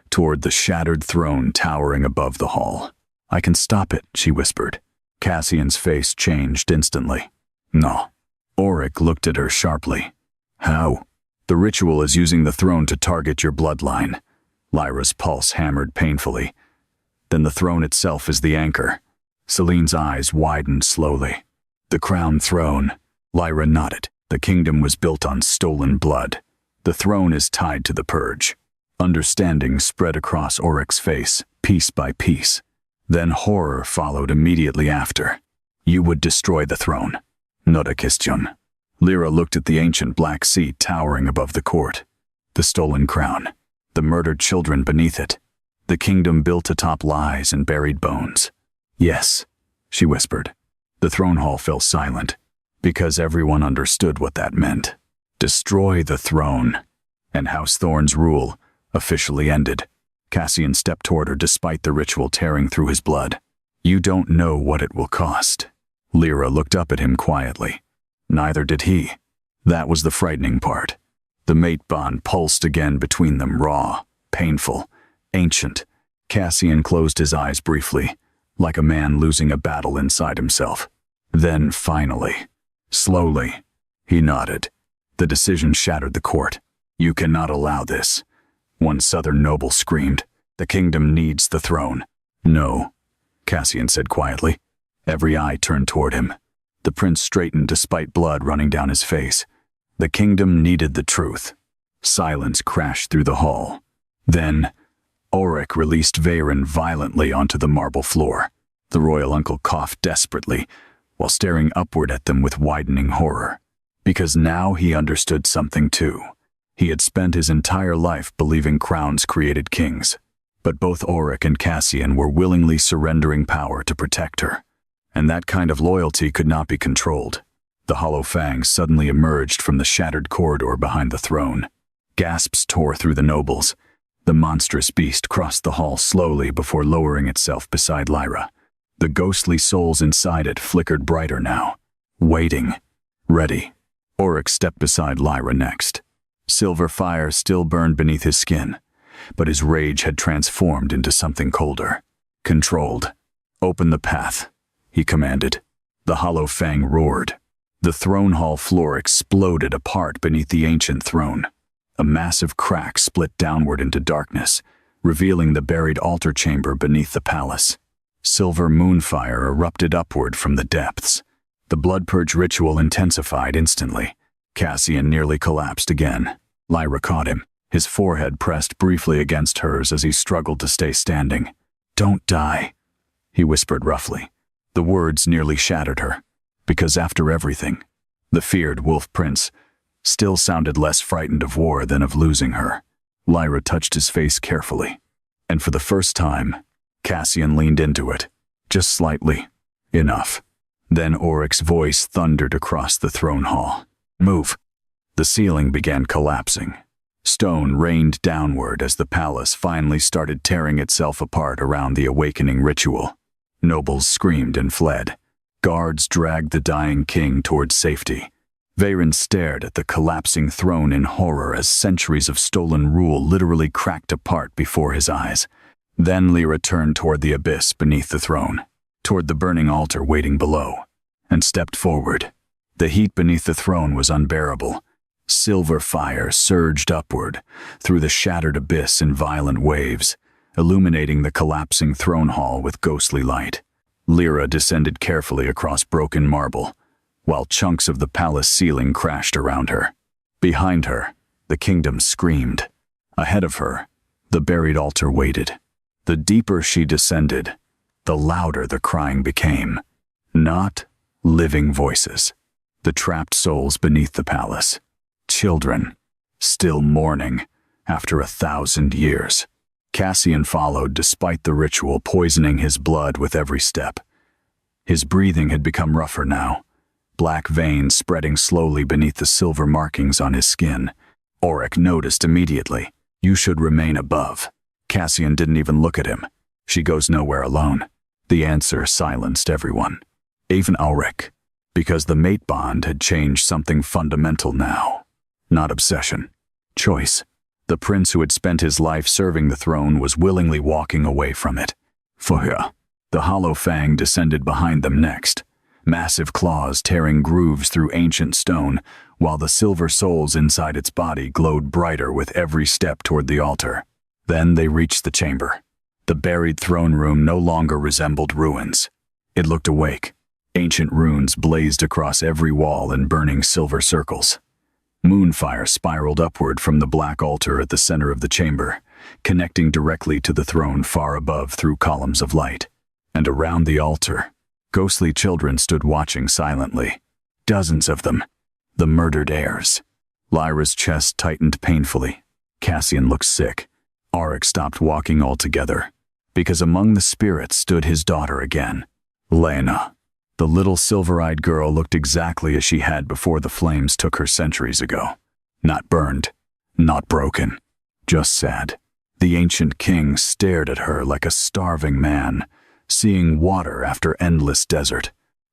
toward the shattered throne towering above the hall. "I can stop it," she whispered. Cassian's face changed instantly. "No." Auric looked at her sharply. "How?" "The ritual is using the throne to target your bloodline." Lyra's pulse hammered painfully. "Then the throne itself is the anchor." Selene's eyes widened slowly. "The crown throne." Lyra nodded. "The kingdom was built on stolen blood. The throne is tied to the purge." Understanding spread across Auric's face, piece by piece. Then horror followed immediately after. "You would destroy the throne." "Not a question." Lyra looked at the ancient black seat towering above the court. The stolen crown. The murdered children beneath it. The kingdom built atop lies and buried bones. "Yes," she whispered. The throne hall fell silent. because everyone understood what that meant. Destroy the throne, and House Thorn's rule officially ended. Cassian stepped toward her despite the ritual tearing through his blood. You don't know what it will cost. Lyra looked up at him quietly. Neither did he. That was the frightening part. The mate bond pulsed again between them, raw, painful, ancient. Cassian closed his eyes briefly, like a man losing a battle inside himself. Then finally, slowly, he nodded. The decision shattered the court. You cannot allow this. One southern noble screamed. The kingdom needs the throne. No, Cassian said quietly. Every eye turned toward him. The prince straightened despite blood running down his face. The kingdom needed the truth. Silence crashed through the hall. Then, Auric released Veyron violently onto the marble floor. The royal uncle coughed desperately, while staring upward at them with widening horror. Because now he understood something too. He had spent his entire life believing crowns created kings. But both Auric and Cassian were willingly surrendering power to protect her. And that kind of loyalty could not be controlled. The hollow fangs suddenly emerged from the shattered corridor behind the throne. Gasps tore through the nobles. The monstrous beast crossed the hall slowly before lowering itself beside Lyra. The ghostly souls inside it flickered brighter now. Waiting. Ready. Auric stepped beside Lyra next. Silver fire still burned beneath his skin, but his rage had transformed into something colder. Controlled. Open the path, he commanded. The hollow fang roared. The throne hall floor exploded apart beneath the ancient throne. A massive crack split downward into darkness, revealing the buried altar chamber beneath the palace. Silver moonfire erupted upward from the depths. The blood purge ritual intensified instantly. Cassian nearly collapsed again. Lyra caught him, his forehead pressed briefly against hers as he struggled to stay standing. Don't die, he whispered roughly. The words nearly shattered her, because after everything, the feared wolf prince still sounded less frightened of war than of losing her. Lyra touched his face carefully, and for the first time, Cassian leaned into it, just slightly. Enough. Then Auric's voice thundered across the throne hall. Move. The ceiling began collapsing. Stone rained downward as the palace finally started tearing itself apart around the awakening ritual. Nobles screamed and fled. Guards dragged the dying king towards safety. Veyron stared at the collapsing throne in horror as centuries of stolen rule literally cracked apart before his eyes. Then Lyra turned toward the abyss beneath the throne, toward the burning altar waiting below, and stepped forward. The heat beneath the throne was unbearable. Silver fire surged upward through the shattered abyss in violent waves, illuminating the collapsing throne hall with ghostly light. Lyra descended carefully across broken marble, while chunks of the palace ceiling crashed around her. Behind her, the kingdom screamed. Ahead of her, the buried altar waited. The deeper she descended, the louder the crying became. Not living voices. The trapped souls beneath the palace. Children, still mourning after 1,000 years. Cassian followed despite the ritual poisoning his blood with every step. His breathing had become rougher now, black veins spreading slowly beneath the silver markings on his skin. Auric noticed immediately. You should remain above. Cassian didn't even look at him. She goes nowhere alone. The answer silenced everyone. Even Auric, because the mate bond had changed something fundamental now. Not obsession. Choice. The prince who had spent his life serving the throne was willingly walking away from it. Fuhya. The hollow fang descended behind them next, massive claws tearing grooves through ancient stone, while the silver souls inside its body glowed brighter with every step toward the altar. Then they reached the chamber. The buried throne room no longer resembled ruins. It looked awake. Ancient runes blazed across every wall in burning silver circles. Moonfire spiraled upward from the black altar at the center of the chamber, connecting directly to the throne far above through columns of light. And around the altar, ghostly children stood watching silently. Dozens of them. The murdered heirs. Lyra's chest tightened painfully. Cassian looked sick. Auric stopped walking altogether, because among the spirits stood his daughter again, Lena. The little silver-eyed girl looked exactly as she had before the flames took her centuries ago. Not burned, not broken, just sad. The ancient king stared at her like a starving man, seeing water after endless desert.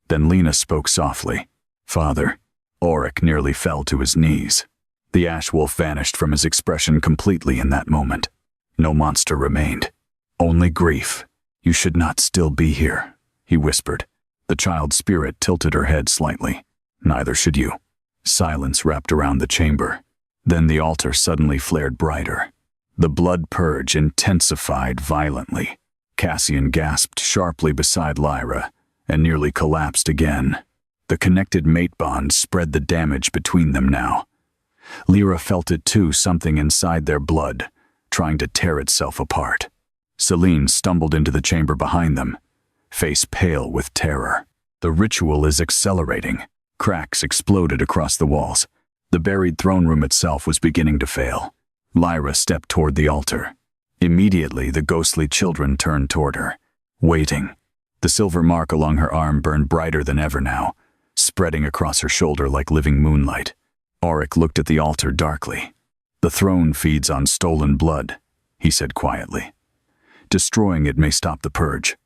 Then Lena spoke softly. "Father." Auric nearly fell to his knees. The ash wolf vanished from his expression completely in that moment. No monster remained. Only grief. "You should not still be here," he whispered. The child's spirit tilted her head slightly. "Neither should you." Silence wrapped around the chamber. Then the altar suddenly flared brighter. The blood purge intensified violently. Cassian gasped sharply beside Lyra and nearly collapsed again. The connected mate bond spread the damage between them now. Lyra felt it too, something inside their blood, trying to tear itself apart. Celine stumbled into the chamber behind them, face pale with terror. The ritual is accelerating. Cracks exploded across the walls. The buried throne room itself was beginning to fail. Lyra stepped toward the altar. Immediately, the ghostly children turned toward her, waiting. The silver mark along her arm burned brighter than ever now, spreading across her shoulder like living moonlight. Auric looked at the altar darkly. "The throne feeds on stolen blood," he said quietly. "Destroying it may stop the purge."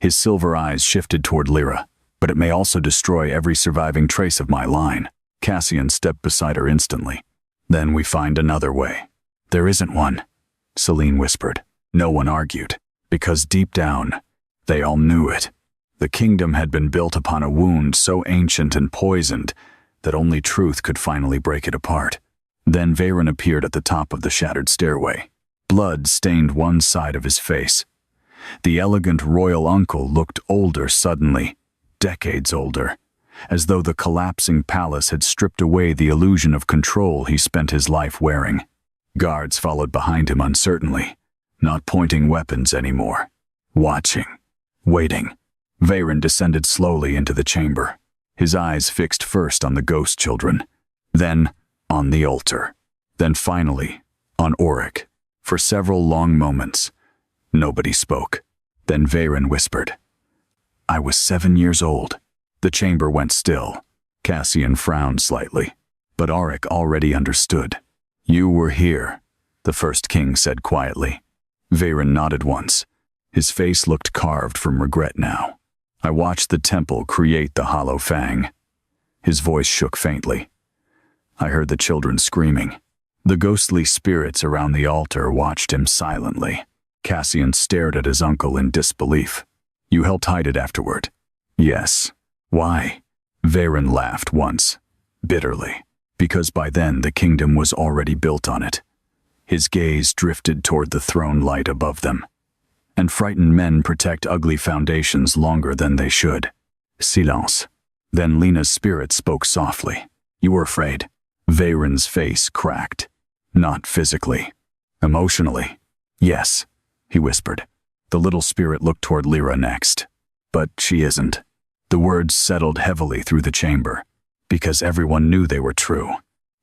His silver eyes shifted toward Lyra. "But it may also destroy every surviving trace of my line." Cassian stepped beside her instantly. "Then we find another way." "There isn't one," Celine whispered. No one argued, because deep down, they all knew it. The kingdom had been built upon a wound so ancient and poisoned that only truth could finally break it apart. Then Veyron appeared at the top of the shattered stairway. Blood stained one side of his face. The elegant royal uncle looked older suddenly, decades older, as though the collapsing palace had stripped away the illusion of control he spent his life wearing. Guards followed behind him uncertainly, not pointing weapons anymore. Watching, waiting. Veyron descended slowly into the chamber, his eyes fixed first on the ghost children, then on the altar, then finally on Auric. For several long moments, nobody spoke. Then Veyron whispered, "I was 7 years old." The chamber went still. Cassian frowned slightly, but Auric already understood. "You were here," the first king said quietly. Veyron nodded once. His face looked carved from regret now. "I watched the temple create the hollow fang." His voice shook faintly. "I heard the children screaming." The ghostly spirits around the altar watched him silently. Cassian stared at his uncle in disbelief. "You helped hide it afterward?" "Yes." "Why?" Veyron laughed once, bitterly. "Because by then the kingdom was already built on it." His gaze drifted toward the throne light above them. "And frightened men protect ugly foundations longer than they should." Silence. Then Lena's spirit spoke softly. "You were afraid." Veyron's face cracked. "Not physically. Emotionally." "Yes," he whispered. The little spirit looked toward Lyra next. "But she isn't." The words settled heavily through the chamber, because everyone knew they were true.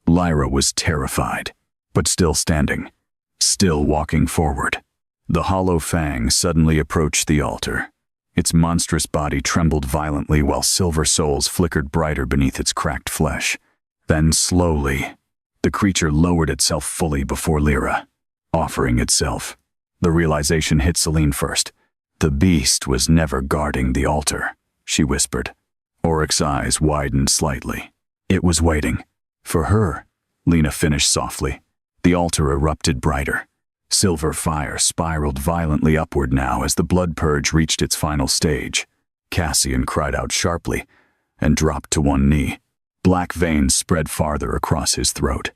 Lyra was terrified, but still standing, still walking forward. The hollow fang suddenly approached the altar. Its monstrous body trembled violently while silver souls flickered brighter beneath its cracked flesh. Then slowly, the creature lowered itself fully before Lyra, offering itself. The realization hit Celine first. The beast was never guarding the altar, she whispered. Auric's eyes widened slightly. It was waiting. For her, Lena finished softly. The altar erupted brighter. Silver fire spiraled violently upward now as the blood purge reached its final stage. Cassian cried out sharply and dropped to one knee. Black veins spread farther across his throat.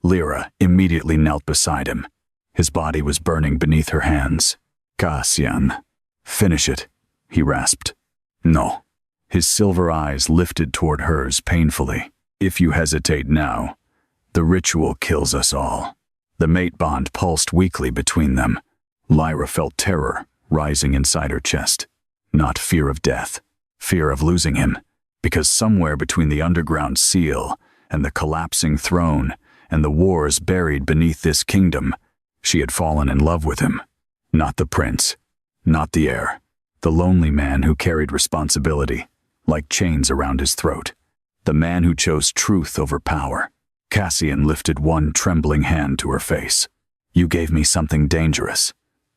Lyra immediately knelt beside him. His body was burning beneath her hands. "Cassian, finish it," he rasped. "No." His silver eyes lifted toward hers painfully. "If you hesitate now, the ritual kills us all." The mate bond pulsed weakly between them. Lyra felt terror rising inside her chest. Not fear of death, fear of losing him. Because somewhere between the underground seal and the collapsing throne and the wars buried beneath this kingdom, she had fallen in love with him. Not the prince, not the heir, the lonely man who carried responsibility. like chains around his throat. The man who chose truth over power. Cassian lifted one trembling hand to her face. "You gave me something dangerous,"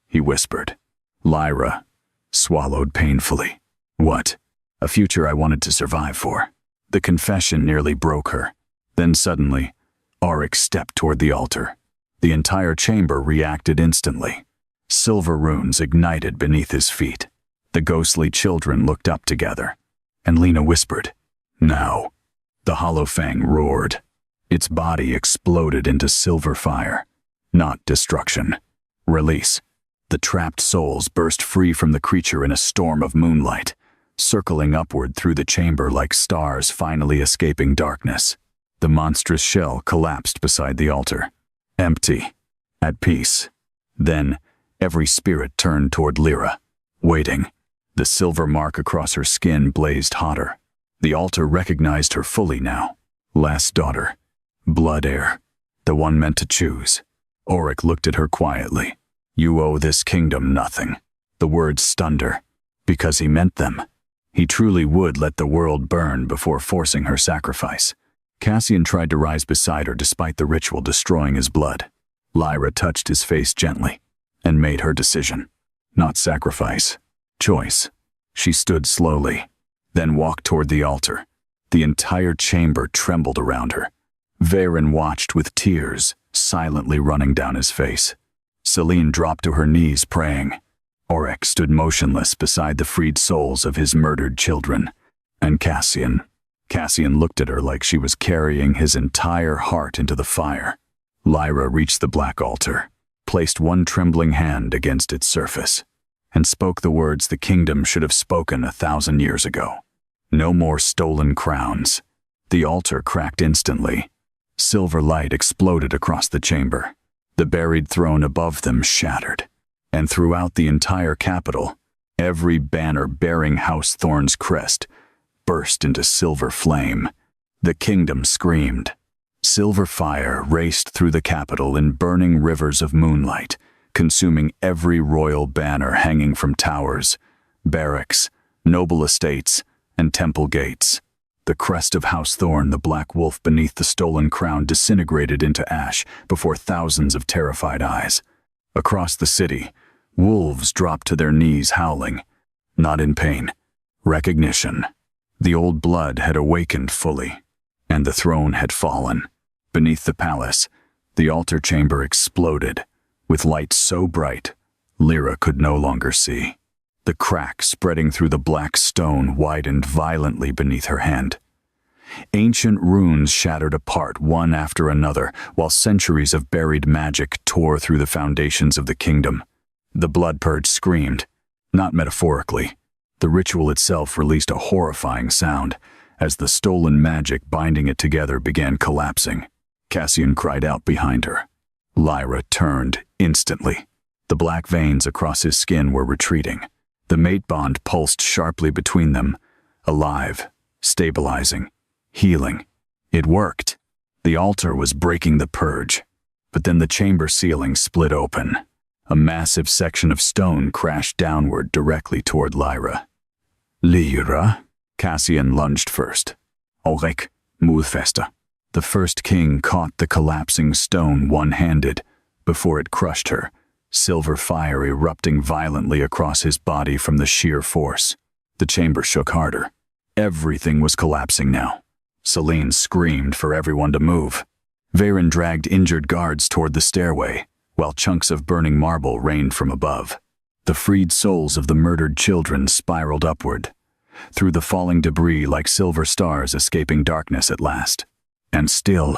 he whispered. Lyra swallowed painfully. "What?" "A future I wanted to survive for." The confession nearly broke her. Then suddenly, Auric stepped toward the altar. The entire chamber reacted instantly. Silver runes ignited beneath his feet. The ghostly children looked up together, and Lena whispered, "Now." The hollow fang roared. Its body exploded into silver fire. Not destruction. Release. The trapped souls burst free from the creature in a storm of moonlight, circling upward through the chamber like stars finally escaping darkness. The monstrous shell collapsed beside the altar. Empty. At peace. Then, every spirit turned toward Lyra, waiting. The silver mark across her skin blazed hotter. The altar recognized her fully now. Last daughter. Blood heir. The one meant to choose. Auric looked at her quietly. "You owe this kingdom nothing." The words stunned her, because he meant them. He truly would let the world burn before forcing her sacrifice. Cassian tried to rise beside her despite the ritual destroying his blood. Lyra touched his face gently and made her decision. Not sacrifice. Choice. She stood slowly, then walked toward the altar. The entire chamber trembled around her. Varen watched with tears silently running down his face. Selene dropped to her knees praying. Auric stood motionless beside the freed souls of his murdered children. And Cassian looked at her like she was carrying his entire heart into the fire. Lyra reached the black altar, placed one trembling hand against its surface, and spoke the words the kingdom should have spoken 1,000 years ago. No more stolen crowns. The altar cracked instantly. Silver light exploded across the chamber. The buried throne above them shattered. And throughout the entire capital, every banner bearing House Thorn's crest burst into silver flame. The kingdom screamed. Silver fire raced through the capital in burning rivers of moonlight, consuming every royal banner hanging from towers, barracks, noble estates, and temple gates. The crest of House Thorn, the black wolf beneath the stolen crown, disintegrated into ash before thousands of terrified eyes. Across the city, wolves dropped to their knees howling, not in pain, recognition. The old blood had awakened fully, and the throne had fallen. Beneath the palace, the altar chamber exploded, with light so bright, Lyra could no longer see. The crack spreading through the black stone widened violently beneath her hand. Ancient runes shattered apart one after another, while centuries of buried magic tore through the foundations of the kingdom. The blood purge screamed, not metaphorically. The ritual itself released a horrifying sound, as the stolen magic binding it together began collapsing. Cassian cried out behind her. Lyra turned instantly. The black veins across his skin were retreating. The mate bond pulsed sharply between them, alive, stabilizing, healing. It worked. The altar was breaking the purge. But then the chamber ceiling split open. A massive section of stone crashed downward directly toward Lyra. Lyra? Cassian lunged first. Auric, Moodfesta. The first king caught the collapsing stone one-handed before it crushed her, silver fire erupting violently across his body from the sheer force. The chamber shook harder. Everything was collapsing now. Selene screamed for everyone to move. Varen dragged injured guards toward the stairway, while chunks of burning marble rained from above. The freed souls of the murdered children spiraled upward, through the falling debris like silver stars escaping darkness at last. And still,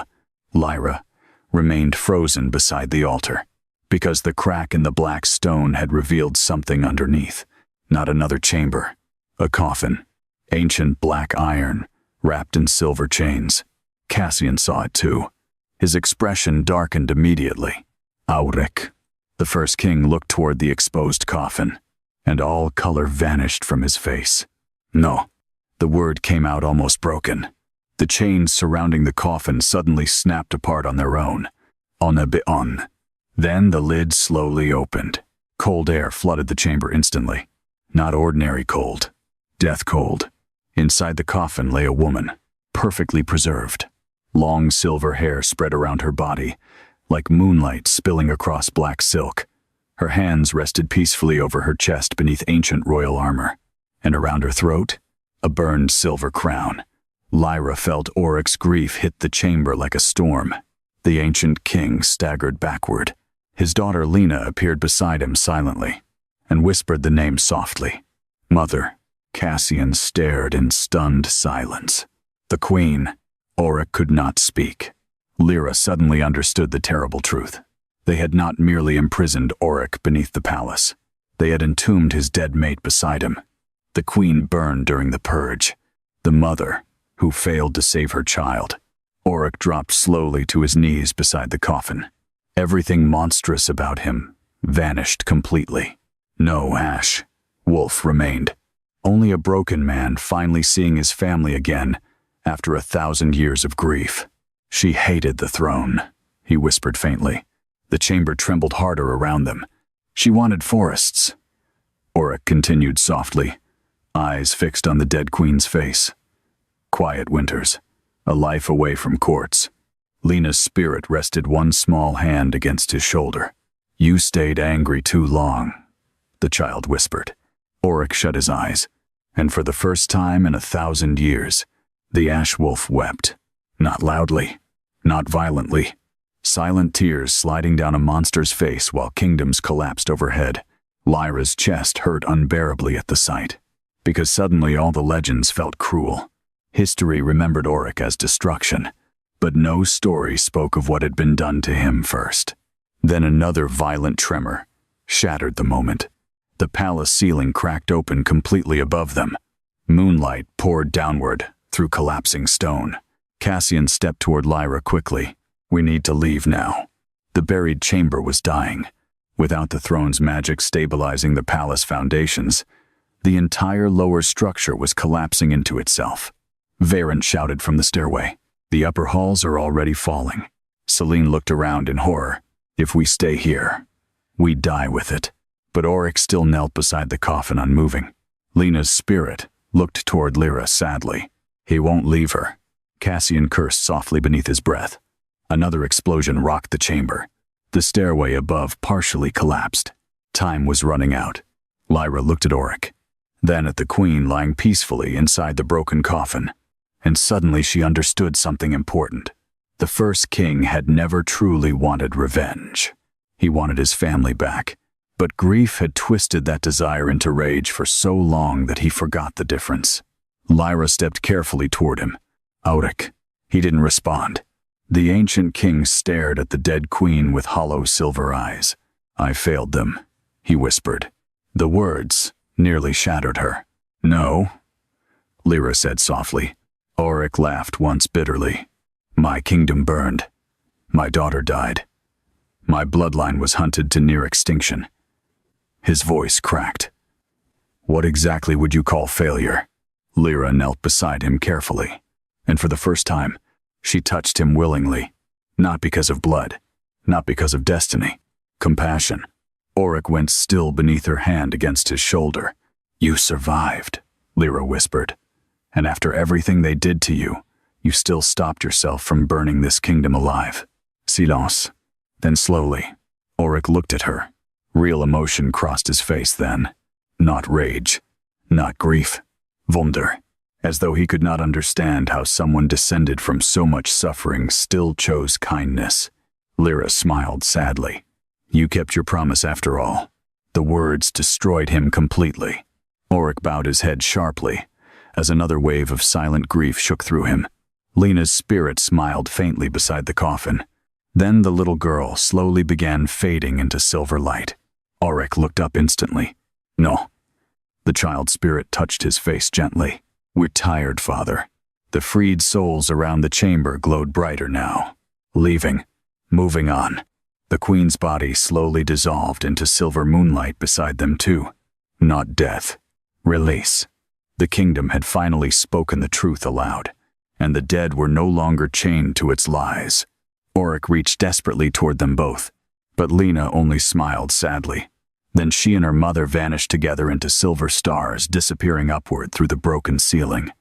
Lyra remained frozen beside the altar, because the crack in the black stone had revealed something underneath. Not another chamber. A coffin. Ancient black iron, wrapped in silver chains. Cassian saw it too. His expression darkened immediately. Auric. The first king looked toward the exposed coffin, and all color vanished from his face. No. The word came out almost broken. The chains surrounding the coffin suddenly snapped apart on their own. On. Then the lid slowly opened. Cold air flooded the chamber instantly. Not ordinary cold. Death cold. Inside the coffin lay a woman, perfectly preserved. Long silver hair spread around her body, like moonlight spilling across black silk. Her hands rested peacefully over her chest beneath ancient royal armor, and around her throat, a burned silver crown. Lyra felt Oryx's grief hit the chamber like a storm. The ancient king staggered backward. His daughter Lena appeared beside him silently, and whispered the name softly. Mother. Cassian stared in stunned silence. The queen. Oryx could not speak. Lyra suddenly understood the terrible truth. They had not merely imprisoned Oryx beneath the palace. They had entombed his dead mate beside him. The queen burned during the purge. The mother, who failed to save her child. Oryx dropped slowly to his knees beside the coffin. Everything monstrous about him vanished completely. No Ash, Wolf remained. Only a broken man finally seeing his family again after 1,000 years of grief. She hated the throne, he whispered faintly. The chamber trembled harder around them. She wanted forests. Oryx continued softly, eyes fixed on the dead queen's face. Quiet winters, a life away from courts. Lena's spirit rested one small hand against his shoulder. You stayed angry too long, the child whispered. Oryx shut his eyes, and for the first time in 1,000 years, the Ash Wolf wept. Not loudly, not violently. Silent tears sliding down a monster's face while kingdoms collapsed overhead. Lyra's chest hurt unbearably at the sight, because suddenly all the legends felt cruel. History remembered Oryx as destruction, but no story spoke of what had been done to him first. Then another violent tremor shattered the moment. The palace ceiling cracked open completely above them. Moonlight poured downward through collapsing stone. Cassian stepped toward Lyra quickly. We need to leave now. The buried chamber was dying. Without the throne's magic stabilizing the palace foundations, the entire lower structure was collapsing into itself. Varent shouted from the stairway. The upper halls are already falling. Celine looked around in horror. If we stay here, we die with it. But Oryx still knelt beside the coffin unmoving. Lena's spirit looked toward Lyra sadly. He won't leave her. Cassian cursed softly beneath his breath. Another explosion rocked the chamber. The stairway above partially collapsed. Time was running out. Lyra looked at Oryx, then at the queen lying peacefully inside the broken coffin, and suddenly she understood something important. The first king had never truly wanted revenge. He wanted his family back, but grief had twisted that desire into rage for so long that he forgot the difference. Lyra stepped carefully toward him. Oryx. He didn't respond. The ancient king stared at the dead queen with hollow silver eyes. I failed them, he whispered. The words nearly shattered her. No, Lyra said softly. Oryx laughed once bitterly. My kingdom burned. My daughter died. My bloodline was hunted to near extinction. His voice cracked. What exactly would you call failure? Lyra knelt beside him carefully, and for the first time, she touched him willingly, not because of blood, not because of destiny, compassion. Oryx went still beneath her hand against his shoulder. You survived, Lyra whispered, and after everything they did to you, you still stopped yourself from burning this kingdom alive. Silence. Then slowly, Oryx looked at her. Real emotion crossed his face then. Not rage, not grief. Wonder. As though he could not understand how someone descended from so much suffering still chose kindness. Lyra smiled sadly. You kept your promise after all. The words destroyed him completely. Oryx bowed his head sharply, as another wave of silent grief shook through him. Lena's spirit smiled faintly beside the coffin. Then the little girl slowly began fading into silver light. Oryx looked up instantly. No. The child's spirit touched his face gently. We're tired, Father. The freed souls around the chamber glowed brighter now. Leaving. Moving on. The queen's body slowly dissolved into silver moonlight beside them too. Not death. Release. The kingdom had finally spoken the truth aloud, and the dead were no longer chained to its lies. Oryx reached desperately toward them both, but Lena only smiled sadly. Then she and her mother vanished together into silver stars, disappearing upward through the broken ceiling.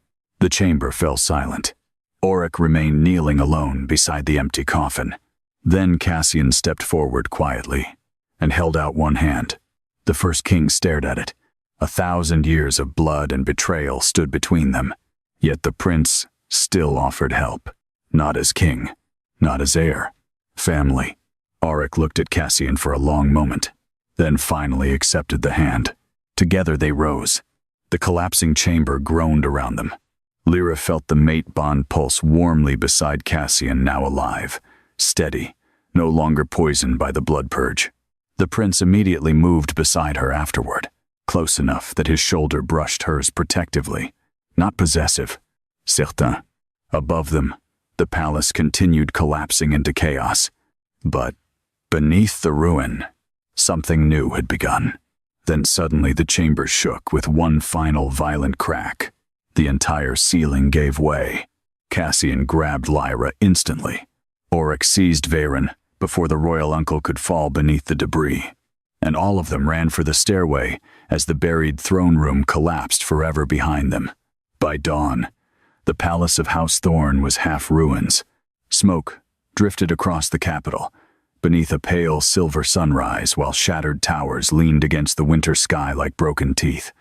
The chamber fell silent. Auric remained kneeling alone beside the empty coffin. Then Cassian stepped forward quietly and held out one hand. The first king stared at it. 1,000 years of blood and betrayal stood between them. Yet the prince still offered help. Not as king, not as heir. Family. Auric looked at Cassian for a long moment, then finally accepted the hand. Together they rose. The collapsing chamber groaned around them. Lyra felt the mate bond pulse warmly beside Cassian, now alive, steady, no longer poisoned by the blood purge. The prince immediately moved beside her afterward, close enough that his shoulder brushed hers protectively, not possessive. Certain. Above them, the palace continued collapsing into chaos. But beneath the ruin, something new had begun. Then suddenly the chamber shook with one final violent crack. The entire ceiling gave way. Cassian grabbed Lyra instantly. Auric seized Veyron before the royal uncle could fall beneath the debris. And all of them ran for the stairway as the buried throne room collapsed forever behind them. By dawn, the palace of House Thorn was half ruins. Smoke drifted across the capital, beneath a pale silver sunrise, while shattered towers leaned against the winter sky like broken teeth.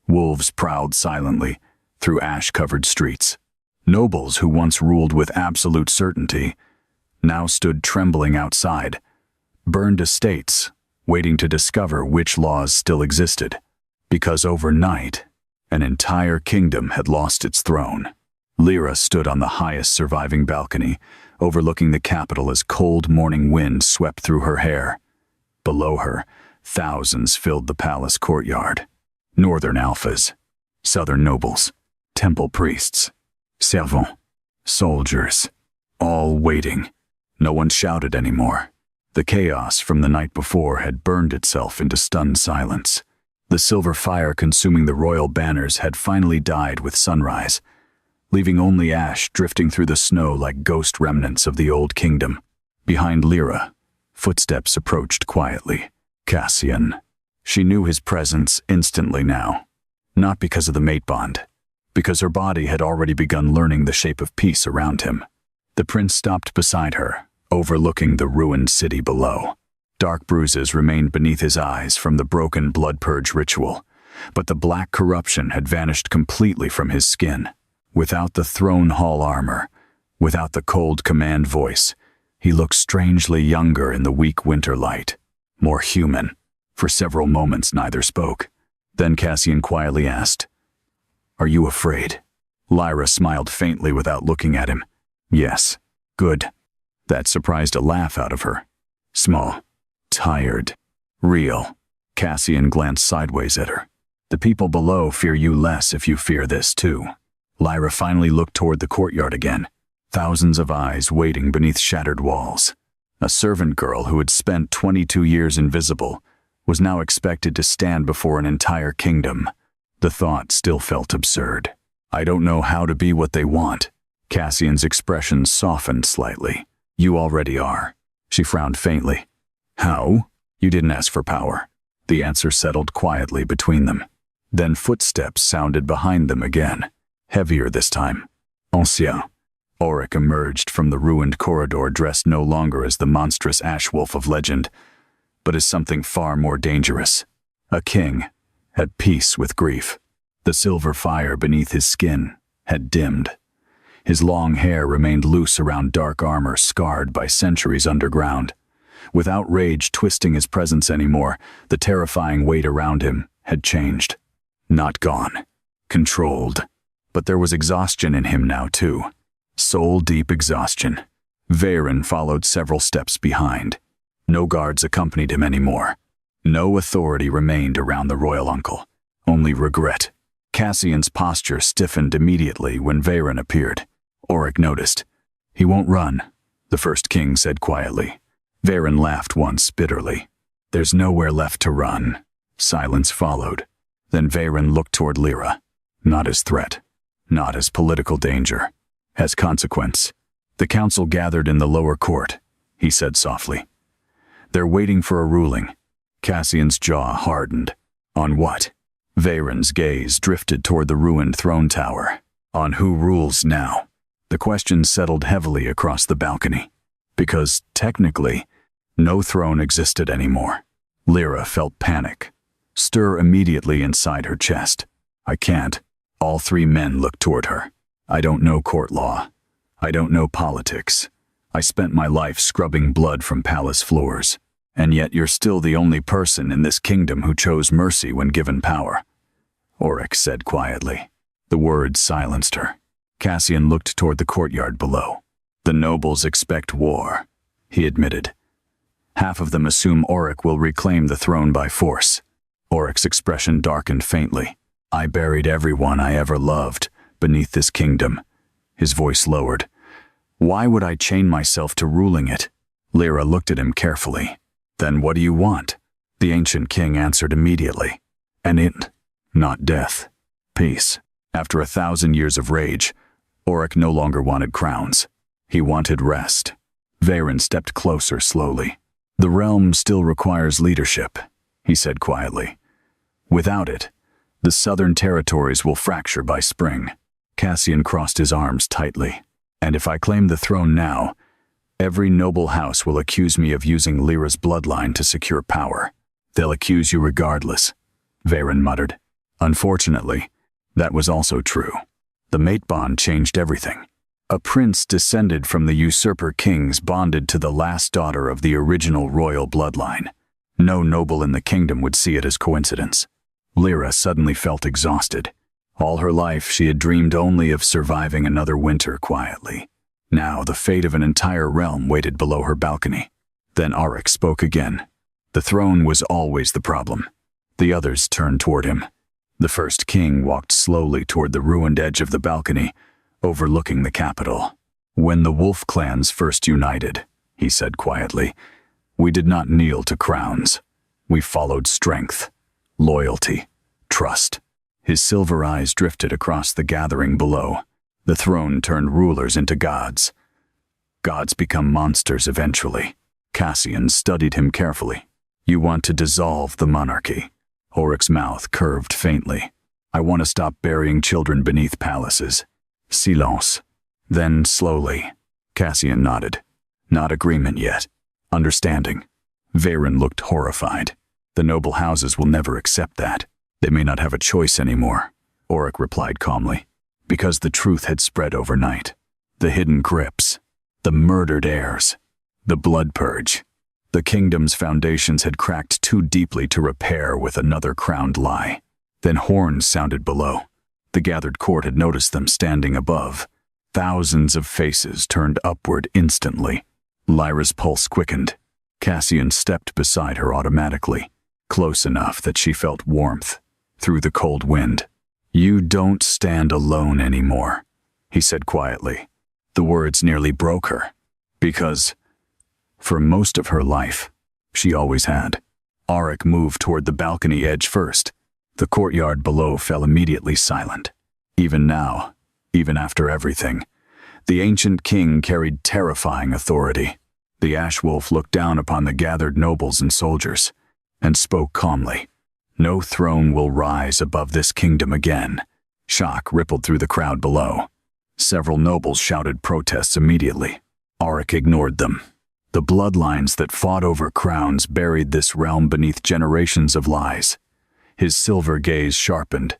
Wolves prowled silently through ash-covered streets. Nobles who once ruled with absolute certainty now stood trembling outside. Burned estates, waiting to discover which laws still existed. Because overnight, an entire kingdom had lost its throne. Lyra stood on the highest surviving balcony, overlooking the capital as cold morning wind swept through her hair. Below her, thousands filled the palace courtyard. Northern alphas, southern nobles, temple priests, servants, soldiers, all waiting. No one shouted anymore. The chaos from the night before had burned itself into stunned silence. The silver fire consuming the royal banners had finally died with sunrise, leaving only ash drifting through the snow like ghost remnants of the old kingdom. Behind Lyra, footsteps approached quietly. Cassian. She knew his presence instantly now. Not because of the mate bond, because her body had already begun learning the shape of peace around him. The prince stopped beside her, overlooking the ruined city below. Dark bruises remained beneath his eyes from the broken blood purge ritual, but the black corruption had vanished completely from his skin. Without the throne hall armor, without the cold command voice, he looked strangely younger in the weak winter light, more human. For several moments neither spoke. Then Cassian quietly asked, "Are you afraid?" Lyra smiled faintly without looking at him. "Yes." "Good." That surprised a laugh out of her. Small, tired, real. Cassian glanced sideways at her. "The people below fear you less if you fear this too." Lyra finally looked toward the courtyard again, thousands of eyes waiting beneath shattered walls. A servant girl who had spent 22 years invisible was now expected to stand before an entire kingdom. The thought still felt absurd. "I don't know how to be what they want." Cassian's expression softened slightly. "You already are." She frowned faintly. "How?" "You didn't ask for power." The answer settled quietly between them. Then footsteps sounded behind them again, heavier this time. Ancien. Auric emerged from the ruined corridor dressed no longer as the monstrous ash-wolf of legend, but as something far more dangerous. A king, at peace with grief. The silver fire beneath his skin had dimmed. His long hair remained loose around dark armor scarred by centuries underground. Without rage twisting his presence anymore, the terrifying weight around him had changed. Not gone. Controlled. But there was exhaustion in him now too. Soul-deep exhaustion. Veyron followed several steps behind. No guards accompanied him anymore. No authority remained around the royal uncle. Only regret. Cassian's posture stiffened immediately when Veyron appeared. Auric noticed. "He won't run," the first king said quietly. Veyron laughed once bitterly. "There's nowhere left to run." Silence followed. Then Veyron looked toward Lyra. Not as threat. Not as political danger. As consequence. "The council gathered in the lower court," he said softly. "They're waiting for a ruling." Cassian's jaw hardened. On what? Veyron's gaze drifted toward the ruined throne tower. On who rules now? The question settled heavily across the balcony. Because, technically, no throne existed anymore. Lyra felt panic stir immediately inside her chest. I can't. All three men looked toward her. I don't know court law. I don't know politics. I spent my life scrubbing blood from palace floors. And yet you're still the only person in this kingdom who chose mercy when given power, Oryx said quietly. The words silenced her. Cassian looked toward the courtyard below. The nobles expect war, he admitted. Half of them assume Oryx will reclaim the throne by force. Oryx's expression darkened faintly. I buried everyone I ever loved beneath this kingdom. His voice lowered. Why would I chain myself to ruling it? Lyra looked at him carefully. Then what do you want? The ancient king answered immediately. An end, not death. Peace. After 1,000 years of rage, Oryx no longer wanted crowns. He wanted rest. Veyron stepped closer slowly. The realm still requires leadership, he said quietly. Without it, the southern territories will fracture by spring. Cassian crossed his arms tightly. And if I claim the throne now, every noble house will accuse me of using Lyra's bloodline to secure power. They'll accuse you regardless, Veyron muttered. Unfortunately, that was also true. The mate bond changed everything. A prince descended from the usurper kings bonded to the last daughter of the original royal bloodline. No noble in the kingdom would see it as coincidence. Lyra suddenly felt exhausted. All her life she had dreamed only of surviving another winter quietly. Now the fate of an entire realm waited below her balcony. Then Oryx spoke again. The throne was always the problem. The others turned toward him. The first king walked slowly toward the ruined edge of the balcony, overlooking the capital. When the wolf clans first united, he said quietly, we did not kneel to crowns. We followed strength, loyalty, trust. His silver eyes drifted across the gathering below. The throne turned rulers into gods. Gods become monsters eventually. Cassian studied him carefully. You want to dissolve the monarchy. Oryx's mouth curved faintly. I want to stop burying children beneath palaces. Silence. Then slowly, Cassian nodded. Not agreement yet. Understanding. Veyron looked horrified. The noble houses will never accept that. They may not have a choice anymore, Oryx replied calmly, because the truth had spread overnight. The hidden crypts, the murdered heirs, the blood purge. The kingdom's foundations had cracked too deeply to repair with another crowned lie. Then horns sounded below. The gathered court had noticed them standing above. Thousands of faces turned upward instantly. Lyra's pulse quickened. Cassian stepped beside her automatically, close enough that she felt warmth through the cold wind. You don't stand alone anymore, he said quietly. The words nearly broke her, because, for most of her life, she always had. Oryx moved toward the balcony edge first. The courtyard below fell immediately silent. Even now, even after everything, the ancient king carried terrifying authority. The Ash Wolf looked down upon the gathered nobles and soldiers, and spoke calmly. No throne will rise above this kingdom again. Shock rippled through the crowd below. Several nobles shouted protests immediately. Oryx ignored them. The bloodlines that fought over crowns buried this realm beneath generations of lies. His silver gaze sharpened.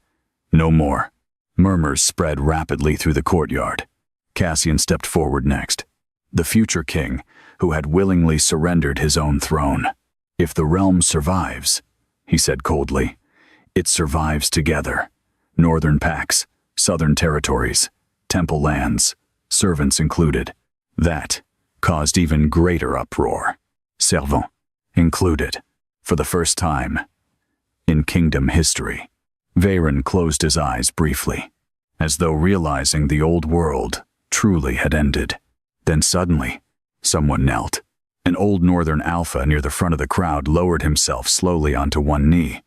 No more. Murmurs spread rapidly through the courtyard. Cassian stepped forward next. The future king, who had willingly surrendered his own throne. If the realm survives, he said coldly, it survives together. Northern pacts, southern territories, temple lands, servants included. That caused even greater uproar. Servants included. For the first time in kingdom history. Veyron closed his eyes briefly, as though realizing the old world truly had ended. Then suddenly, someone knelt. An old northern alpha near the front of the crowd lowered himself slowly onto one knee,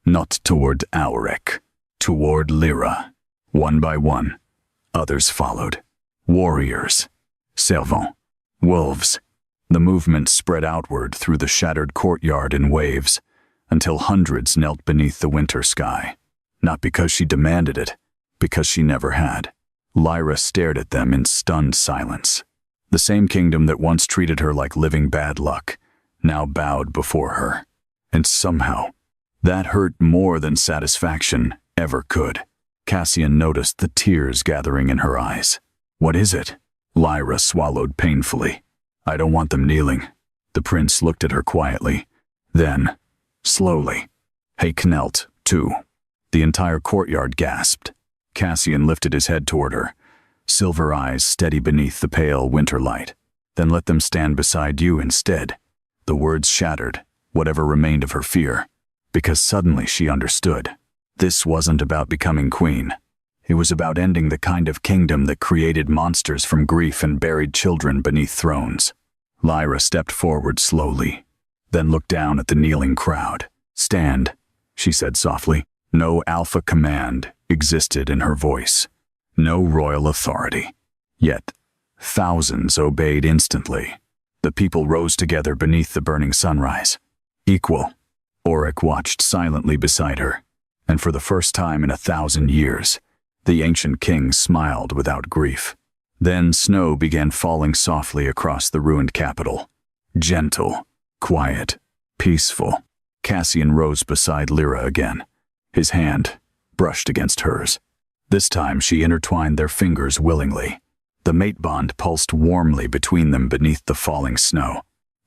not toward Oryx, toward Lyra. One by one, others followed. Warriors, servants, wolves. The movement spread outward through the shattered courtyard in waves, until hundreds knelt beneath the winter sky. Not because she demanded it, because she never had. Lyra stared at them in stunned silence. The same kingdom that once treated her like living bad luck, now bowed before her. And somehow, that hurt more than satisfaction ever could. Cassian noticed the tears gathering in her eyes. "What is it?" Lyra swallowed painfully. "I don't want them kneeling." The prince looked at her quietly. Then, slowly, "Hey, knelt, too." The entire courtyard gasped. Cassian lifted his head toward her, silver eyes steady beneath the pale winter light. "Then let them stand beside you instead." The words shattered whatever remained of her fear, because suddenly she understood. This wasn't about becoming queen. It was about ending the kind of kingdom that created monsters from grief and buried children beneath thrones. Lyra stepped forward slowly, then looked down at the kneeling crowd. "Stand," she said softly. No alpha command existed in her voice. No royal authority. Yet, thousands obeyed instantly. The people rose together beneath the burning sunrise. Equal. Auric watched silently beside her, and for the first time in 1,000 years, the ancient king smiled without grief. Then snow began falling softly across the ruined capital. Gentle, quiet, peaceful. Cassian rose beside Lyra again. His hand brushed against hers. This time she intertwined their fingers willingly. The mate bond pulsed warmly between them beneath the falling snow.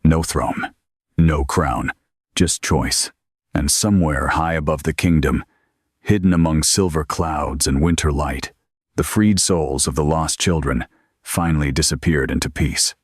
No throne, no crown, just choice. And somewhere high above the kingdom, hidden among silver clouds and winter light, the freed souls of the lost children finally disappeared into peace.